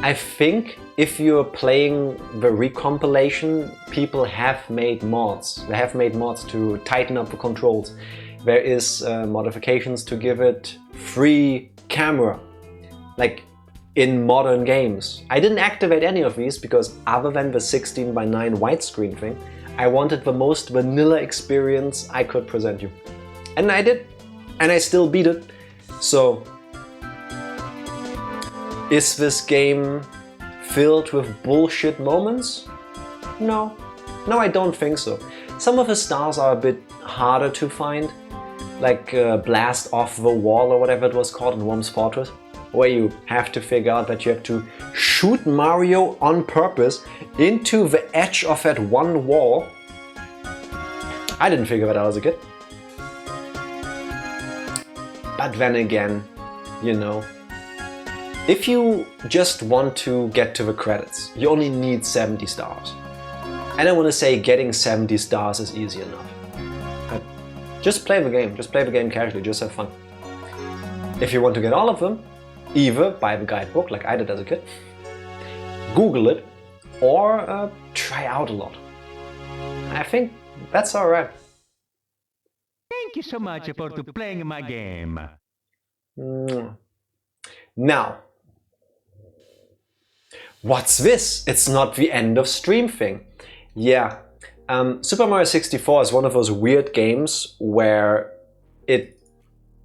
Speaker 1: I think if you're playing the recompilation, people have made mods. They have made mods to tighten up the controls. There is modifications to give it free camera, like in modern games. I didn't activate any of these because other than the 16:9 widescreen thing, I wanted the most vanilla experience I could present you. And I did. And I still beat it. So, is this game filled with bullshit moments? No. No, I don't think so. Some of the stars are a bit harder to find, like Blast Off the Wall or whatever it was called in Worm's Fortress, where you have to figure out that you have to shoot Mario on purpose into the edge of that one wall. I didn't figure that out as a kid. But then again, you know, if you just want to get to the credits, you only need 70 stars. And I want to say getting 70 stars is easy enough. But just play the game, casually, just have fun. If you want to get all of them, either buy the guidebook like I did as a kid, Google it, or try out a lot. I think that's alright.
Speaker 4: Thank you so much for playing my game.
Speaker 1: Now, what's this? It's not the end of stream thing. Yeah, Super Mario 64 is one of those weird games where it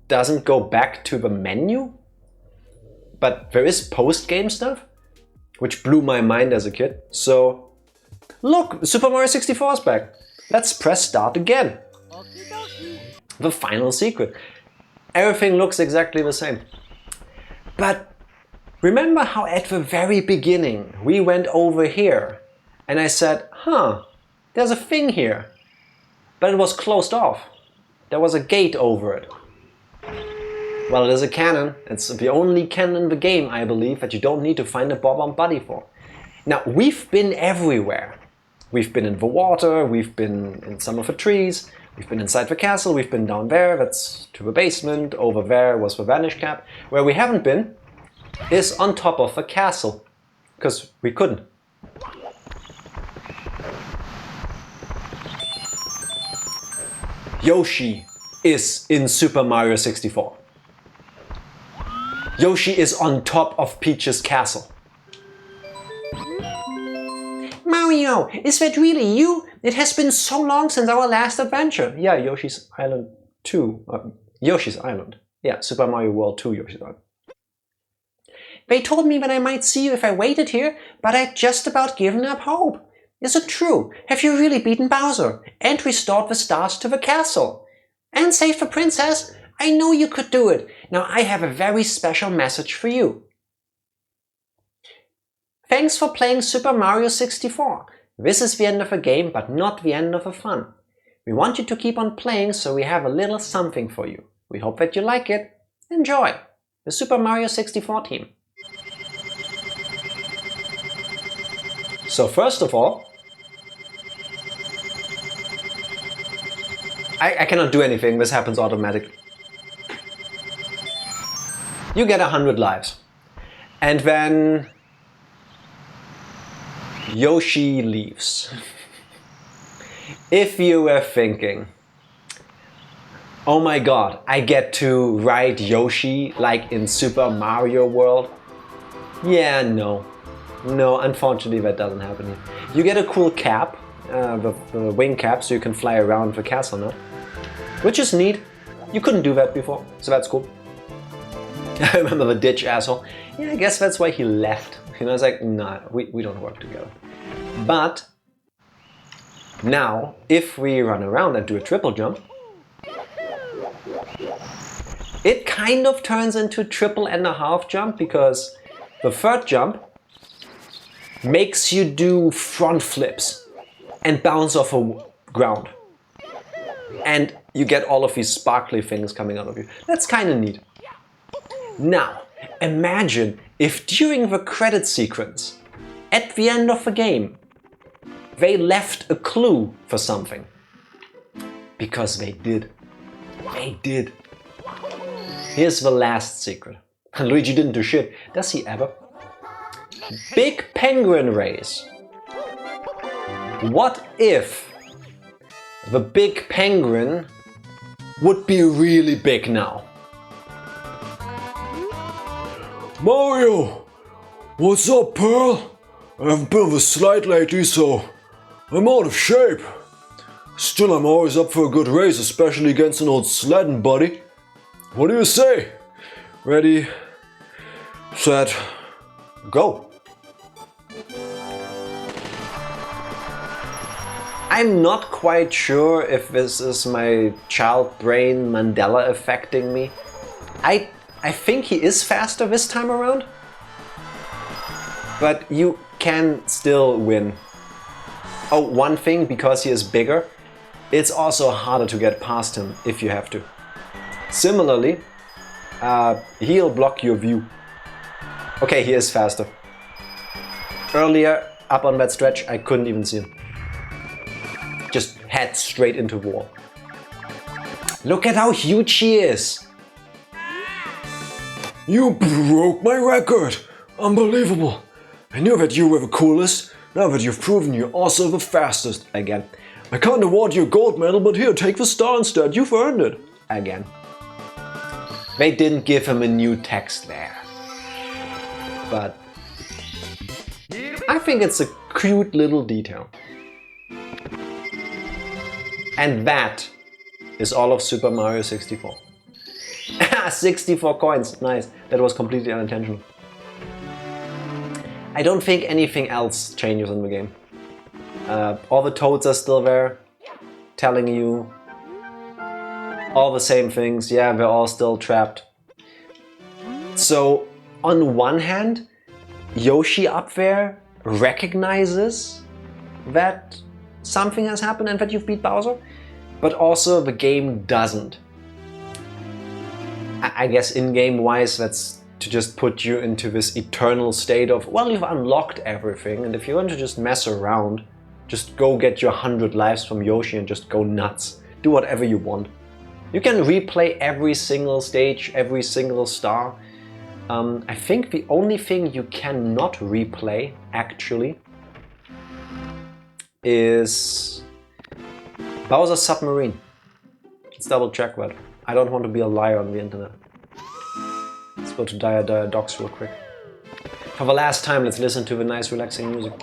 Speaker 1: doesn't go back to the menu, but there is post-game stuff, which blew my mind as a kid. So, look, Super Mario 64 is back. Let's press start again. The final secret. Everything looks exactly the same. But remember how at the very beginning we went over here and I said, huh, there's a thing here. But it was closed off. There was a gate over it. Well, it is a cannon. It's the only cannon in the game, I believe, that you don't need to find a bob-omb buddy for. Now, we've been everywhere. We've been in the water, we've been in some of the trees, we've been inside the castle, we've been down there, that's to the basement, over there was the vanish cap. Where we haven't been is on top of the castle, because we couldn't. Yoshi is in Super Mario 64. Yoshi is on top of Peach's castle. Mario, is that really you? It has been so long since our last adventure. Yeah, Yoshi's Island 2. Yoshi's Island. Yeah, Super Mario World 2 Yoshi's Island. They told me that I might see you if I waited here, but I'd just about given up hope. Is it true? Have you really beaten Bowser and restored the stars to the castle? And saved the princess? I know you could do it. Now I have a very special message for you. Thanks for playing Super Mario 64. This is the end of the game, but not the end of the fun. We want you to keep on playing, so we have a little something for you. We hope that you like it. Enjoy! The Super Mario 64 team. So first of all, I cannot do anything, this happens automatically. You get 100 lives. And then Yoshi leaves. If you were thinking, oh my god, I get to ride Yoshi like in Super Mario World. Yeah, no. No, unfortunately that doesn't happen here. You get a cool cap, the wing cap, so you can fly around the castle now. Which is neat. You couldn't do that before, so that's cool. I remember the ditch asshole. Yeah, I guess that's why he left. You know, it's like, nah, we don't work together. But now, if we run around and do a triple jump, it kind of turns into triple and a half jump, because the third jump makes you do front flips and bounce off the ground. And you get all of these sparkly things coming out of you. That's kind of neat. Now, imagine if during the credit sequence, at the end of the game, they left a clue for something. Because they did. They did. Here's the last secret. Luigi didn't do shit. Does he ever? Big penguin race. What if the big penguin would be really big now?
Speaker 2: Mario! What's up, Pearl? I have a bit of a slight lately, so I'm out of shape. Still, I'm always up for a good race, especially against an old sledding buddy. What do you say? Ready, set, go.
Speaker 1: I'm not quite sure if this is my child brain Mandela affecting me. I think he is faster this time around, but you can still win. Oh, one thing, because he is bigger, it's also harder to get past him if you have to. Similarly, he'll block your view. Okay, he is faster. Earlier, up on that stretch, I couldn't even see him. Just head straight into the wall. Look at how huge he is!
Speaker 2: You broke my record! Unbelievable! I knew that you were the coolest. Now that you've proven you're also the fastest.
Speaker 1: Again.
Speaker 2: I can't award you a gold medal, but here, take the star instead. You've earned it.
Speaker 1: Again. They didn't give him a new text there. But I think it's a cute little detail. And that is all of Super Mario 64. 64 coins, nice. That was completely unintentional. I don't think anything else changes in the game. All the toads are still there, telling you all the same things. Yeah, we're all still trapped. So, on one hand, Yoshi up there recognizes that something has happened and that you've beat Bowser, but also the game doesn't. I guess in-game wise, that's to just put you into this eternal state of, well, you've unlocked everything, and if you want to just mess around, just go get your 100 lives from Yoshi and just go nuts. Do whatever you want. You can replay every single stage, every single star. I think the only thing you cannot replay, actually, is Bowser's Submarine. Let's double check that. I don't want to be a liar on the internet. Let's go to Dire Docs real quick. For the last time, let's listen to the nice relaxing music.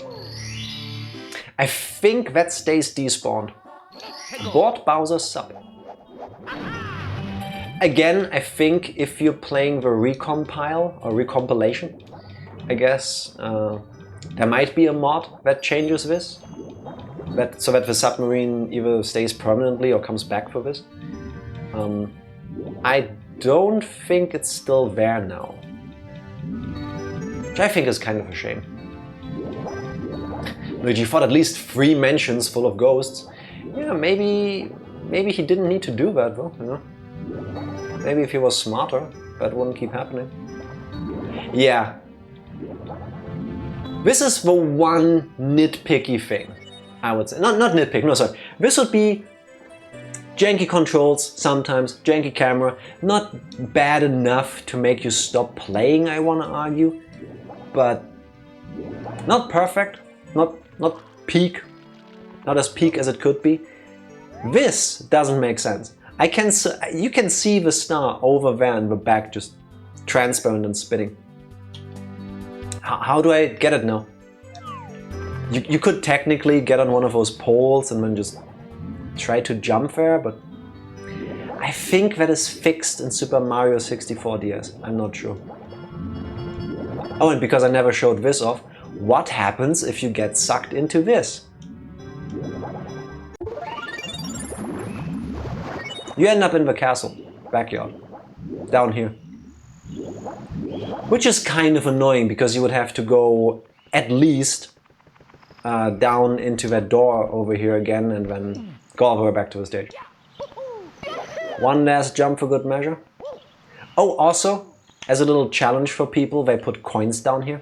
Speaker 1: I think that stays despawned. Board Bowser's Sub. Again, I think if you're playing the recompile or recompilation, I guess there might be a mod that changes this. So that the submarine either stays permanently or comes back for this. I don't think it's still there now. Which I think is kind of a shame. Luigi fought at least 3 mansions full of ghosts. Yeah, maybe he didn't need to do that though, you know? Maybe if he was smarter, that wouldn't keep happening. Yeah. This is the one nitpicky thing, I would say. Not nitpick, no, sorry. This would be janky controls sometimes, janky camera. Not bad enough to make you stop playing, I want to argue. But not perfect, not peak. Not as peak as it could be. This doesn't make sense. You can see the star over there in the back, just transparent and spinning. How do I get it now? You could technically get on one of those poles and then just try to jump there, but I think that is fixed in Super Mario 64 DS. I'm not sure. Oh, and because I never showed this off, what happens if you get sucked into this? You end up in the castle, backyard, down here. Which is kind of annoying because you would have to go at least down into that door over here again and then go all the way back to the stage. One last jump for good measure. Oh, also, as a little challenge for people, they put coins down here.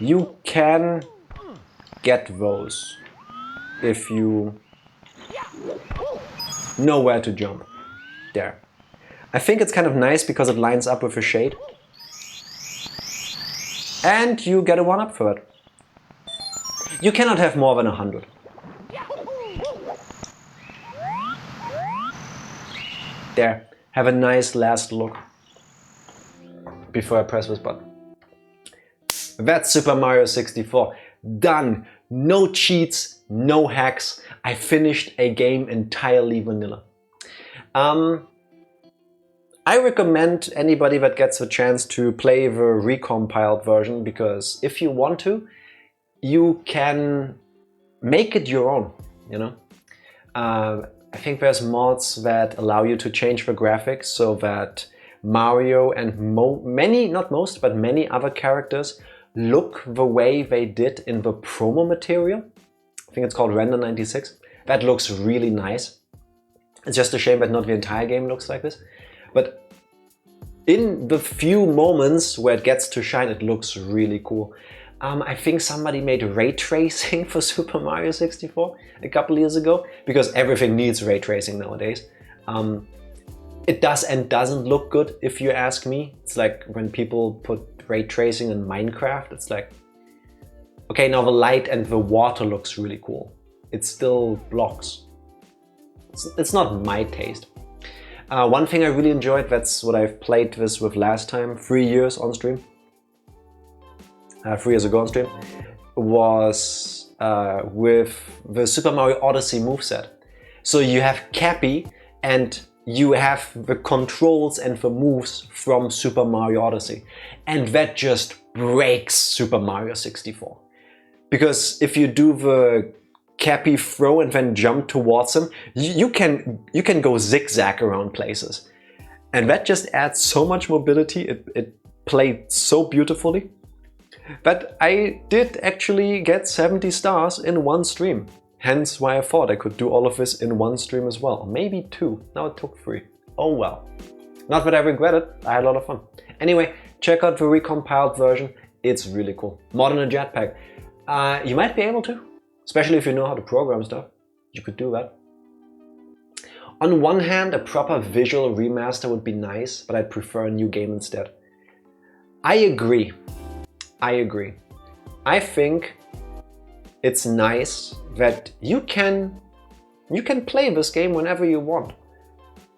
Speaker 1: You can get those if you know where to jump. There. I think it's kind of nice because it lines up with the shade. And you get a 1-up for it. You cannot have more than 100. There. Have a nice last look before I press this button. That's Super Mario 64. Done. No cheats, no hacks. I finished a game entirely vanilla. I recommend anybody that gets a chance to play the recompiled version, because if you want to, you can make it your own, you know? I think there's mods that allow you to change the graphics so that Mario and many other characters look the way they did in the promo material. I think it's called Render 96. That looks really nice. It's just a shame that not the entire game looks like this. But in the few moments where it gets to shine, it looks really cool. I think somebody made ray tracing for Super Mario 64 a couple years ago, because everything needs ray tracing nowadays. It does and doesn't look good, if you ask me. It's like when people put ray tracing in Minecraft, it's like, okay, now the light and the water looks really cool. It's still blocks. It's not my taste. One thing I really enjoyed, that's what I've played this with last time, 3 years on stream. 3 years ago on stream, was with the Super Mario Odyssey moveset. So you have Cappy and you have the controls and the moves from Super Mario Odyssey. And that just breaks Super Mario 64. Because if you do the Cappy throw and then jump towards him, you can go zigzag around places. And that just adds so much mobility, it played so beautifully. But I did actually get 70 stars in one stream. Hence why I thought I could do all of this in one stream as well. Maybe 2. Now it took 3. Oh well. Not that I regret it, I had a lot of fun. Anyway, check out the recompiled version, it's really cool. More than a jetpack. You might be able to, especially if you know how to program stuff. You could do that. On one hand, a proper visual remaster would be nice, but I'd prefer a new game instead. I agree. I think it's nice that you can play this game whenever you want.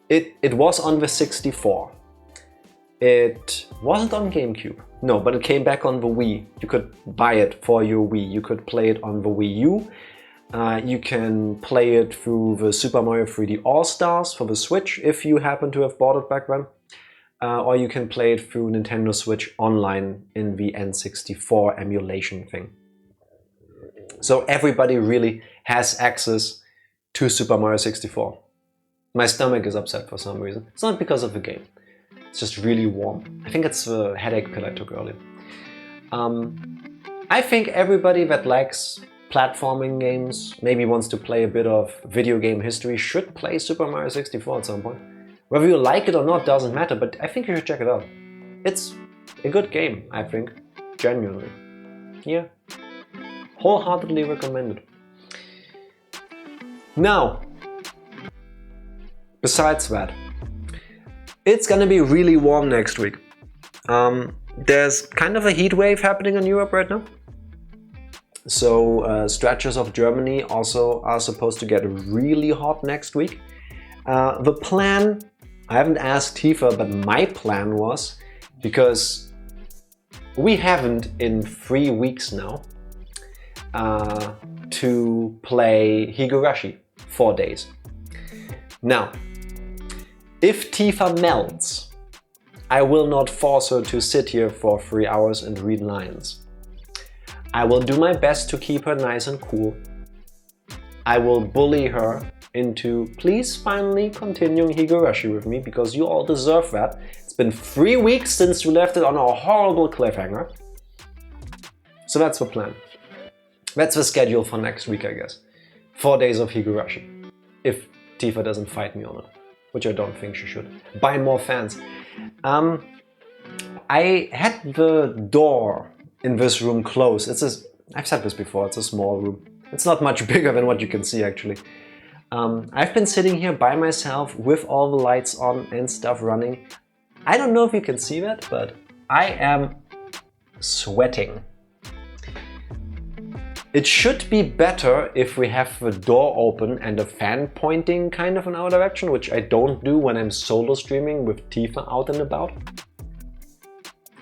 Speaker 1: It was on the 64. It wasn't on GameCube. No, but it came back on the Wii. You could buy it for your Wii. You could play it on the Wii U. You can play it through the Super Mario 3D All-Stars for the Switch if you happen to have bought it back then. Or you can play it through Nintendo Switch Online in the N64 emulation thing. So everybody really has access to Super Mario 64. My stomach is upset for some reason. It's not because of the game. It's just really warm. I think it's the headache pill I took earlier. I think everybody that likes platforming games, maybe wants to play a bit of video game history, should play Super Mario 64 at some point. Whether you like it or not doesn't matter, but I think you should check it out. It's a good game, I think. Genuinely. Yeah. Wholeheartedly recommended. Now, besides that, it's gonna be really warm next week. There's kind of a heat wave happening in Europe right now. So stretches of Germany also are supposed to get really hot next week. The plan, I haven't asked Tifa, but my plan was, because we haven't in 3 weeks now, to play Higurashi 4 days. Now, if Tifa melts, I will not force her to sit here for 3 hours and read lines. I will do my best to keep her nice and cool. I will bully her into please finally continuing Higurashi with me, because you all deserve that. It's been 3 weeks since you left it on a horrible cliffhanger. So that's the plan. That's the schedule for next week, I guess. 4 days of Higurashi. If Tifa doesn't fight me on it, which I don't think she should. Buy more fans. I had the door in this room closed. I've said this before, it's a small room. It's not much bigger than what you can see actually. I've been sitting here by myself with all the lights on and stuff running. I don't know if you can see that, but I am sweating. It should be better if we have the door open and a fan pointing kind of in our direction, which I don't do when I'm solo streaming with Tifa out and about.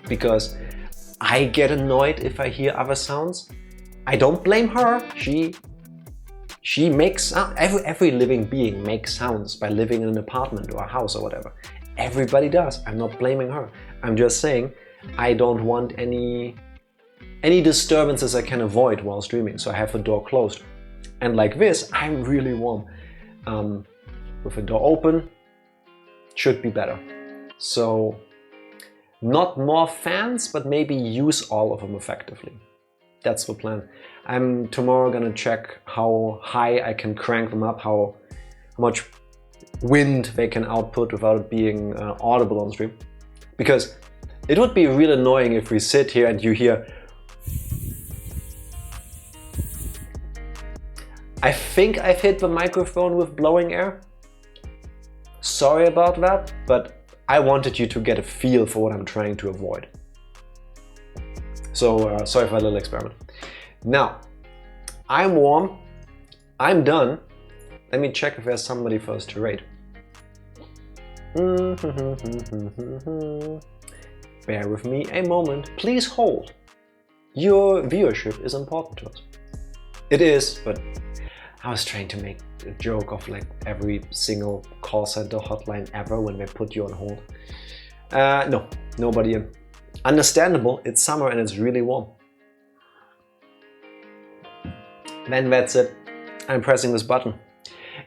Speaker 1: Because I get annoyed if I hear other sounds. I don't blame her. She makes every living being makes sounds by living in an apartment or a house or whatever. Everybody does. I'm not blaming her. I'm just saying I don't want any disturbances I can avoid while streaming, so I have the door closed. And like this, I'm really warm. With the door open, should be better. So not more fans, but maybe use all of them effectively. That's the plan. I'm tomorrow gonna check how high I can crank them up, how much wind they can output without it being audible on stream. Because it would be real annoying if we sit here and you hear. I think I've hit the microphone with blowing air. Sorry about that, but I wanted you to get a feel for what I'm trying to avoid. So sorry for a little experiment. Now, I'm warm, I'm done. Let me check if there's somebody for us to raid. Bear with me a moment, please hold. Your viewership is important to us. It is, but I was trying to make a joke of like every single call center hotline ever when they put you on hold. No, nobody in. Understandable, it's summer and it's really warm. Then that's it. I'm pressing this button.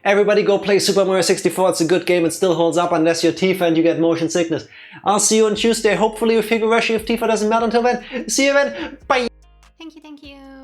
Speaker 1: Everybody go play Super Mario 64, it's a good game, it still holds up unless you're Tifa and you get motion sickness. I'll see you on Tuesday, hopefully with Higurashi if Tifa doesn't melt until then. See you then, bye!
Speaker 5: Thank you, thank you.